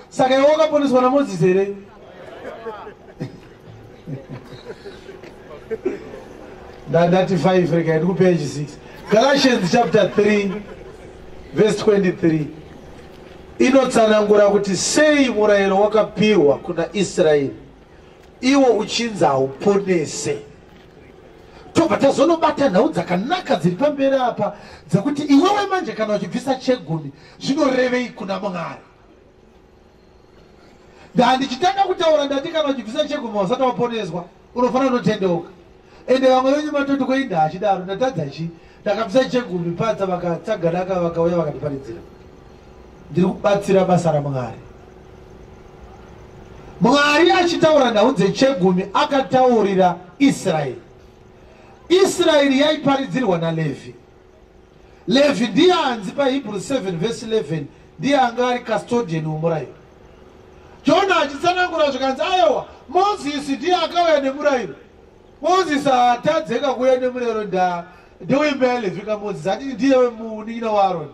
Saka iwe wakaponeswa naMozisi here? Ndati 5 rega ndikupei 6. Galatians chapter 3 verse 23 inotsanangura kuti sei murayiro wakapiwa kuna Israeri iwo uchinzi hauponese. Tobva tazonobata nhau dzakanaka dziri pamberi apa dzekuti iwewe manje kana uchibvisa chegumi zvinorevei kuna Mwari. Ndandichitanga kutaura ndati kana uchibvisa chegumi usati waponeswa unofanira kutendeuka. Ende vamwe venyu matoti kweinda achidaro ndatadza chi ndakabvisa chegumi padza vakatsagadaka vakauya vakandiparidzira. Ndiri kubatsira basa raMwari. Mwari achitaura nhau dzechegumi akataurira Israeri. Israeri yaiparidzirwa naLevi. Levi ndiye anzi paHebrew 7 verse 11 ndiye anga ari custodian womurayiro. Jona achitsanangura zvikanzi aiwa Mozisi ndiye akauya nemurayiro. Mozisi atadzeka kuuya nemurayiro ndewemba yaLevi kaMozisi ati ndiye munin'ina waAroni.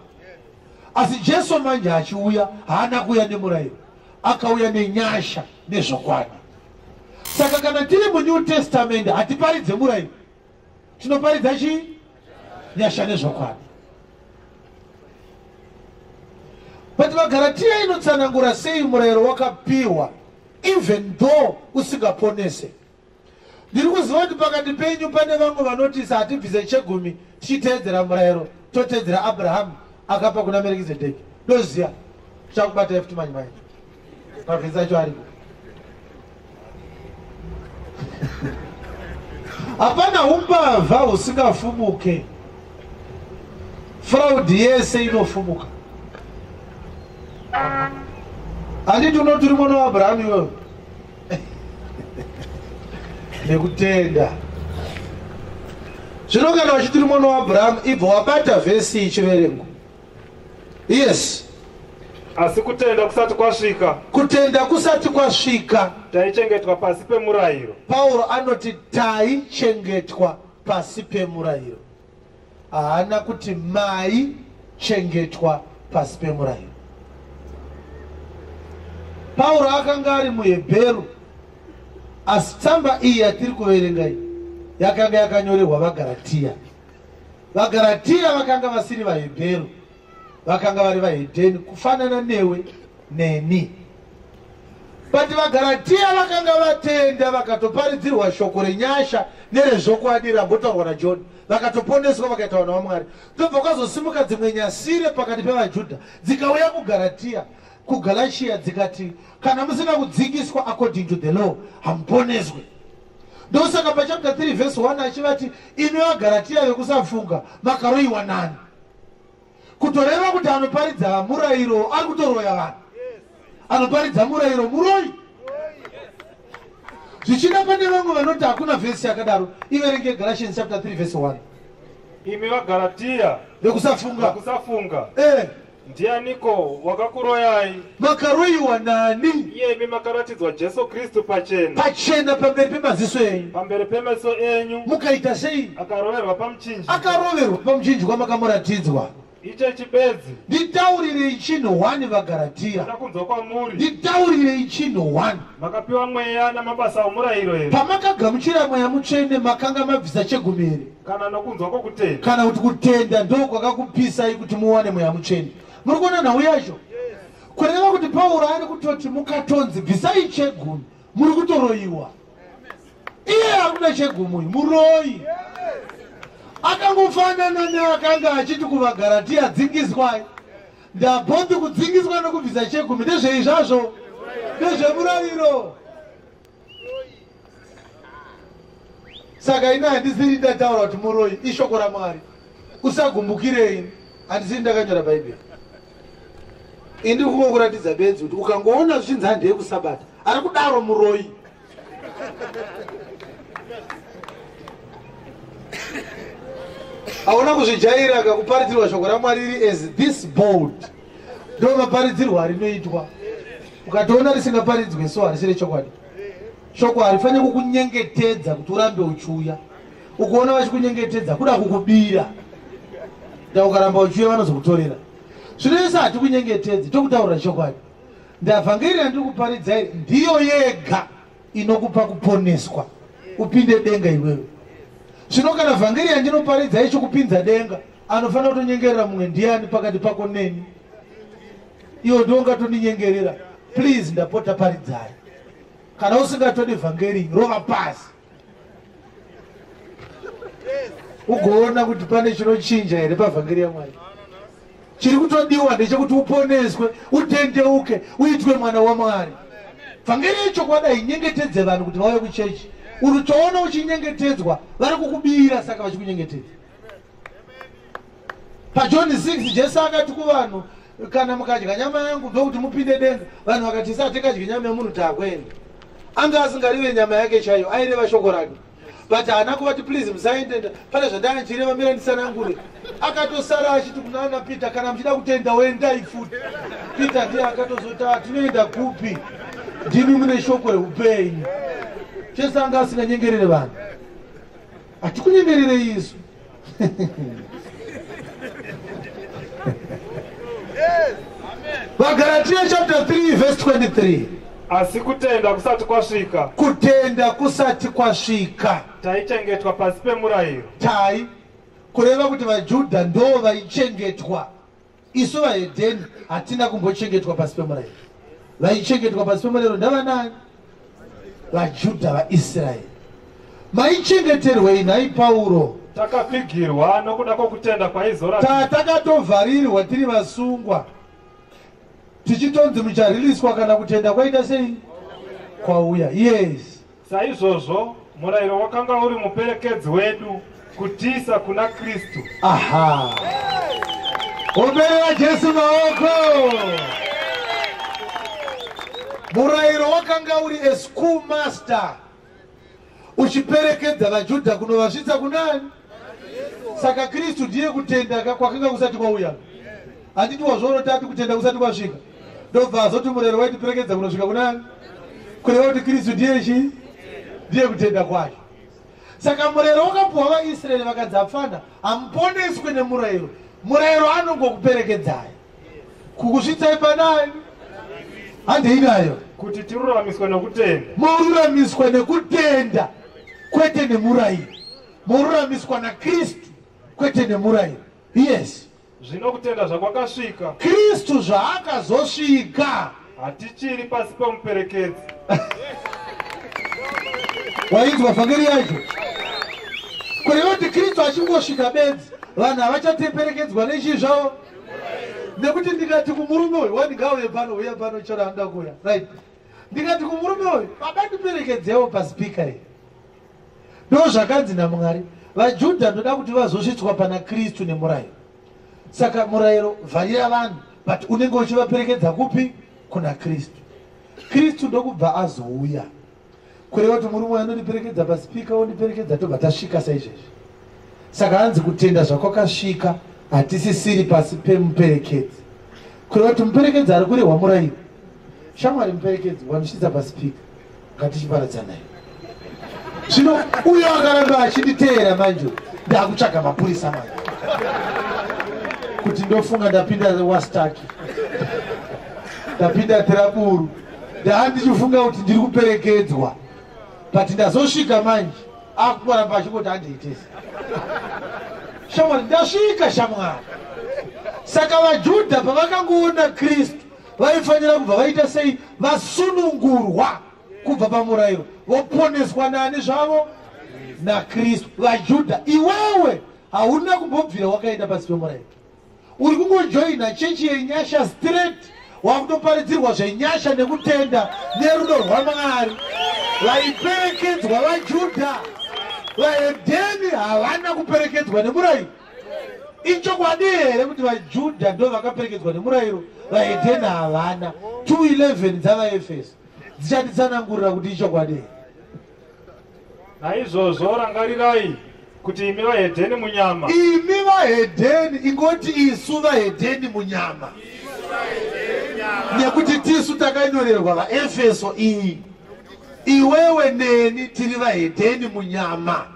Asi Jesu manje achiuya haana kuuya nemurayiro, akauya nenyasha nezvokwadi. Saka kana tiri muNew Testament hatiparidze murayiro, tinoparidza chii? Nyasha nezvokwadi. But vaGalatia inotsanangura sei murayiro wakapiwa even though usingaponese. Ndiri kuziva kuti pakati penyu pane vamwe vanoti hatibvise chegumi tichiteedzera murayiro, toteedzera Abrahamu akapa kuna Melkizedeki. Ndoziya chakubata futi manje manje. Pavhisi acho ariko. Hapana umbavha husingafumuke. Fraudi yese inofumuka. Handiti unoti uri mwana waAbhurahamu iwewe? Nekutenda. Zvino kana wachiti uri mwana waAbhurahamu ibva wabata vhesi ichiverengo. Yes. Asi kutenda kusati kwasvika. Kutenda kusati kwasvika. Taichengetwa pasi pemurayiro. Pauro anoti taichengetwa pasi pemurayiro. Haana kuti maichengetwa pasi pemurayiro. Pauro akanga ari muHebheru, asi tsamba iyi yatiri kuverenga iyi yakanga yakanyorerwa vaGalatia. VaGalatia vakanga vasiri vaHebheru, vakanga vari vahedheni kufanana newe neni. But vaGalatia vakanga vatenda vakatoparidzirwa shoko renyasha nerezvokwadi rambotaurwa naJohn, vakatoponeswa vakaita vana vaMwari. Tobva kwazosimuka dzimwe nyasire pakati pevaJudha dzikauya kuGalatia, kuGalatia dzikati kana musina kudzingiswa according to the law hamuponeswe. Ndosaka pachapter 3 verse 1 achivati imi vaGalatia vekusafunga makaroiwa nani. Kutoreva kuti anoparidza murayiro ari kutoroya vanhu. Anoparidza murayiro muroi. Zvichida pane vamwe vanoti hakuna vhesi yakadaro, iverenge Galatians chapter 3 verse 1. Imi vaGalatia vekusafunga. Vekusafunga. Ndianiko wakakuroyai? Makaroyiwa nani? Yemi makaratidzwa Jesu Kristu pachena. Pachena pamberi pemaziso enyu. Pamberi pemeso enyu. Mukaita sei? Akaroverwa pamuchinji. Akaroverwa pamuchinji kwamakamuratidzwa. Iche chibedzi. Nditaurire chinhu 1 vaGaratia. Ndakunzwa kwamuri. Nditaurire chinhu 1. Makapiwa mweya namabasa omurayiro here. Pamakagamuchira mweya mutsvene makanga mabvisa chegumiri. Kana nokunzwa kwokutenda. Kana kuti kutenda ndo kwakakupisai kuti muwane mweya mutsvene. Muri kuona nhau yacho? Kureva kuti Pauro ari kutoti mukatonzi bvisai chegumi, muri kutoroyiwa. Iye hakuna chegumi uyu, muroyi. Akangofanana neakanga achiti kuvaGaratia dzingiswai. Ndabvonzi kudzingiswa nokubvisa chegumi ndezveizvazvo. Ndezvemurayiro. Saka ina handisiri ndataura kuti muroyi, ishoko raMwari. Usagumbukirei, handisiri ndakanyora Bhaibheri. Indi kungokuratidza bedzi kuti ukangoona zvichinzi handei kuSabata, ari kudaro muroyi. Hauna kuzvijaira akakuparidzirwa shoko raMwari riri as this bold. Ndo maparidzirwa rinoitwa. Ukatoona risingaparidzwe so harisi rechokwadi. Shoko harifani kukunyengetedza kuti urambe uchiuya. Ukoona vachikunyengetedza kuda kukubira. Da ukaramba uchiuya vanozokutorera. Zvinoisa hatikunyengetedzi, tokutaurira chokwadi. Ndavhangeri randikuparidzai ndiyo yega inokupa kuponeswa. Upinde denga iwewe. Zvino kana vhangeri yandinoparidzai chokupinza denga, anofanira kutonyengerera mumwe ndiani pakati pako neni. Iwo ndongatondinyengerera. Please ndapota paridzai. Kana usingatodi vhangeri rova pasi. Ugoona kuti pane chinochinja here pavhangeri yaMwari. Chiri kutodiwa ndechekuti uponeswe, utendeuke, uitwe mwana waMwari. Vhangeri yechokwadi inyengetedze vanhu kuti vauye kuchechi. Unotoona uchinyengetedzwa, vari kukubira saka vachikunyengetedza. PaJohn 6 Jesu akati kuvanhu, kana mukadya nyama yangu ndokuti mupinde denga. Vanhu vakati tisatadya nyama yemunhu takwenda. Anga asingarive nyama yake chaiyo, aireva shoko rake. But haana kuvati please musaendenda, pane zvandanchireva mira ndisanangure. Akatosara achiti kuna Peter, kana muchida kutenda wendai futi. Peter ndiye akatozoti tinoenda kupi? Ndimi mune shoko reupenyu. Jesu anga asinganyengerere vanhu. Hatikunyengerere isu. VaGalatia chapter 3 verse 23. Asi kutenda kusati kwasvika. Kutenda kusati kwasvika. Taichengetwa pasi pemurayiro. Tai kureva kuti vaJudha ndo vaichengetwa. Isu vaHedheni hatina kumbochengetwa pasi pemurayiro. Vaichengetwa pasi pemurayiro ndavanani? VaJudha vaIsraeri. Maichengeterwei nhai Pauro? Takapfigirwa nokuda kwokutenda kwaizora. Takatovharirwa tiri vasungwa. Tichitonzi muchariliswa kana kutenda kwaita sei? Kwauya. Yes. Saizvozvo murayiro wakanga uri muperekedzi wedu kutisa kuna Kristu. Aha. Omberera Jesu maoko. Murayiro wakanga uri a school master. Uchiperekedza vaJudha kunovasvitsa kunani? Saka Kristu ndiye kutenda kwakanga kusati kwauya. Handiti wazvorotati kutenda kusati kwasvika. Ndobva azoti murayiro waitiperekedza kunosvika kunani? Kureva kuti Kristu ndiye kutenda kwacho. Saka murayiro wakapuwa vaIsraeri vakadzi apfana, hamuponeswe nemurayiro. Murayiro anongokuperekedzai. Kukusvitsai panani? Handei nayo. Kuti tiruramiswe nokutenda. Mururamiswe nekutenda, kwete nemurayiro. Mururamiswa naKristu, kwete nemurayiro. Yes. Zvino kutenda zvakwakasvika. Kristu zvaakazosvika. Hatichiri pasi pemuperekedzi. Wainzwa vhangeri yacho? Kureva kuti Kristu achingosvika bedzi, vanhu havachateperekedzwa nechii zvavo? Nekuti ndikati kumurume uyu, wandingauye pano, uya pano chora anda kuya. Right. Ndikati kumurume uyu, baba ndiperekedzewo pasipika here. Ndo zvakanzi naMwari, vaJudha ndoda kuti vazosvitswa pana Kristu nemurayiro. Saka murayiro vharira vanhu, but unenge uchivaperekedza kupi? Kuna Kristu. Kristu ndokubva azouya. Kureva kuti murume anondiperekedza pasipika, ondiperekedza tobva tasvika saizvezvi. Saka hanzi kutenda zvakwakasvika, hatisisiri pasi pemuperekedzi. Kuroti mperekedza ari kuri wamurairo. Shamwari mperekedza wamshidza paspeaker. Ngatichiparadzana. Zvino uyo akaramba achinditeera manje ndakutsvaga mapurisa manje. Kuti ndofunga ndapinda wastaki. Ndapinda teraburu. Ndaandichifunga kuti ndiri kuperekedzwa. But ndazosvika manje akuparamba achingoti andiitesa. Shamwari ndasvika shamwari. Saka vaJudha pavakangoona Kristu vaifanira kubva vaita sei vasunungurwa kubva pamurayiro voponeswa nani zvavo naKristu. VaJudha iwewe hauna kumbobvira wakaenda pasi pemurayiro. Uri kungojoina chechi yenyasha straight wakutoparidzirwa zvenyasha nekutenda nerudo rwaMwari. Vaiperekedzwa vaJudha, vahedheni havana kuperekedzwa nemurayiro. Ichokwadi here kuti vaJudha ndo vakaperekedzwa nemurayiro, vahedheni havana. 2:11 dzavaEfeso dzichatitsanangurira kuti ichokwadi here. Naizvozvo rangarirai kuti imi vahedheni munyama. Imi vahedheni, ingoti isu vahedheni munyama. Nekuti tisu takanyorerwa vaEfeso iyi. Iwewe neni tiri vahedheni munyama.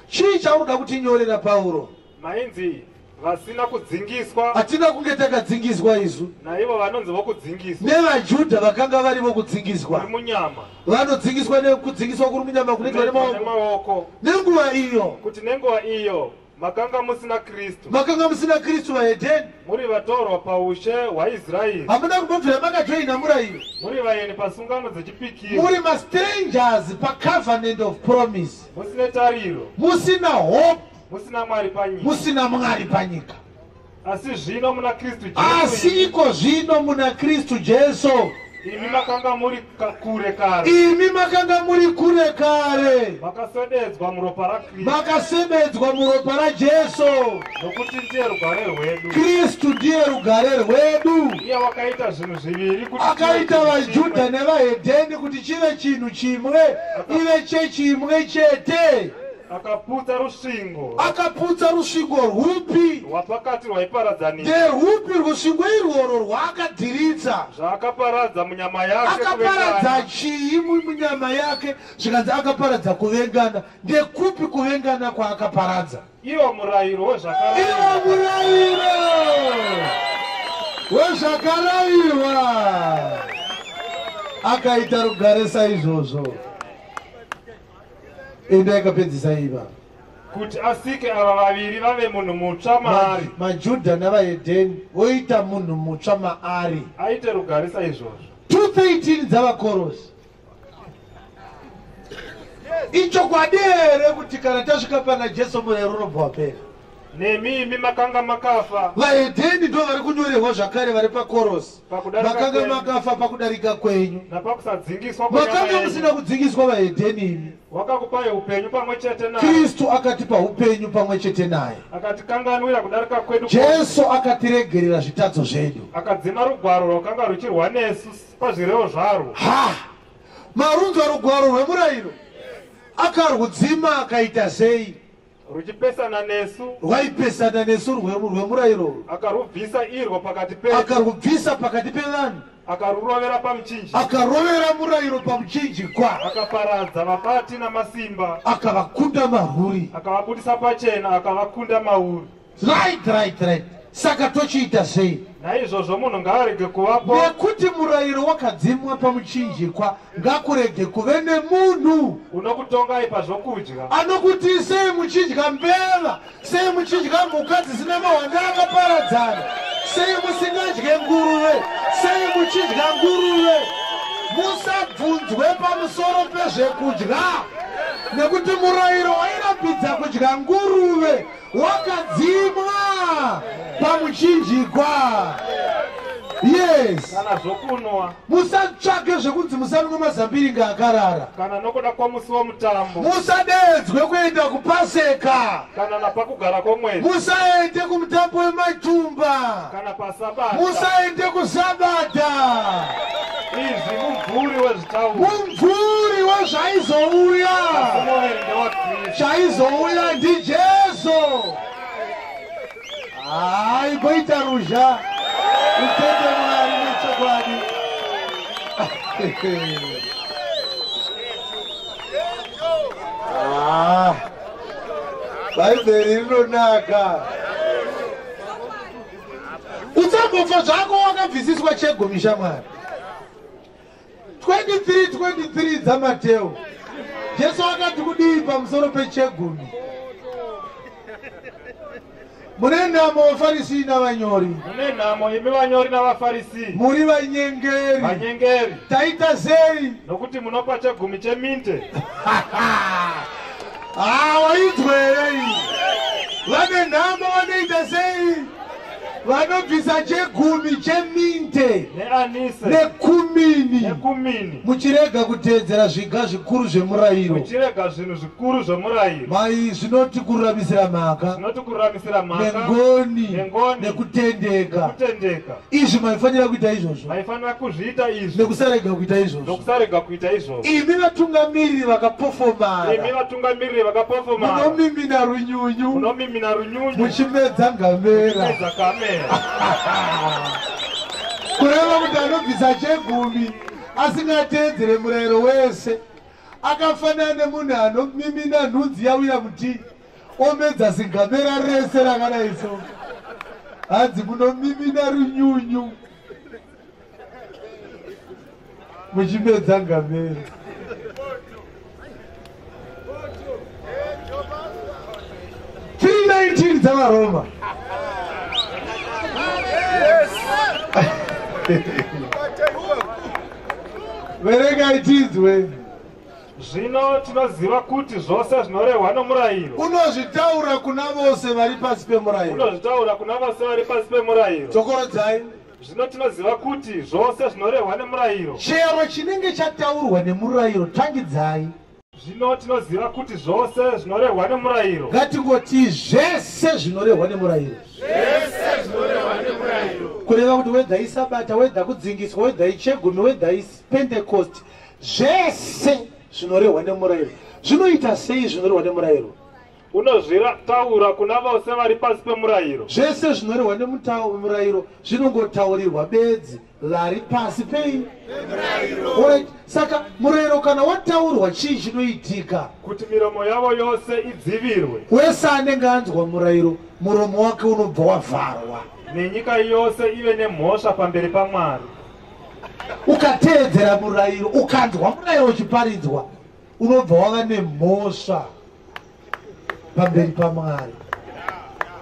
Chii chauda kutinyorera Pauro? Mainzi vasina kudzingiswa. Hatina kunge takadzingiswa isu. Naivo vanonzi vokudzingiswa. NevaJudha vakanga vari vokudzingiswa. Kuri munyama. Vanodzingiswa nekudzingiswa kuri munyama kunoitwa nemaoko. Nenguva iyo. Kuti nenguva iyo makanga musina Kristu. Makanga musina Kristu vahedheni. Muri vatorwa paushe hwaIsraeri. Hamuna kumbobvira makajoina murayiro. Muri vaeni pasungano dzechipikiro. Muri mastrangers pacovenant of promise. Musina tariro. Musina hope. Musina Mwari panyika. Musina Mwari panyika. Asi zvino muna Kristu Jesu. Asi iko zvino muna Kristu Jesu. Imi makanga muri kure kare. Imi makanga muri kure kare. Makaswededzwa muropa raKristu. Makaswededzwa muropa raJesu. Nokuti ndiye rugare rwedu. Kristu ndiye rugare rwedu. Iye wakaita zvinhu zviviri kuti akaita vaJudha nevahedheni kuti chive chinhu chimwe, ive chechimwe chete. Akaputsa rusvingo. Akaputsa rusvingo rwupi? Rwapakati rwaiparadzanisa. Nderwupi rusvingo irworwo rwaakadhiritsa? Zvaakaparadza munyama yake. Akaparadza chii munyama yake zvikanzi akaparadza kuvengana? Ndekupi kuvengana kwaakaparadza? Iwo murayiro wezvakarayirwa. Iwo murayiro wezvakarayirwa. Akaita rugare saizvozvo. Enda yakapedzisa iva kuti asike ava vaviri vave munhu mutsva maari. MaJudha navahedheni voita munhu mutsva maari. Aite rugare saizvozvo. 2:13 dzavaKorosi. Ichokwadi here kuti kana tasvika pana Jesu murayiro unobva wapera? Nemi imi makanga makafa. Vahedheni ndo vari kunyorerwa zvakare vari paKorosi. Makanga makafa pakudarika kwenyu. Napakusadzingiswa kwenyu. Makanga musina kudzingiswa vahedheni imi. Wakakupai upenyu pamwe chete naye. Kristu akatipa upenyu pamwe chete naye. Akatikanganwira kudarika kwedu. Jesu akatiregerera zvitadzo zvedu. Akadzima rugwaro rwakanga ruchirwa nesu pazvirevo zvarwo. Marunzwa rugwaro rwemurayiro akarwudzima akaita sei? Ruchipesana nesu. Rwaipesana nesu rwemurayiro. Akarubvisa irwo pakati pedu. Akarubvisa pakati pevanhu. Akarurovera pamuchinji. Akarovera murayiro pamuchinjikwa. Akaparadza vabati namasimba. Akavakunda mahuri. Akavabudisa pachena akavakunda mauri. Right. Saka tochiita sei? Naizvozvo munhu ngaarege kuvapo. Nekuti murayiro wakadzimwa pamuchinjikwa ngakurege kuve nemunhu unokutongai pazvokudya. Anokuti sei muchidya mbeva, sei muchidya mhuka dzisina mahwanda akaparadzana, sei musingadye nguruve, sei muchidya nguruve. Musabvunzwe pamusoro pezvekudya, nekuti murayiro wairambidza kudya nguruve wakadzimwa pamuchinjikwa. Yes. Kana zvokunwa. Musatsvake zvekunzi musanwa mazambiringa akarara. Kana nokuda kwamusi womutambo. Musadedzwe kuenda kupaseka. Kana napakugara kwomwedzi. Musaende kumutambo wematumba. Kana pasabata. Musaende kusabata. Izvi mumvuri wezvitauro. Mumvuri wezvaizouya. Chaizouya ndiJesu. Boita ruzha. Upende mwari nechokwadi. Bhaibheri rinonaka. Utsambofa zvako wakabvisiswa chegumi shamwari. 23 dzaMateo. Jesu akati kudii pamusoro pechegumi. Mune nhamo vaFarisi navanyori. Mune nhamo imi vanyori navaFarisi. Muri vanyengeri. Vanyengeri. Taita sei? Nokuti munopa chegumi cheminte. Wainzwei. Vane nhamo vanoita sei? Vanobvisa chegumi cheminte neanise nekumini muchirega kuteedzera zviga zvikuru zvemurayiro. Muchirega zvinhu zvikuru zvemurayiro. Mai zvinoti kururamisira mhaka nengoni nekutendeka. Izvi maifanira kuita izvozvo. Maifanira kuzviita izvi nekusarega kuita izvozvo. Nokusarega kuita izvozvo. Imi vatungamiriri vakapofomara. Imi vatungamiriri vakapofomara. Munomimina runyunyu. Muchimedza ngamera. Kureva kuti anobvisa chegumi asingateedzere murayiro wese akafanana nemunhu anomimina nhunzi yawira muti omedza zingamera rese rakadai so. Hanzi munomimina runyunyu muchimedza ngamera. $319 dzavaroma. Verenga itidzwe. Zvino tinoziva kuti zvose zvinorehwa nomurayiro. Unozvitaura kuna vose vari pasi pemurayiro. Unozvitaura kuna vose vari pasi pemurayiro. Tokorodzai. Zvino tinoziva kuti zvose zvinorehwa nemurayiro. Chero chinenge chataurwa nemurayiro tangidzai. Zvino tinoziva kuti zvose zvinorehwa nemurayiro. Ngatingoti zvese zvinorehwa nemurayiro. Zvese zvinorehwa nemurayiro. Kureva kuti wedha isabata, wedha kudzingiswa, wedha ichegumi, wedha ipentecost, zvese zvinorehwa nemurayiro. Zvinoita sei zvinorehwa nemurayiro? Unozvitaura kuna vose vari pasi pemurayiro. Zvese zvinorehwa nemurayiro zvinongotaurirwa bedzi vari pasi pemurayiro. Alright, saka murayiro kana wataurwa chii chinoitika? Kuti miromo yavo yose idzivirwe. Wese anenge anzwa murayiro muromo wake unobva wavharwa. Nenyika yose ive nemhosva pamberi paMwari. Ukateedzera murayiro, ukanzwa murayiro uchiparidzwa, unobva wava nemhosva pamberi paMwari.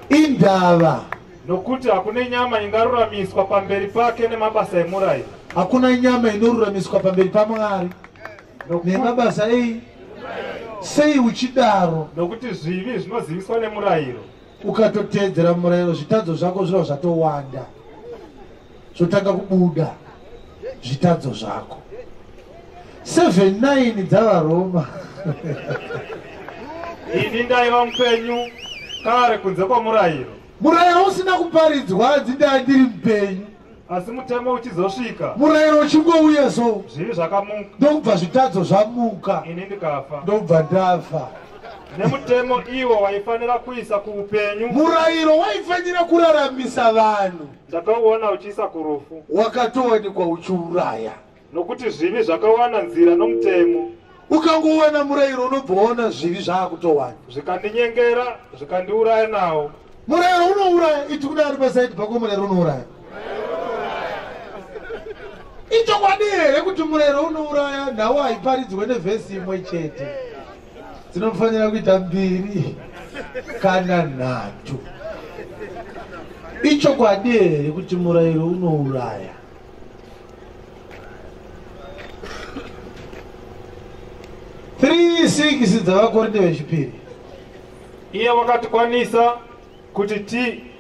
Indava. Nokuti hakuna nyama ingaruramiswa pamberi pake nemabasa emurayiro. Hakuna nyama inoruramiswa pamberi paMwari nemabasa ei. Sei uchidaro? Nokuti zvivi zvinoziviswa nemurayiro. Ukatoteedzera murayiro zvitadzo zvako zviro zvatowanda. Zvotanga kubuda zvitadzo zvako. 7:9 dzavaroma. Ini ndaiva mupenyu kare kunze kwamurayiro. Murayiro usina kuparidzwa ndinda ndiri mupenyu. Asi mutemo uchizosvika. Murayiro uchingouya so. Zvivi zvakamuka. Ndobva zvitadzo zvamuka. Ini ndikafa. Ndobva ndafa. Nemutemo iwo waifanira kuisa kuupenyu. Murayiro waifanira kuraramisa vanhu. Takauona uchiisa kurufu. Wakatowanikwa uchiuraya. Nokuti zvivi zvakawana nzira nomutemo. Ukangowana murayiro unobvaona zvivi zvaakutowana. Zvikandinyengera, zvikandiuraya nawo. Murayiro unouraya. Iti kuda ari pasaidi pako murayiro unouraya. Ichokwadi here kuti murayiro unouraya nawo haiparidzwe nevhesi imwe chete. Dzinofanira kuita 2 kana 3. Ichokwadi here kuti murayiro unouraya. (3:6) dzavakorinde vechipiri. Iye wakatikwanisa kuti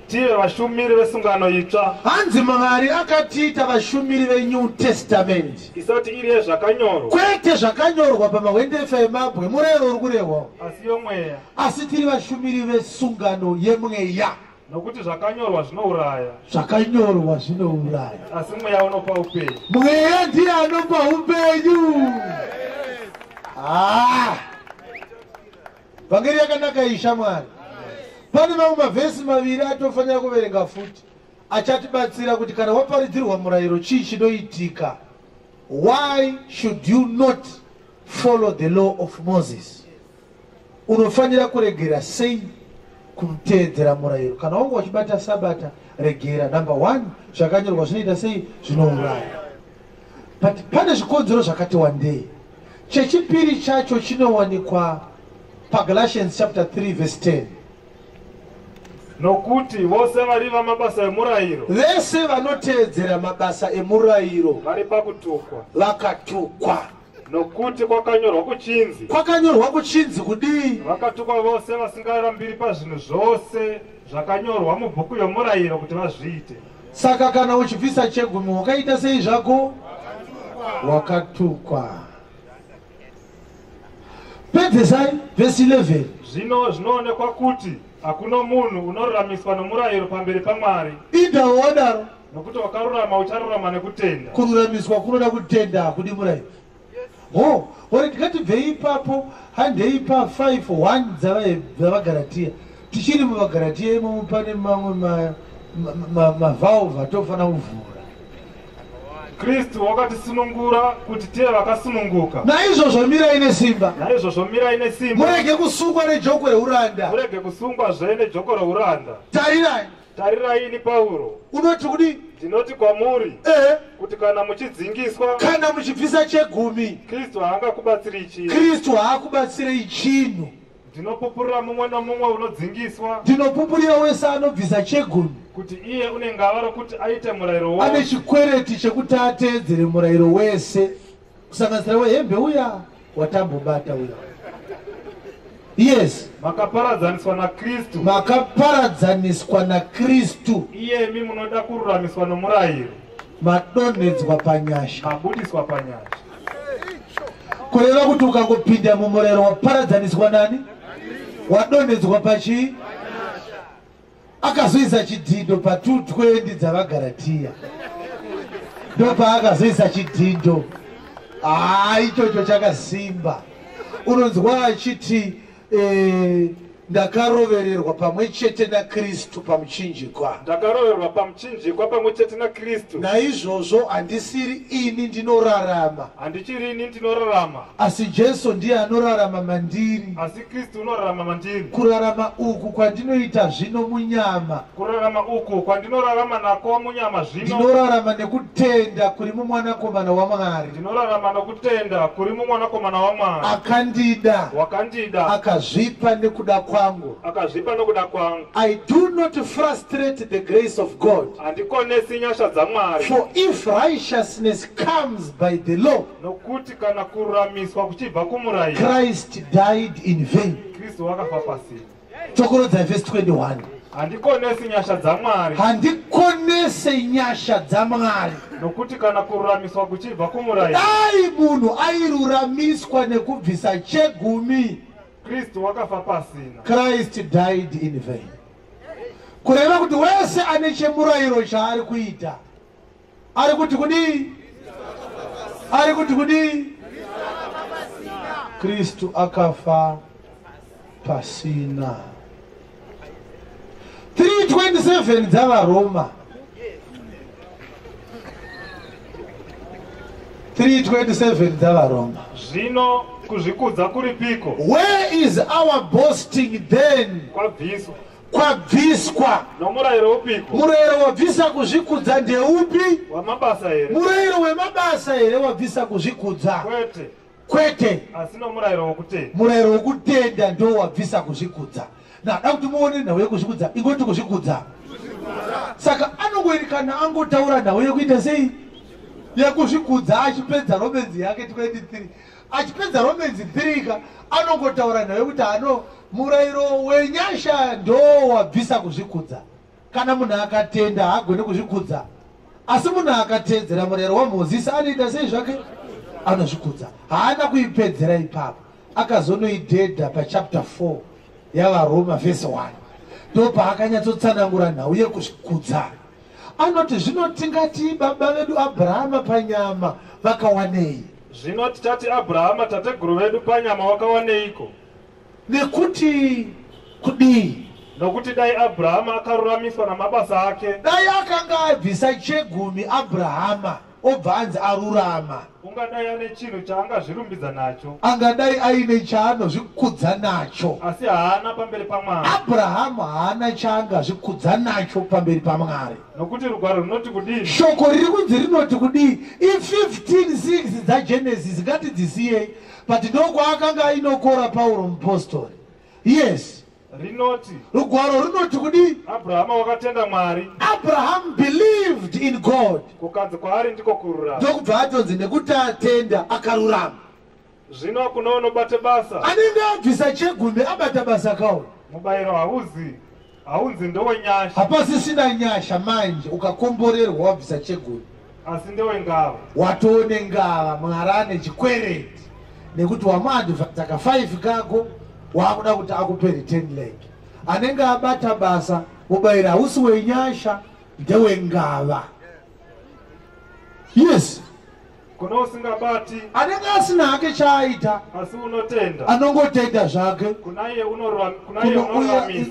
tive vashumiri vesungano itsva. Hanzi Mwari akatiita vashumiri veNew Testament. Isati iri yezvakanyorwa. Kwete zvakanyorwa pamahwendefa emabwe murayiro uri kurehwa. Asi yomweya. Asi tiri vashumiri vesungano yemweya. Nokuti zvakanyorwa zvinouraya. Zvakanyorwa zvinouraya. Asi mweya unopa upenyu. Mweya ndiye anopa upenyu. Vhangeri yakanaka ishamwari. Pane mamwe mavhesi maviri atofanira kuverenga futi. achatibatsira kuti kana waparidzirwa murayiro chii chinoitika. Why should you not follow the law of Moses? Unofanira kuregera sei kuteedzera murayiro. Kana wangu wachibata sabata regera. Number 1, zvakanyorwa zvinoita sei zvinouraya. But pane zvikonzero zvakati wandei. Chechipiri chacho chinowanikwa paGalatians chapter 3 verse 10. Nokuti vose vari vamabasa emurayiro, vese vanoteedzera mabasa emurayiro vari pakutukwa, vakatukwa. nokuti kwakanyorwa kuchinzi, kwakanyorwa kuchinzi kudii? vakatukwa vose vasingarambiri pazvinhu zvose zvakanyorwa mubhuku yomurayiro kuti vazviite. Saka kana uchibvisa chegumi wakaita sei zvako? Wakatukwa. Pedzesai verse 11. Zvino zvinoonekwa kuti hakuna munhu unoruramiswa nomurayiro pamberi paMwari. Ida wadaro. Nokuti wakarurama ucharurama nekutenda. Kururamiswa kunoda kutenda kudi murayiro. Oh, ori tikatibvei ipapo handei pa 5:1 dzavaGaratia. Tichiri muvaGaratia imo pane mamwe mavhauvha atofana kuvhura. Kristu wakatisunungura kuti tive vakasununguka. Naizvozvo mirai nesimba. Naizvozvo mirai nesimba. Murege kusungwa nejoko reuranda. Murege kusungwa zvene nejoko reuranda. Tarirai. Tarirai ini Pauro. Unoti kudi? Ndinoti kwamuri kuti kana muchidzingiswa, kana muchibvisa chegumi, Kristu haangakubatsiri chinhu. Kristu haakubatsirei chinhu. Ndinopupurira mumwe nomumwe unodzingiswa. Ndinopupurira wese anobvisa chegumi kuti iye une ngava rokuti aite murayiro wose. Ane chikwereti chekuti ateedzere murayiro wese. Kusanganisira wehembe uya watambobata uya. Yes. Makaparadzaniswa na Kristu. Makaparadzaniswa na Kristu. Iyemi munoda kururamiswa nomurayiro. Madonhedzwa panyasha. Mabudiswa panyasha. Kureva kuti ukangopinda mumurayiro waparadzaniswa nani? Wadonhedzwa pachi? Akazoisa chidhindo pa 2:20 dzavaGaratia. Ndopa akazoisa chidhindo. Ichocho chakasimba. Unonzwa achiti ndakarovererwa pamwe chete na Kristu pamuchinjikwa. Ndakarovererwa pamuchinjikwa pamwe chete na Kristu. Naizvozvo handisiri ini ndinorarama. Handichiri ini ndinorarama. Asi Jesu ndiye anorarama mandiri. Asi Kristu unorarama mandiri. Kurarama uku kwandinoita zvino munyama. Kurarama uku kwandinorarama nako munyama zvino. Ndinorarama nekutenda kuri mumwanakomana waMwari. Ndinorarama nekutenda kuri mumwanakomana waMwari. Akandida. Wakandida. Akazvipa nekuda kwangu. Akazvipa nekuda kwangu. I do not frustrate the grace of God. Handikonesi nyasha dzaMwari. For if righteousness comes by the law, nokuti kana kururamiswa kuchibva kumurayiro, Christ died in vain. Kristu wakafa pasina. Chokorodza verse 21. Handikonesi nyasha dzaMwari. Handikonese nyasha dzaMwari. Nokuti kana kururamiswa kuchibva kumurayiro, dai munhu airuramiswa nekubvisa chegumi, Kristu wakafa pasina. Christ died in vain. Kureva kuti wese ane chemurayiro chaari kuita, ari kuti kudii? Ari kuti kudii? Kristu akafa pasina. 3:27 dzavaRoma. 3:27 dzavaRoma. Zvino kuzvikudza kuripiko? Where is our boasting then? Kwabviswa. Kwabviswa. Nomurayiro upiko? Murayiro wabvisa kuzvikudza ndeupi? Wamabasa here. Murayiro wemabasa here wabvisa kuzvikudza? Kwete. Kwete. Asi nomurayiro wokutenda. Murayiro wokutenda ndo wabvisa kuzvikudza. Nada kuti muone nhau yekuzvikudza ingoti kuzvikudza. Saka anongoirikana angotaura nhau yekuita sei? Yekuzvikudza achipedza Romans yake 23. Achipedza Romans 3 anongotaura nhau yekuti murayiro wenyasha ndo wabvisa kuzvikudza. Kana munhu akatenda hagone kuzvikudza. Asi munhu akateedzera murayiro waMozisi anoita sei zvake? Anozvikudza. Haana kuipedzera ipapo. Akazonoidhedha pa chapter 4 yavaRoma verse 1. Ndo paakanyatsotsanangura nhau yekuzvikudza. Anoti zvino tingati baba vedu Abrahama panyama vakawanei? Zvino tichati Abrahama tateguru vedu panyama wakawaneiko? Nekuti kudii? nokuti dai Abrahama akaruramiswa namabasa ake, dai akanga abvisa chegumi Abrahama obvanzi arurama, ungadai ane chinhu chaangazvirumbidza nacho, angadai aine chaanozvikudza nacho. asi haana pamberi paMwari. Abrahama haana chaangazvikudza nacho pamberi paMwari. Nokuti rugwaro runoti kudini? Shoko riri kunzi rinoti kudii? I15:6 dzaGenesis ngatidzisiyei, but ndokwaakanga ainokora Pauro mupostori. Yes. Rinoti, rugwaro rinoti kudii? Abrahama wakatenda Mwari. Abraham believed in God. Kukanzi kwaari ndiko kururama. Ndokubva atonzi nekuti atenda akarurama. Zvino kuno unobate basa. Anenge abvisa chegumi abata basa kauri. Mubayiro haunzi ndowenyasha. Hapasisina nyasha manje ukakomborerwa wabvisa chegumi. Asi ndowengava. Watoone ngava Mwari ane chikwereti nekuti wamuadvhataka 5 kako wakuda kuti akupere 10 leg. Anenge abata basa mubayiro hausi wenyasha ndewengava. Yes. Kuno usingabati anenge asina hake chaaita, asi unotenda, anongotenda zvake. Kunaye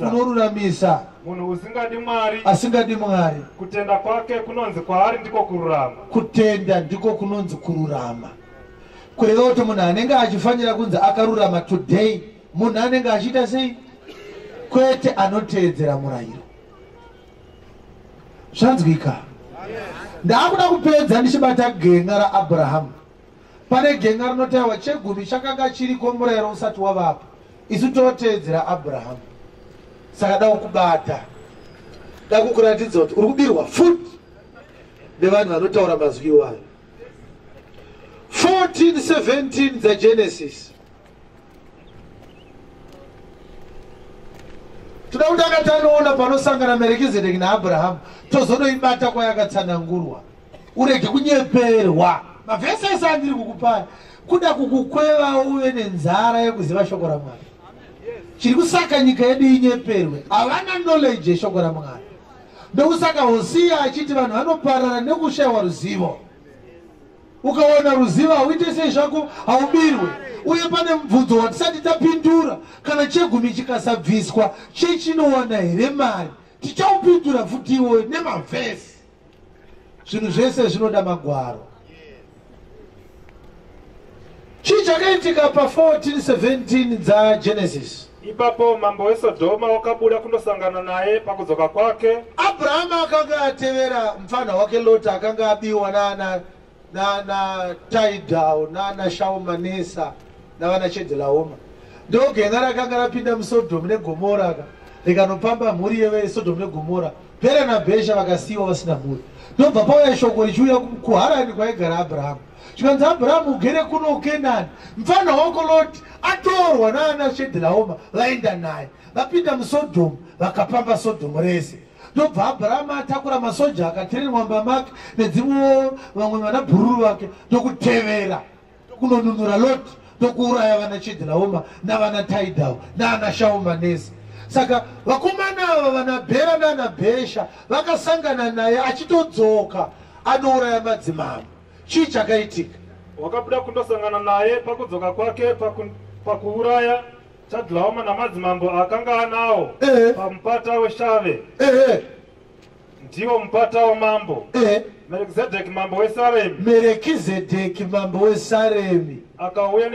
unoruramisa. Munhu usingadi Mwari, asingadi Mwari, kutenda kwake kunonzi kwaari ndiko kururama. Kutenda ndiko kunonzi kururama. Kureva kuti munhu anenge achifanira kunzi akarurama today, munhu anenge achiita sei? Kwete anoteedzera murayiro. Zvanzwika? Ndakuda kupedza ndichibata genga raAbhurahamu. Pane genga rinotaiwa chegumi chakanga chiriko murayiro usati wavapo. Isu toteedzera Abhurahamu. Saka da kubata. Da kukuratidza kuti uri kubirwa futi nevanhu vanotaura mazwi iwayo. 14:17 dzaGenesis. Toda kutanga tanoona panosangana Merekizedeki naAbhurahamu, tozonoibata kwayakatsanangurwa. Urege kunyeperwa. Mavhesi ese andiri kukupa kuda kukukweva uve nenzara yekuziva shoko raMwari. Chiri kusaka nyika yedu inyeperwe. Havana knowledge yeshoko raMwari. Ndokusaka Hosea achiti vanhu vanoparara nekushayiwa ruzivo. Ukaona ruzivo hauite sei zvako haubirwe. Uye pane mubvunzo watisati tapindura, kana chegumi chikasabviswa chechinowana here mari, tichaupindura futi iwoyo nemavhesi. Zvinhu zvese zvinoda magwaro. Chii chakaitika pa 14:17 dzaGenesis? Ipapo mambo weSodhoma wakabuda kundosangana naye pakudzoka kwake. Abraham akanga atevera mfana wake Loti akanga abiwa na Tidal na Shalmanesa na vana Chedorlaoma. Ndogenga rakanga rapinda muSodhomu neGomora rikanopamba mhuri yeSodhomu neGomora. Bhera naBhesha vakasiyiwa vasina mhuri. Ndobva pauya shoko richiuya kuHarani kwaigara Abraham. Chikanzi Abraham ugere kuno Kenani. Mfana wako Loti atorwa nana Chedorlaoma vaenda naye. Vapinda muSodhomu vakapamba Sodhomu rese. Ndobva Abraham atakura masoja akatirira mwamba make nedzimwe vamwe vana bhururu vake ndokutevera kunonunura Loti ndokuuraya vana Chedorlaoma navana Tidal nana Shalmanesa. Saka vakomana ava vana Bhera nana Bhesha vakasangana naye achitodzoka anouraya madzimambo. Chii chakaitika? Wakabuda kundosangana naye pakudzoka kwake pakuuraya Chedorlaoma namadzimambo akanga anawo pamupata weshave. Ndiwo mupata wamambo. Merekizedeki mambo weSaremi. Merekizedeki mambo weSaremi akauya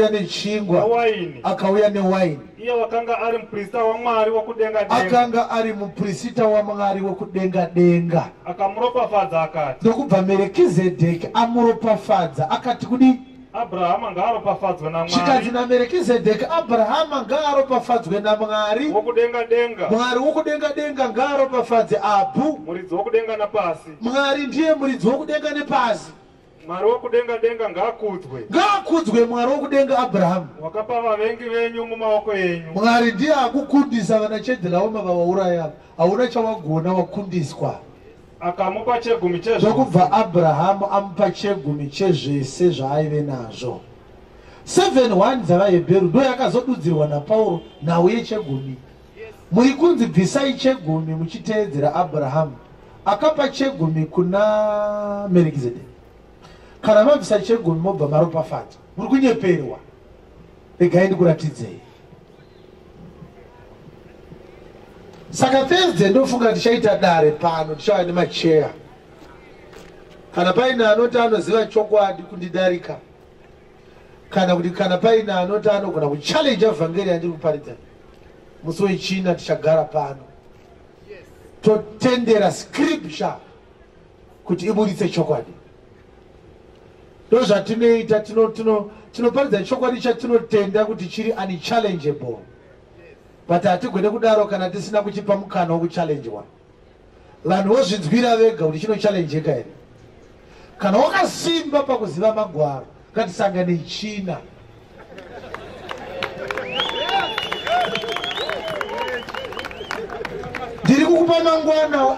nechingwa. Waini. Akauya newaini. Iye wakanga ari muprista waMwari wokudenga denga. Akanga ari muprista waMwari wokudenga denga. Akamuropafadza akati. Ndokubva Merekizedeki amuropafadza akati kudii? Abrahama ngaaropafadzwe naMwari. Chikanzi naMerekizedeki Abrahama ngaaropafadzwe naMwari wokudenga denga. Mwari wokudenga denga ngaaropafadze apo. Muridzi wokudenga napasi. Mwari ndiye muridzi wokudenga nepasi. Mwari wokudenga denga ngaakudzwe. Ngaakudzwe Mwari wokudenga Abraham. Wakapa vavengi venyu mumaoko yenyu. Mwari ndiye akukundisa vana Chedorlaoma vavauraya. Hauna chawagona wakundiswa. Akamupa chegumi chezvose. Ndokubva Abrahamu amupa chegumi chezvese zvaaive nazvo. 7:1 dzavaHebheru ndo yakazodudzirwa naPauro nhau yechegumi. Muri kunzi bvisai chegumi muchiteedzera Abrahamu. Akapa chegumi kuna Merekizedeki. Kana mabvisa chegumi mobva maropafadza. Muri kunyeperwa. Regai ndikuratidzei. Saka Thursday ndofunga tichaita dare pano tichava nemacheya. Kana paina anoti anoziva chokwadi kundidarika. Kana kuti kana paina anoti anogona kuchallenge vhangeri yandiri kuparidza. Musi wechina tichagara pano. Totendera scripture kuti ibuditse chokwadi. Ndozvatinoita tinoparidza chokwadi chatinotenda kuti chiri unchallengeable. But hatigone kudaro kana tisina kuchipa mukana wokuchallengewa. Vanhu vozvinzwira vega kuti chinochallengeka here. Kana wakasimba pakuziva magwaro ngatisangane China. Ndiri kukupa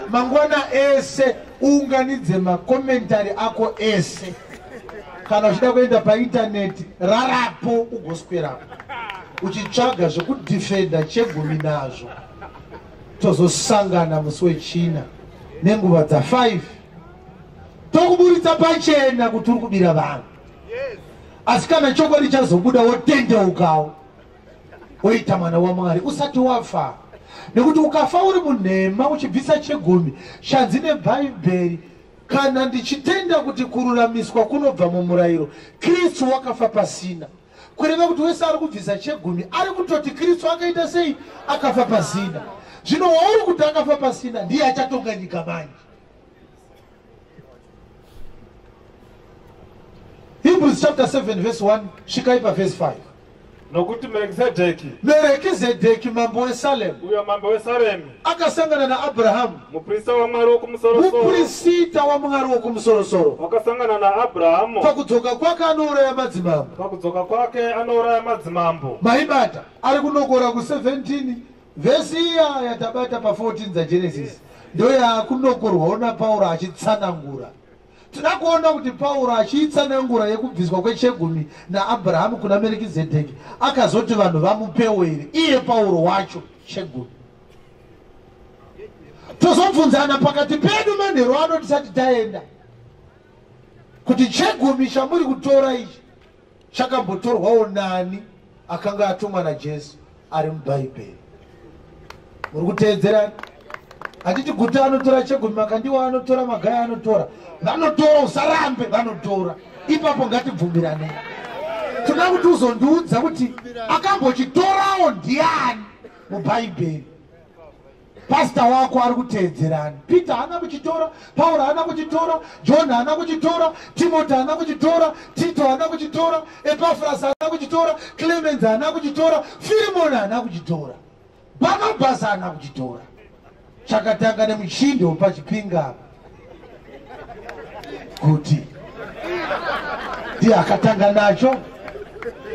mangwana ese uunganidze makomentari ako ese. Kana uchida kuenda painternet rarapo ugoswerapo. Uchitsvaga zvekudifenda chegumi nazvo. Tozosangana musi wechina nenguva dza5. Tokuburitsa pachena kuti uri kubira vanhu. Asi kana chokwadi chazobuda wotendeukawo. Woita mwana waMwari usati wafa. Nekuti ukafa uri munhema uchibvisa chegumi shanzi neBhaibheri kana ndichitenda kuti kururamiswa kunobva mumurayiro Kristu wakafa pasina. Kureva kuti wese ari kubvisa chegumi ari kutoti Kristu akaita sei akafa pasina. Zvino wauri kuti akafa pasina ndiye achatonga nyika manje. Hebrews chapter 7 verse 1 shikaipa verse 5. Nokuti Melkizedeki mambo weSalem. Uyo mambo weSalem. Akasangana na Abrahamu. Muprista wa Mwari wokumusoro-soro. Muprista wa Mwari wokumusoro-soro. Wakasangana na Abrahamu. Pakudzoka kwake anouraya madzimambo. Pakudzoka kwake anouraya madzimambo. Maibata ari kunokora ku17 vesi iya yatabata pa14 dzaGenesis. Ndo yakunokorwa ona Pauro achitsanangura. Tinakuona kuti Pauro achitsanangura yekubviswa kwechegumi naAbhurahamu kuna Melkizedeki akazoti vanhu vamupewo here iye Pauro wacho chegumi. Tozobvunzana pakati pedu manheru ano tisati taenda kuti chegumi chamuri kutora ichi chakambotorwawo nani akanga atumwa naJesu ari muBhaibheri. Muri kuteedzerana? Hatiti guta anotora chegumi makandiwa anotora magaya anotora. Vanotora usarambe vanotora. Ipapo ngatibvumirane. Toda kuti uzondiudza kuti akambochitorawo ndiani muBhaibheri. Pastor wako ari kuteedzerana. Peter haana kuchitora, Paul haana kuchitora, John haana kuchitora, Timothy haana kuchitora, Tito haana kuchitora, Epaphras haana kuchitora, Clemens haana kuchitora, Philemon haana kuchitora, Barnabas haana kuchitora. Chakatanga nemuchindo pachipinga kuti ndiye akatanga nacho.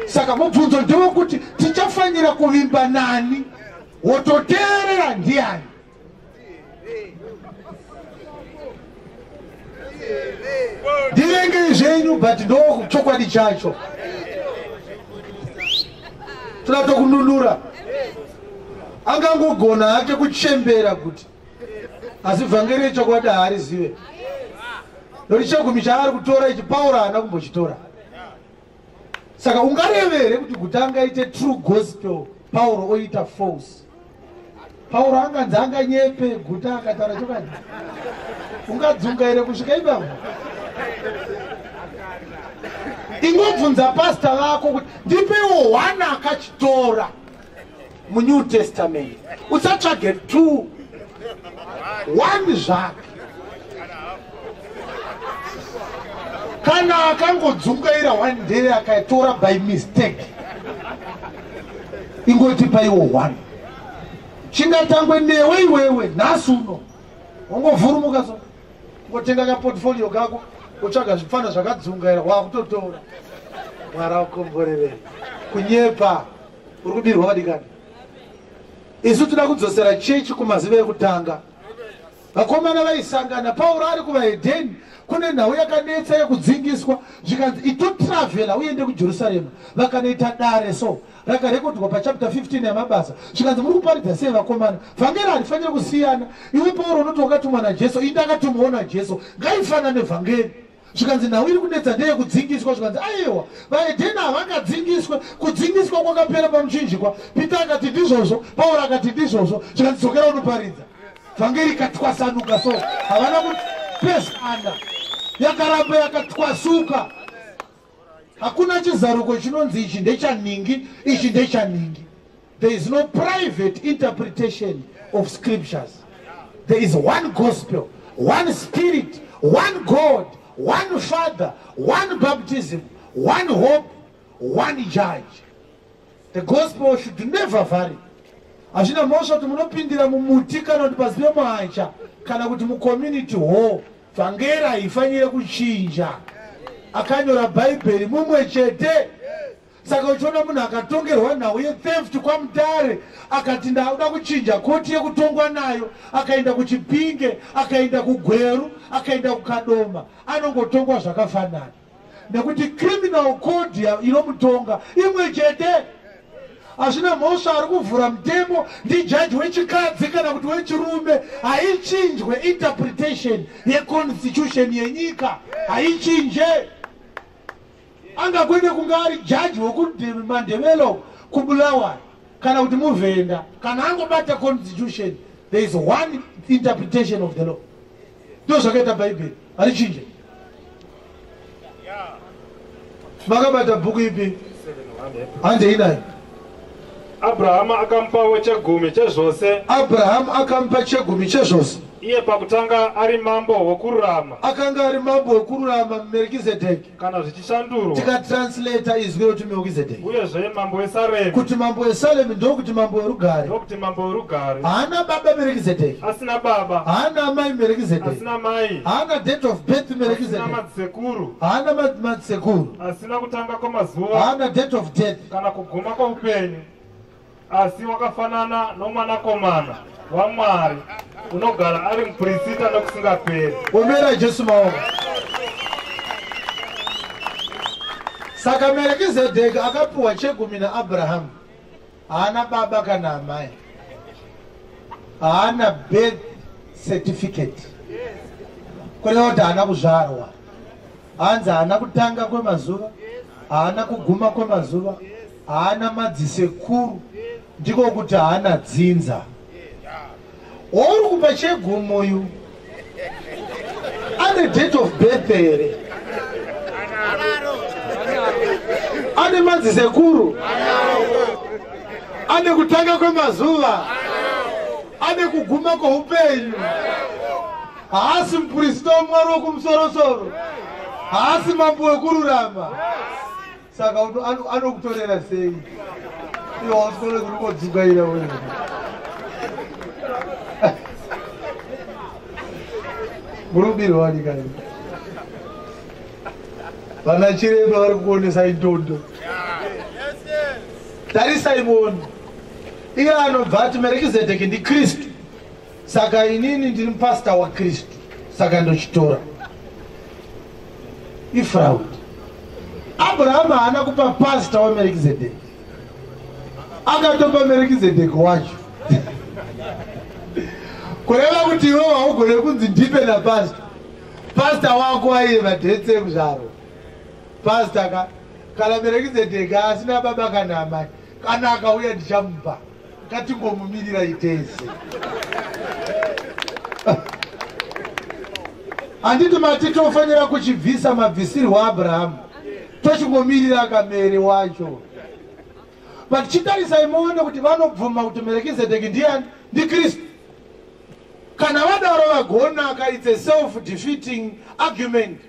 Saka mubvunzo ndewekuti tichafanira kuvimba nani wototeerera ndiani. Ndirenge zvenyu but ndo chokwadi chacho. Tunatokununura angangogona hake kuchembera kuti asi vhangeri chokwadi haarizive. Ndoti chegumi chaari kutora ichi Pauro haana kumbochitora. Saka ungarevere kuti kutanga ite true gospel Pauro oita false. Pauro anganzi anganyepe guta akataura chokwadi. Ungadzunga here kusvika ipapo. Ingobvunza pastor vako kuti ndipewo one akachitora muNew Testament. Usatsvage 2. 1 zvake. Kana akangodzungaira one day akaitora by mistake. Ingoti paiwo 1. Chingatangwe newe iwewe nhasi uno. Ungovhurumuka so. Ngotenga ka portfolio kako, utsvaga zvipfana zvakadzungaira wakutotora. Mwara ukomborere. Kunyepa. Uri kubirwa vadikani. Isu toda kudzosera chechi kumaziva ekutanga. Vakomana vaisangana Pauro ari kuvaHedheni kune nhau yakanetsa yekudzingiswa zvikanzi itotravhela uende kuJerusarema. Vakanoita dare so rakarekodwa pachapter 15 yamabasa. Zvikanzi muri kuparidza sei vakomana? Vhangeri harifaniri kusiyana. Iwe Pauro unoti wakatumwa naJesu, ini ndakatomuona Jesu. Ngaifanane vhangeri. zvikanzi nhau iri kunetsa ndeye kudzingiswa zvikanzi aiwa vaedheni havakadzingiswe kudzingiswa kwakapera pamuchinjikwa Pita akati ndizvozvo Pauro akati ndizvozvo zvikanzi dzokera unoparidza vhangeri ikatwasanuka so havana kupesana yakaramba yakatwasuka hakuna chizaruko chinonzi ichi ndechaningi ichi ndechaningi. There is no private interpretation of scriptures. There is one gospel, one spirit, one God, one Father, one baptism, one hope, one judge. The gospel should never vary. Ashina mosha kuti munopindira mumuti kana kuti pasi pemuhacha kana kuti mucommunity hall vhangeri haifanire kuchinja. Akanyora bhaibheri mumwe chete. Saka uchiona munhu akatongerwa nhau yetheft kwamutare akati ndauda kuchinja koti yekutongwa nayo akaenda kuchipinge akaenda kugweru akaenda kukadoma anongotongwa zvakafanana nekuti criminal code inomutonga imwe chete. Hazvina mhosva ari kuvhura mutemo ndijaji wechikadzi kana kuti wechirume haichinjwe interpretation yeconstitution yenyika haichinje. Angakwende kunga ari jaji wekumandevelo kubulawayo kana kuti muvhenda kana angobata constitution. There is one interpretation of the law. Ndo zvakaita bhaibheri harichinje. Makabata bhuku ipi hande inayo. Abraham akampawo chegumi chezvose. Abraham akampa chegumi chezvose. Iye pakutanga ari mambo wokururama. Akanga ari mambo wokururama Melkizedeki. Kana zvichishandurwa tikatranslata izwi roti Melkizedeki. Uyezve mambo weSaremu. Kuti mambo weSaremu ndokuti mambo werugare. Ndokuti mambo werugare. Haana baba Melkizedeki. Asina baba. Haana mai Melkizedeki. Asina mai. Haana date of birth Melkizedeki. Asina madzikuru. Haana madzikuru. Asina kutanga kwamazuva. Haana date of death. Kana kuguma kweupenyu. Asi wakafanana nomwanakomana waMwari unogara ari muprista nokusingaperi. Omera Jesu maoko. Saka Melkizedeki akapuwa chegumi naAbhurahamu. Haana baba kana amai. Haana birth certificate. Kureva kuti haana kuzvarwa. Hanzi haana kutanga kwemazuva, haana kuguma kwemazuva, haana madzisekuru, ndiko kuti haana dzinza. Uri kupa chegumi uyu ane date of birth here, ane madzisekuru, ane kutanga kwemazuva, ane kuguma kweupenyu. Haasi muprista waMwari wokumusoro-soro, haasi mambo wekururama. Saka anokutorera sei? Iwo wasikole kuri kodzukaira wewe. Murubiro wani kani. Vana chiremba vari kuonesa indondo. Tarisai muone. Iye anobva ati Melkizedeki ndiKristu. Saka inini ndiri mupasita waKristu. Saka ndochitora. Ifraud. Abraham haana kupa pasita waMelkizedeki. Akatopa Melkizedeki wacho. Kureva kuti iwe haugone kunzi ndipe napasita. Pasita wako aiye madhetsi ekuzvarwa. Pasita kana Melkizedeki asina baba kana amai, kana akauya ndichamupa. Ngatingomumirira itese. Handiti mati tofanira kuchibvisa mabvisirwo aAbhurahamu, tochingomirira kamere wacho. But chitarisai muone kuti vanobvuma kuti Melkizedeki ndiani? NdiKristu. Kana vadaro vagonaka, it's a self-defeating argument.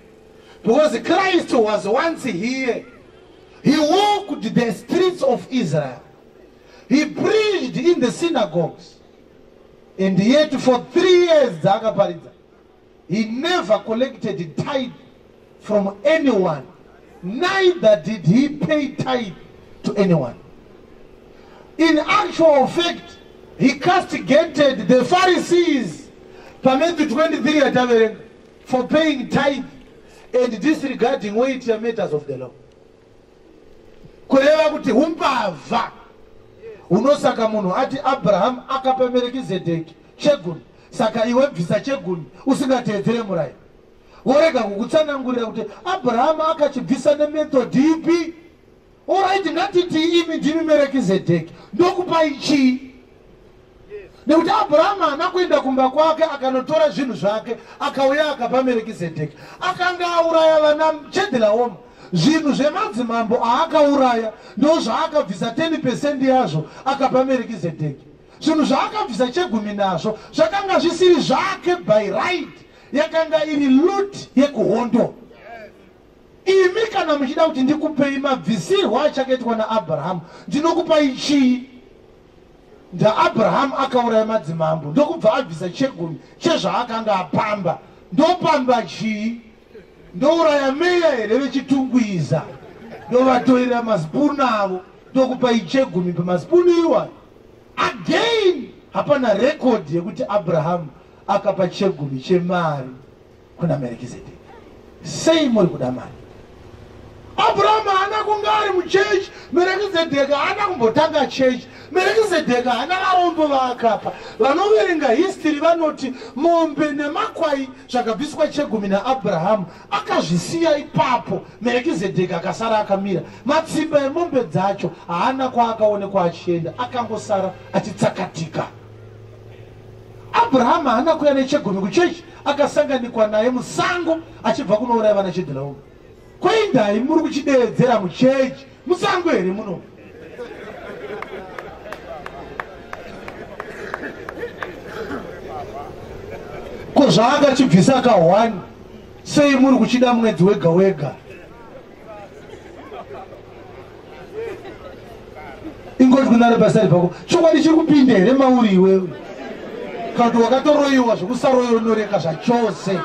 Because Christ was once here. He walked the streets of Israel. He preached in the synagogues. And yet for 3 years, he never collected tithe from anyone. Neither did he pay tithe to anyone. In actual fact, he castigated the Pharisees for paying tithe and disregarding weightier matters of the law. Kureva kuti umbava unosaka munhu ati Abraham akapa Melkizedeki chegumi, saka iwe bvisa chegumi usingateedzere murayiro. vorega kukutsanangurira kuti Abraham akachibvisa nemethod ipi. Alright, ngatiti imi ndimi Melkizedeki, ndokupai chii? Nekuti Abraham haana kuenda kumba kwake akanotora zvinhu zvake akauya akapa Melkizedeki. Akanga auraya vana Chedhlaoma. Zvinhu zvemadzimambo aakauraya ndo zvaakabvisa 10% yazvo akapa Melkizedeki. Zvinhu zvaakabvisa chegumi nazvo zvakanga zvisiri zvake by right, yakanga iri loot yekuhondo. Imi kana muchida kuti ndikupei mabvisirwo achakaitwa naAbhurahama, ndinokupai chii? NdaAbhurahama akauraya madzimambo ndokubva abvisa chegumi chezvaakanga apamba. Ndopamba chii? Ndouraya meya here vechitungwiza, ndovatorera masipunu avo, ndokupai chegumi pamasipunu iwayo. Again, hapana record yekuti Abraham akapa chegumi chemari kuna Melkizedeki. Sei muri kuda mari? Abraham haana kunga ari muchechi, Melkizedeki haana kumbotanga chechi, Melkizedeki haana varombo vaakapa. Vanoverenga history vanoti mombe nemakwai zvakabviswa chegumi naAbhurahama akazvisiya ipapo. Melkizedeki akasara akamira. Matsimba emombe dzacho haana kwaakaonekwa achienda, akangosara achitsakatika. Abrahama haana kuya nechegumi kuchechi, akasanganikwa naye musango achibva kunouraya vana Chedhlaoma. Kwaindai muri kuchideedzera muchechi musango here muno? Ko zvaakachibvisa ka1 sei muri kuchida mwedzi wega wega? Ingoti kunare pasari pako chokwadi chiri kupinda here mauri iwewe? Kana kuti wakatoroyiwa zvekusaroyiwa unoreka zvachose.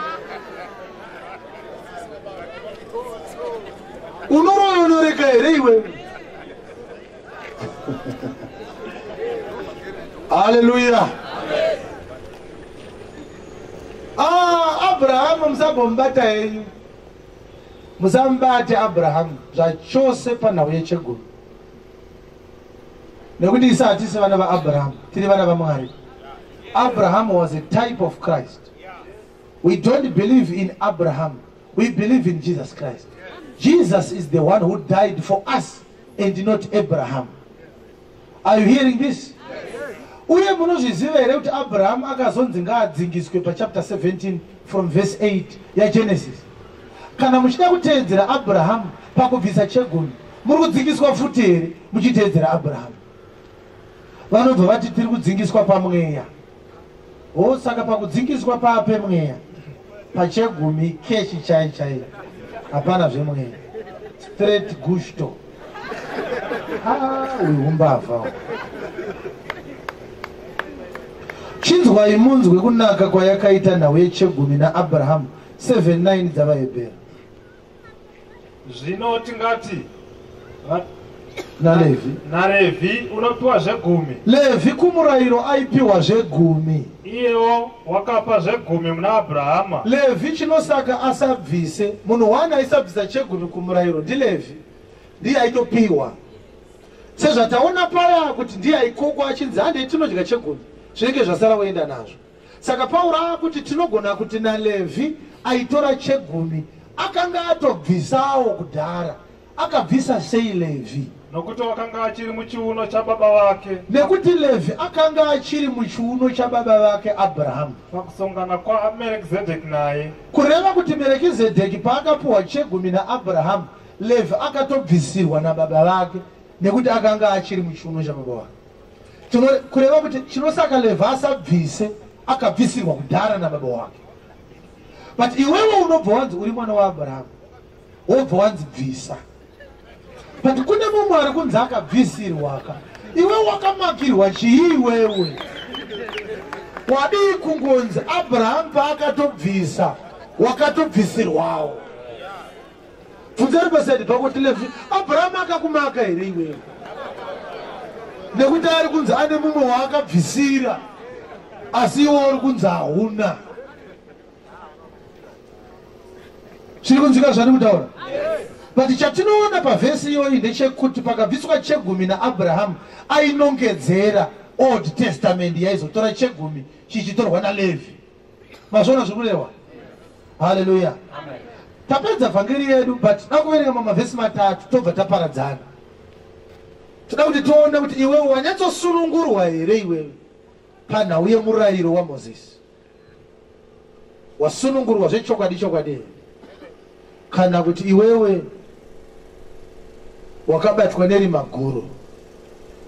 Unoroyo unoreka here iwewe? Hallelujah. Abraham musabombata henyu. Musambate Abraham zvachose panhau yechegumi. Nekuti isa hatisi vana vaAbraham, tiri vana vaMwari. Abraham was a type of Christ. We don't believe in Abraham, we believe in Jesus Christ. Jesus is the one who died for us and not Abraham. Are you hearing this? Uye munozviziva here kuti Abraham akazonzi ngaadzingiswe pachapter 17 from verse 8 yaGenesis. Kana muchida kuteedzera Abraham pakubvisa chegumi, muri kudzingiswa futi here muchiteedzera Abraham. Vanobva vati tiri kudzingiswa pamweya. Saka pakudzingiswa papemweya, pachegumi keshi chai hapana zvemweya, straight gusto. Uyu umbavha. Chinzwai munzwe kunaka kwayakaita nhau yechegumi naAbhurahama 7:9 dzavaHebheru. Zvino tingati naLevhi unopiwa zvegumi. Levhi kumurayiro aipiwa zvegumi. Iyewo wakapa zvegumi muna Abrahama. Levhi chinosaka asabvise, munhu wana aisabvisa chegumi kumurayiro ndiLevhi, ndiye aitopiwa. Sezvataona paya kuti ndiye aikokwa achinzi handei tinodya chegumi, zvinenge zvasara woenda nazvo. Saka Pauro akuti tinogona kuti naLevhi aitora chegumi akanga atobvisawo kudhara. Akabvisa sei Levhi? Nokuti wakanga achiri muchiuno chababa wake. Nekuti Levhi akanga achiri muchiuno chababa wake Abraham. Pakusongana kwa Melkizedeki naye. Kureva kuti Melkizedeki paakapiwa chegumi naAbraham, Levhi akatobvisirwa nababa wake nekuti akanga achiri muchiuno chababa wake. Kureva kuti chinosaka Levhi asabvise akabvisirwa kudhara nababa wake. But iwewe unobva wanzi uri mwana waAbraham, wobva wanzi bvisa. But kune mumwe ari kunzi akabvisirwa ka. Iwe wakamakirwa chii iwewe? Wadii kungonzi Abraham paakatobvisa wakatobvisirwawo. Bvunzai pasadi pakuti Levhi Abraham akakumaka here iwewe? Nekuti ari kunzi ane mumwe waakabvisira asi iwe uri kunzi hauna. Zviri kunzwika zvani kutaura? But chatinoona pavhesi iyoyi ndechekuti pakabviswa chegumi naAbraham ainongedzera Old Testament yaizotora chegumi chichitorwa naLevhi. Mazvona zviri kurehwa? Hallelujah. tapedza vhangeri yedu but nakuverenga mamavhesi matatu tobva taparadzana. Toda kuti tione kuti iwewe wanyatsosunungurwa here iwewe panhau yemurayiro waMozisi. Wasunungurwa zvechokwadi chokwadi kana kuti iwewe wakabatwa nerima guru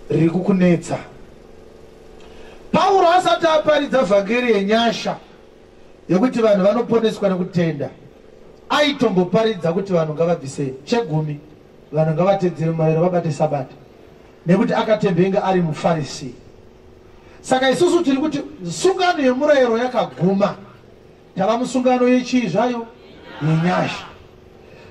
riri kukunetsa. Pauro asati aparidza vhangeri yenyasha yekuti vanhu vanoponeswa nekutenda, aitomboparidza kuti vanhu ngavabvise chegumi, vanhu ngavatedzere murayiro, vabate sabata, nekuti akatembenga ari mufarisi. Saka isusu tiri kuti sungano yemurayiro yakaguma, tava musungano yechii zvayo yenyasha.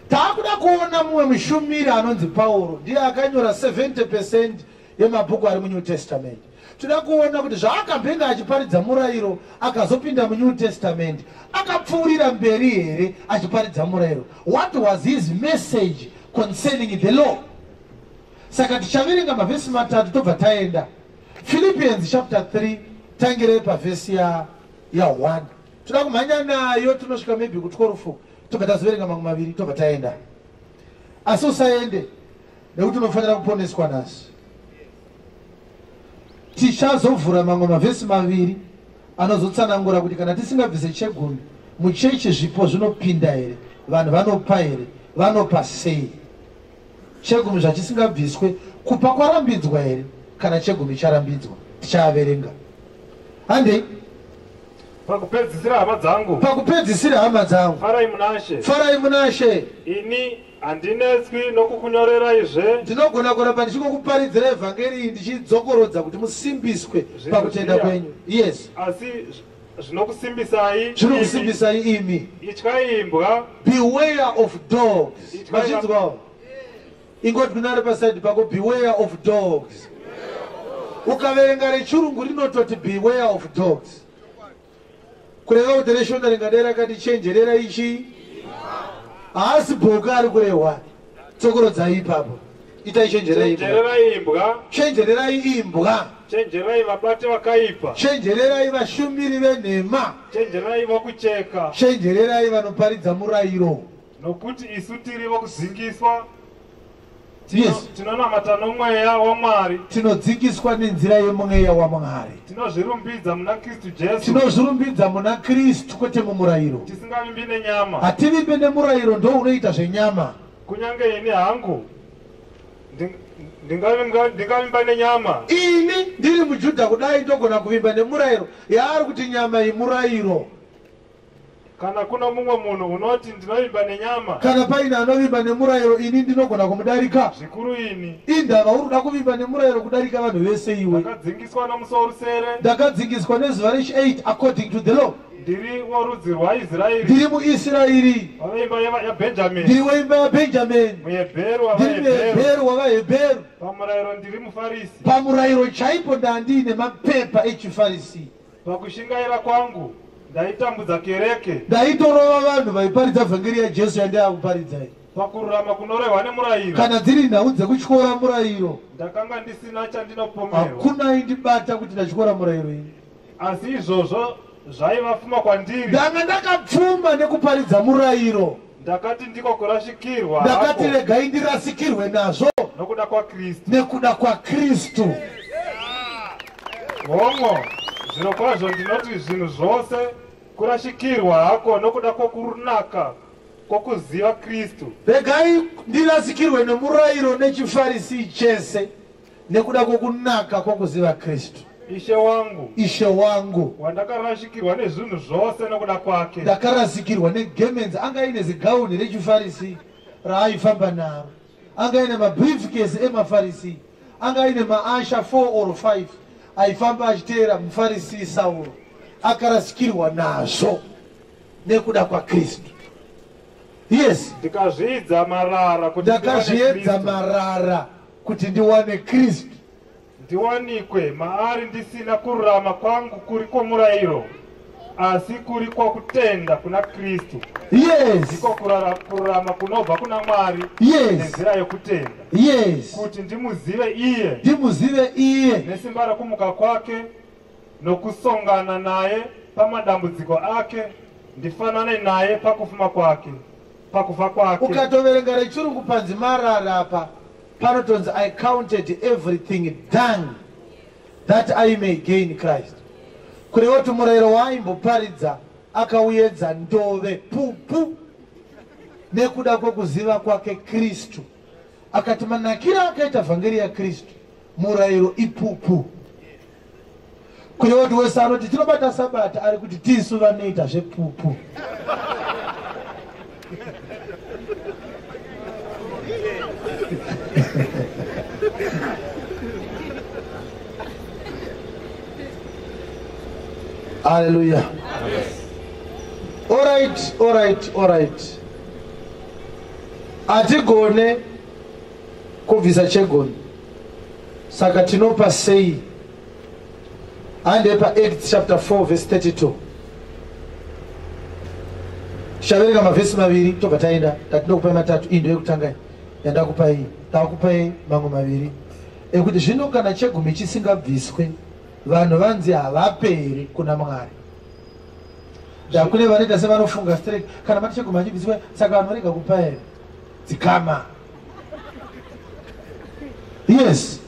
Taakuda kuona mumwe mushumiri anonzi Pauro, ndiye akanyora 70% yemabhuku ari muNew Testament. Toda kuona kuti zvaakambenge achiparidza murayiro akazopinda muNew Testament akapfuurira mberi here achiparidza murayiro. What was his message concerning the law? Saka tichaverenga mavhesi matatu tobva taenda. Philippians chapter 3 tangire pavhesi ya 1. Toda kumhanya nayo tunosvika maybe ku 12 tobva tazoverenga mamwe maviri tobva taenda. Asi usaende nekuti unofanira kuponeswa nasi. Tichazovhura mamwe mavhesi maviri anozotsanangura kuti kana tisingabvise chegumi muchechi zvipo zvinopinda here, vanhu vanopa here, vanopa sei, chegumi zvachisingabviswe kupa kwarambidzwa here kana chegumi charambidzwa. Tichaaverenga. Handei pakupedzisira hama dzangu farai munashe. Ini handinetswi nokukunyorerai. Ndinogona kuramba ndichingokuparidzira evhangeri iyi ndichidzokorodza kuti musimbiswe pakutenda kwenyu. Yes. Asi zvinokusimbisai imi. Ityai imbwa. Beware of dogs. Machinzwawo. Ingoti kunare paside pako beware of dogs. Ukaverenga rechirungu rinototi beware of dogs. Kureva kuti reshona ringadera kati chenjerera ichi. Asi boka ari kurehwa. Tsokorodzai ipapo. Itai chenjerai imbwa. Chenjererai imbwa. Chenjererai vabati vakaipa. Chenjererai vashumiri venhema. Chenjererai vokucheka. Chenjererai vanoparidza murayiro. Nokuti isu tiri vokuzingiswa. Yes. Tinonamata nomweya waMwari. Tinodzingiswa nenzira yemweya waMwari. Tinozvirumbidza muna Kristu Jesu. Tinozvirumbidza muna Kristu kwete mumurayiro. Tisingavimbi nenyama. Hativimbi nemurayiro, ndo unoita zvenyama. Kunyange ini hangu ndingavimba nenyama. Ini ndiri muJudha kudai ndogona kuvimba nemurayiro, yaari kuti nyama imurayiro. Kana kuna mumwe munhu unoti ndinovimba nenyama. Kana paina anovimba nemurayiro, ini ndinogona kumudarika. Zvikuru ini. Indava urikuda kuvimba nemurayiro kudarika vanhu vese iwe. Ndakadzingiswa nomusi worusere. Ndakadzingiswa nezuva rechi8 according to the law. Ndiri worudzi rwaIsraeri. Ndiri muIsraeri. Waveimba yaBhenjamini. Ndiri weimba yaBhenjamini. MuHebheru wavaHebheru. Pamurayiro ndiri muFarisi. Pamurayiro chaipo ndandine mapepa echiFarisi. Pakushingaira kwangu ndaitambudza kereke. Ndaitorova vanhu vaiparidza vhangeri yaJesu yandaakuparidza. Pakururama kunorehwa nemurayiro. Kana dziri nhau dzekutyora murayiro, ndakanga ndisina chandinopomerwa. hakuna indibata kuti ndatyora murayiro ini. Asi izvozvo zvaivapfuma kwandiri. Ndanga ndakapfuma nekuparidza murayiro. Ndakati ndiko kurashikirwa. Ndakati regai ndirasikirwe nazvo nokuda kwaKristu. Nekuda kwaKristu. Hongo zvirokwazvo ndinoti zvinhu zvose kurashikirwa hako nokuda kwokunaka kwokuziva Kristu. Regai ndirasikirwe nemurayiro nechiFarisi chese nekuda kwokunaka kwokuziva Kristu. Ishe wangu wandakarashikirwa nezvinhu zvose nokuda kwake. Ndakarasikirwa negemenzi, anga ine zigauni rechiFarisi raaifamba naro, anga ine mabriefcase emaFarisi, anga ine maasha 4 or 5 aifamba achiteera muFarisi Sauro. Akarasikirwa nazvo nekuda kwaKristu. Yes. Ndakazviedza marara kuti ndiwane Kristu. Ndiwanikwe maari ndisina kururama kwangu kuri kwomurayiro, asi kuri kwokutenda kuna Kristu. Yes. Ndiko kururama kunobva kuna Mwari. Yes. Nenzira yokutenda. Yes. Kuti ndimuzive iye nesimba rokumuka kwake nokusongana naye pamadambudziko ake, ndifanane naye pakufuma kwake, pakufa kwake. Ukatoverenga rechirungu panzi marara apa panotonzi I counted everything dung that I may gain Christ. Kureva kuti murayiro waaimboparidza akauyedza ndove pupu nekuda kwekuziva kwake Kristu. Akati manakira akaita vhangeri yaKristu murayiro ipupu. Kureva kuti wese anoti tinobata sabata ari kuti tisu vanoita zvepupu. Hallelujah. All right. Atigone kubvisa chegoni. Saka tinopa sei. Ande pa Acts chapter 4 verse 32. Shavereka mavhesi maviri tobva taenda tatinokupai matatu indo yekutanga yandakupai takupai mamwe maviri ekuti zvino kana chegumi chisingabviswe vanhu vanzi havaperi kuna Mwari. Ndakune vanoita sevanofunga straight kana mati chegumi hachibviswe saka vanhu varega kupa here dzikama. Yes.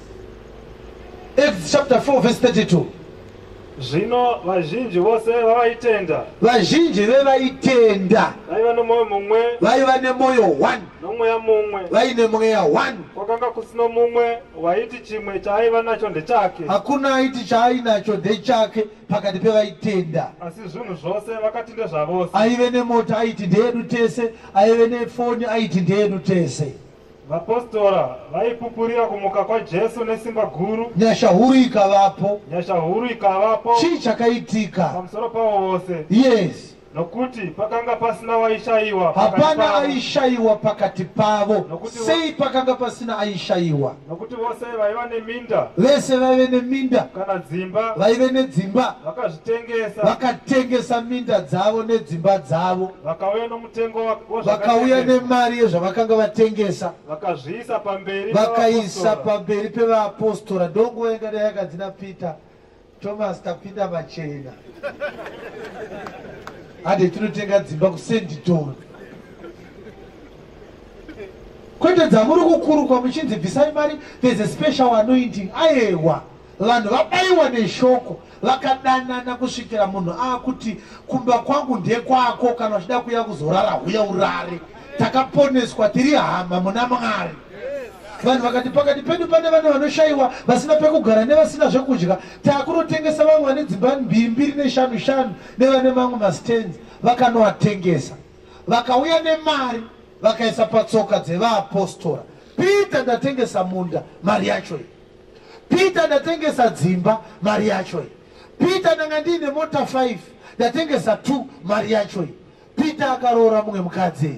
Acts chapter 4 verse 32. Zvino vazhinji vose vavaitenda. Vazhinji vevaitenda. Vaiva nemwoyo mumwe. Vaiva nemwoyo one. Nomweya mumwe. Vaine mweya one. Kwakanga kusino mumwe waiti chimwe chaaiva nacho ndechake. Hakuna aiti chaainacho ndechake pakati pevaitenda. Asi zvinhu zvose vakati ndezvavose. Aive nemota aiti ndeyedu tese, aive nefoni aiti ndeyedu tese. Vapostora vaipupurira kumuka kwaJesu nesimba guru. Nyasha huru ikavapo. Chii chakaitika pamusoro pavo vose. Yes. Nokuti pakanga pasina waishayiwa. Hapana aishayiwa pakati pavo. Sei pakanga pasina aishayiwa. Nokuti vose vaiva neminda. Vese vaive neminda. Kana dzimba. Vaive nedzimba. Vakazvitengesa. Vakatengesa minda dzavo nedzimba dzavo. Vakauya nomutengo wazvakatengesa. Vakauya nemari yezvavakanga vatengesa. Vakazviisa pamberi. Vakaisa pamberi pevaapostora. Ndonguva ingada yakadzina Peter. Thomas tapinda machena. Ade tinotenga dzimba kusenditori. Kwete dzamuri kukurukwa muchinzi bvisai mari, there's a special anointing. Ayewa vanhu vabaiwa neshoko vakadanana kusvikira munhu akuti kumba kwangu ndekwako kana uchida kuya kuzorara uya urare. Takaponeswa tiri hama muna Mwari. Vanhu vakati pakati pedu pane vanhu vanoshayiwa vasina pekugara nevasina zvekudya. Takurotengesa vamwe vane dzimba mbiri neshanu shanu nevane mamwe mastenzi vakanovatengesa. Vakauya nemari vakaisa patsoka dzevaapostora. Peter ndatengesa munda, mari yacho. Peter ndatengesa dzimba, mari yacho. Peter ndanga ndine mota 5 ndatengesa 2, mari yacho. Peter akaroora mumwe mukadzi.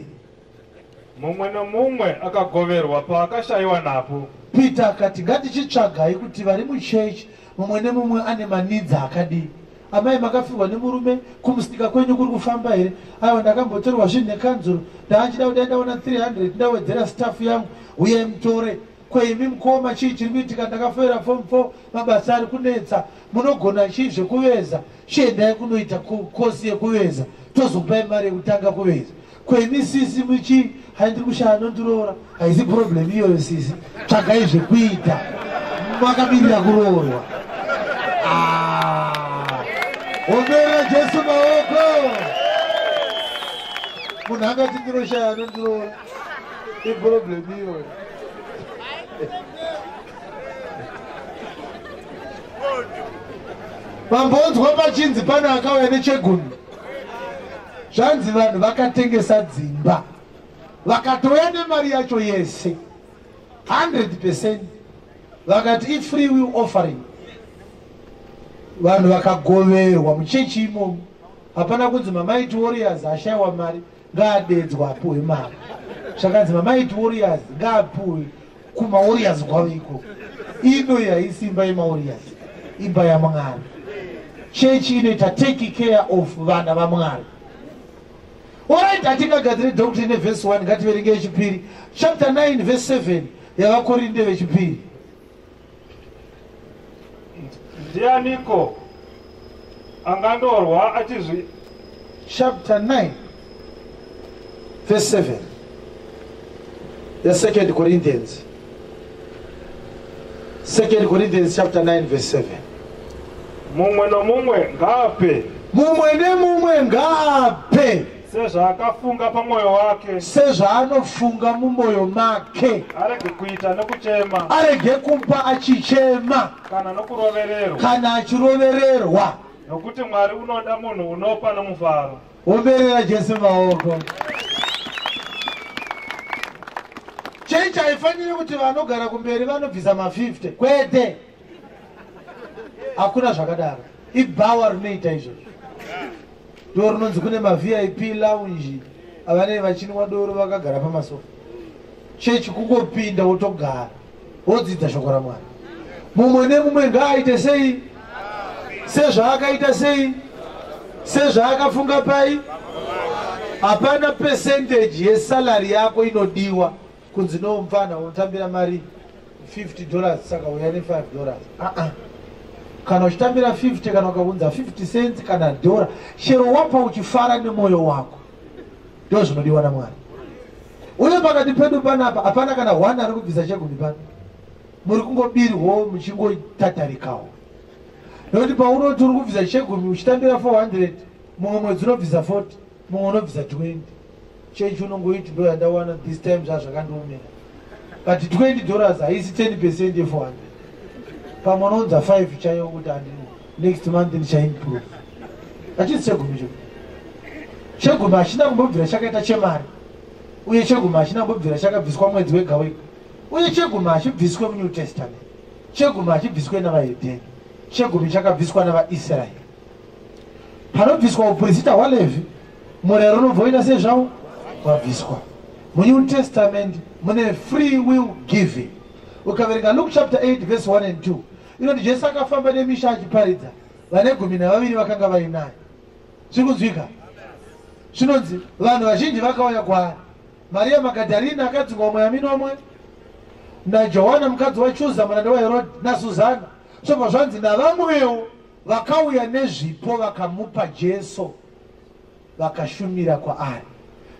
Mumwe nomumwe akagoverwa paakashayiwa napo. Peter akati ngatichitsvagai kuti vari muchechi mumwe nemumwe ane manidzi akadii. Amai makafirwa nemurume kumusika kwenyu kuri kufamba here? Aiwa ndakambotorwa zvinhu nekanzuro ndaachida kuti ndaona 300 ndawedzera staff yangu uye mutore. Kweimi mukoma chii chiri kuitika? Ndakafera form 4 mabasa ari kunetsa. Munogona chii zvekuveza? Chiendai kunoita kosi yekuveza tozopai mari yekutanga kuveza. Kweimi sisi muchii? Haindiri kushaya nondiroora. Haisi problem iyoyo sisi. Tsvagai zvekuita. Makamirira kuroorwa. Ombera Jesu maoko. Munhu angati ndiroshaya nondiroora. Iproblem iyoyo. Vambonzwa pachinzi pane akauya nechegumi. Zvanzi vanhu vakatengesa dzimba. Vakatoya nemari yacho yese 100%. Vakati free will offering. Vanhu vakagoverwa muchechi imomo. Hapana kunzi mamighty warriors ashayiwa mari ngaadedzwa apuwe mari. Zvakanzi mamighty warriors ngaapuwe kuma warriors kwavo iko. Ino yaisi imba yemawarriors, imba yaMwari. Chechi inoita take care of vana vaMwari. Alright, atingagadzire doctrine verse 1 ngativerenge yechipiri. Chapter 9 verse 7 yavakorinde vechipiri. Ndianiko angandorwa achizvi. Chapter 9 verse 7. The 2 Corinthians. 2 Corinthians chapter 9 verse 7. Mumwe no mumwe ngape. Mumwe ne mumwe ngape. Sezva akafunga pamoyo wake. Sezva anofunga mumoyo make. Arege kuita nekuchema. Arege kumpa achichema. Kana nokurovererwa. Kana achirovererwa. Nokuti Mwari unoda munhu unopa nomufaro. Omberera Jesu maoko. Checha haifaniri kuti vanogara kumberi vanobvisa ma50 kwete. Hakuna zvakadaro. Ibhawa rinoita izvozvo. Doro rinonzi kune ma-VIP lounge avane vachinwa doro vakagara pamasofa. Chechi kungopinda wotogara wodzidza shoko raMwari. Mumwe nemumwe ngaaite sei? Sezvaakaita sei? Sezvaakafunga pai? Hapana percentage yesalary yako inodiwa kunzi no mfana unotambira mari $50 saka uya ne$5. Kana uchitambira 50 kana ukaunza 50 cents kana $1 chero wapa uchifara nemoyo wako ndo zvinodiwa naMwari. Uye pakati pedu panapa hapana kana 1 ari kubvisa chegumi pano. Muri kungobirwo muchingotatarikawo. Nokuti paunoti uri kubvisa chegumi uchitambira 400 mumwe mwedzi unobvisa 40 mumwe unobvisa 20. Chechi unongoiti ndo yandawana this time zvazvakandiomera. But $20 haisi 10% ye400. Pamwe unonza 5 chayo kuti handini next month ndichaimprove. Hachisi chegumi cho. Chegumi hachina kumbobvira chakaita chemari. Uye chegumi hachina kumbobvira chakabviswa mwedzi wega wega. Uye chegumi hachibviswe muNew Testament. Chegumi hachibviswe navaHedheni. Chegumi chakabviswa navaIsraeri. Panobviswa uprista hwaLevhi, murayiro unobvoita sezvawo wabviswa. MuNew Testament mune free will giving. Ukaverenga Luke chapter 8 verse 1 and 2. Inoti Jesu akafamba nemisha achiparidza. Vane 12 vakanga vainaye. Zvikunzwika? Zvinonzi vanhu vazhinji vakauya kwaari. Maria Magadharina akadzingwa mweya minomwe. naJohana mukadzi waChuza muranda waHerodhi naSuzana. Zvobva zvanzi navamwewo vakauya nezvipo vakamupa Jesu vakashumira kwaari.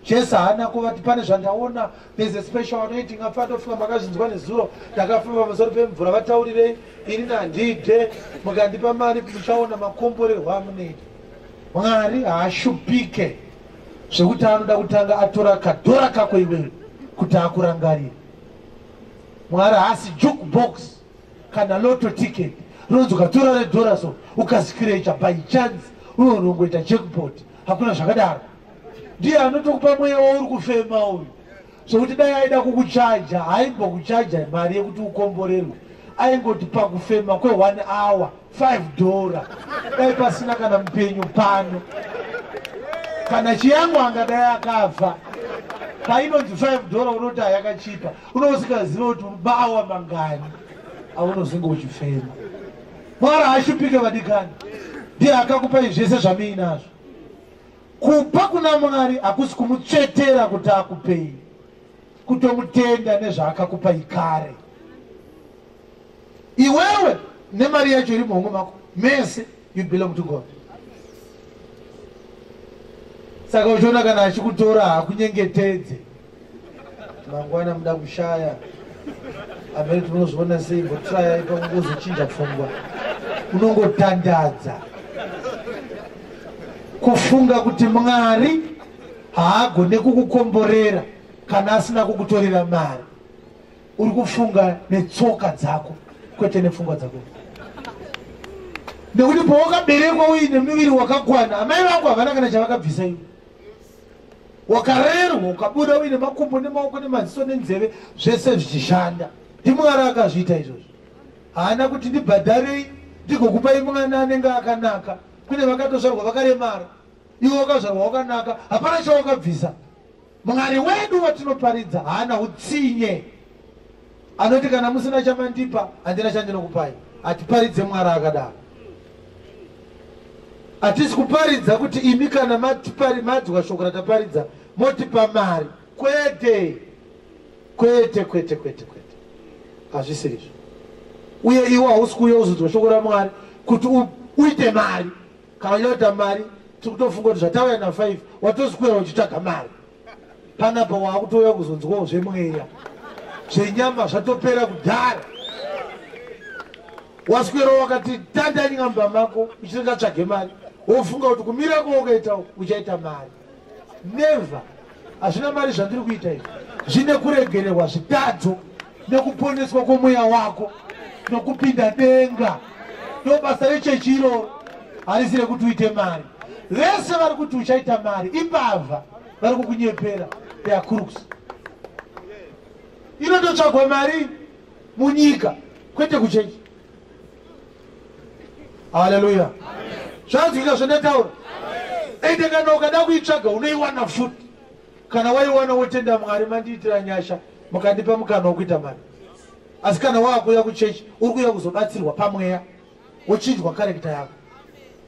Jesu haana kuvati pane zvandaona, there's a special anointing afana ofika makazvinzwa nezuro ndakafamba pamusoro pemvura vataurirei ini handide mukandipa mari muchaona makomborerwo amunoita. Mwari haashupike zvekuti anoda kutanga atora kadhora kako iwewe kuti akurangarire. Mwari haasi jukebox kana lotto ticket rinonzi ukatora redhora so ukasikirecha by chance unonongoita jackpot. Hakuna zvakadaro. Ndiye anotokupa mweya wauri kufema uyu zvokuti dai aida kukuchaja haimbokuchaja mari yekuti ukomborerwe, aingoti pakufema kwe1 hour $5. Dai pasina kana mupenyu pano, kana chiyangu angadai akafa painonzi $5 unoti hayakachipa unosikaziva kuti ubawa mangani aunozinga uchifema. Mwari haashupike vadikani, ndiye akakupa zvese zvamuinazvo. Kupa kuna Mwari hakusi kumutsvetera kuti akupei, kutomutenda nezvaakakupa ikare. Iwewe nemari yacho iri muhomwe mako mese you belong to God. Saka uchiona kana achikutora hakunyengetedze mangwana muda kushaya amene tinozviona sei ngotraya ipa kungozochinja pfungwa unongotandadza kufunga kuti Mwari haagone kukukomborera kana asina kukutorera mari. Uri kufunga netsoka dzako kwete nepfungwa dzako. Nekuti pawakaberekwa uine muviri wakakwana, amai vangu havana kana chavakabvisa iwe. Wakarerwa ukabuda uine makumbo nemaoko nemaziso nenzeve zvese zvichishanda. NdiMwari akazviita izvozvo. Haana kuti ndibhadharei ndigokupai mwana anenge akanaka. Kune vakatozvarwa vakaremara, iwe wakazvarwa wakanaka, hapana chawakabvisa. Mwari wedu watinoparidza haana utsinye. Anoti kana musina chamandipa handina chandinokupai. Atiparidze Mwari akadaro. Hatisi kuparidza kuti imi kana madzwa shoko rataparidza motipa mari. Kwete. Kwete, kwete, kwete, kwete. Hazvisiri izvo. Uye iwe hausi kuuya uzodzwa shoko raMwari kuti uite mari. Kana unoita mari tikutofunga kuti zvatauya na5 watozvikwera uchitsvaga mari. panapa wakutoya kuzonzwawo zvemweya zvenyama zvatopera kudhara waswera wakati tandani ng'amba mako uchitenga tsvage mari wofunga kuti kumira kwaukaita uchaita mari never hazvina mari zvandiri kuita izvi zvine kuregererwa zvitatu nekuponeswa kwomweya wako nokupinda denga ndobasa rechechi iroro harisi rekuti uite mari vese vari kuti uchaita mari imbavha vari kukunyepera they are crooks inototsvagwa mari munyika kwete kuchechi haleluya zvanzwika zvandataura ende kana ukada kuitsvaga unoiwana futi kana waiwana wotenda mwari mandiitira nyasha mukandipa mukana wokuita mari asi kana waakuya kuchechi uri kuya kuzobatsirwa pamweya wochinjwa karekta yako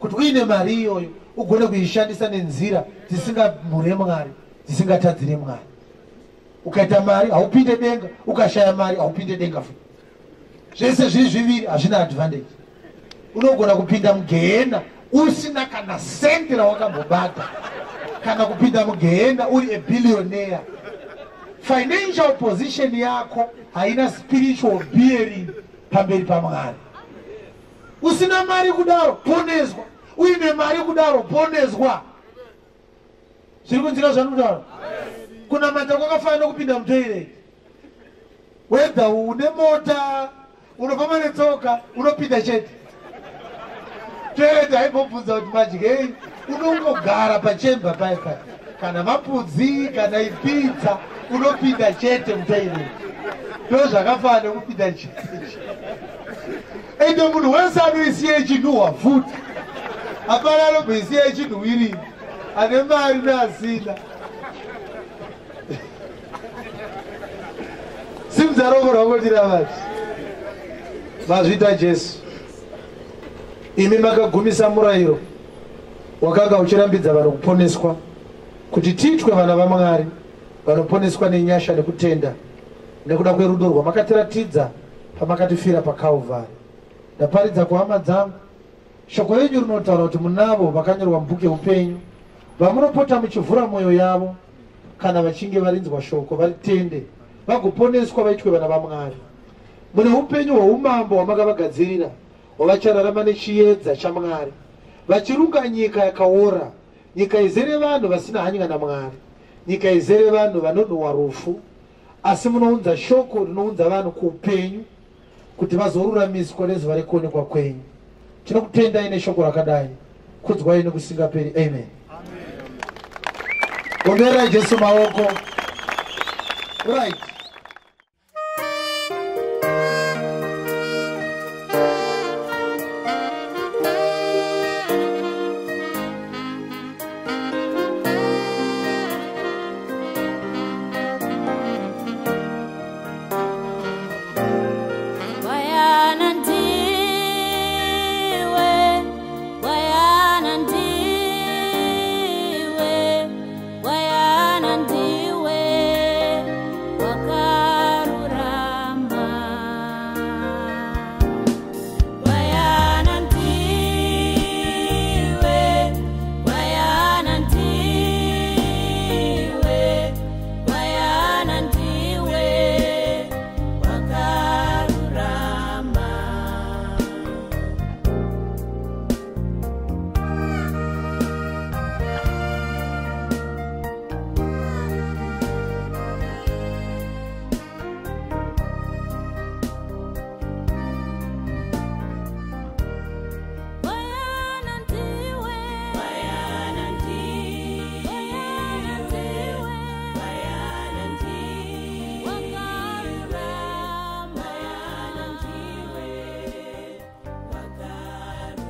kuti uine mari iyoyo ugone kuishandisa nenzira dzisingamhure mwari dzisingatadzire mwari ukaita mari haupinde denga ukashaya mari haupinde denga futi zvese zviri zviviri hazvina advantage unogona kupinda mugehena usina kana senti rawakambobata kana kupinda mugehena uri abillionaire financial position yako haina spiritual bearing pamberi pamwari usina mari kudaro poneswa uine mari kudaro poneswa zviri kunzika zvanutaura kuna mata kwakafanira kupinda mutoireti wedha une mota unofamba netsoka unopinda chete toireti haibobvunza kuti madyei unongogara pachemba paipai kana mapudzi kana ipidza unopinda chete mutoireti ndo zvakafanira kupinda chete ende munhu wese anoisiye chinhuhwa futi hapana anobhoisiye chinhuhwiriri ane mari neasina simuzaroko rwakotira vati mazvita Jesu imi makagumisa murayiro wakanga uchirambidza vanhu kuponeswa kuti titwe vana vaMwari vanoponeswa nenyasha nekutenda nekuda kwerudo rwamakatiratidzira pamakatifira paKalvari. Ndaparidza kuhama dzangu shoko renyu rinotaura kuti munavo vakanyorwa mubhuku yeupenyu vamunopota muchivhura mwoyo yavo kana vachinge varinzwa shoko varitende vagoponeswa vaitwe vana vaMwari. Mune upenyu hweumambo hwamakavagadzirira hwavachararama nechiedza chaMwari vachirunga nyika yakaora, nyika izere vanhu vasina hanya naMwari, nyika izere vanhu vanonhuhwa rufu, asi munounza shoko rinounza vanhu kuupenyu kuti vazoruramiswa nezuva rekuonekwa kwenyu. Tinokutendai neshoko rakadai, kudzwai nokusingaperi. Amen. Gomberai Jesu maoko. Right.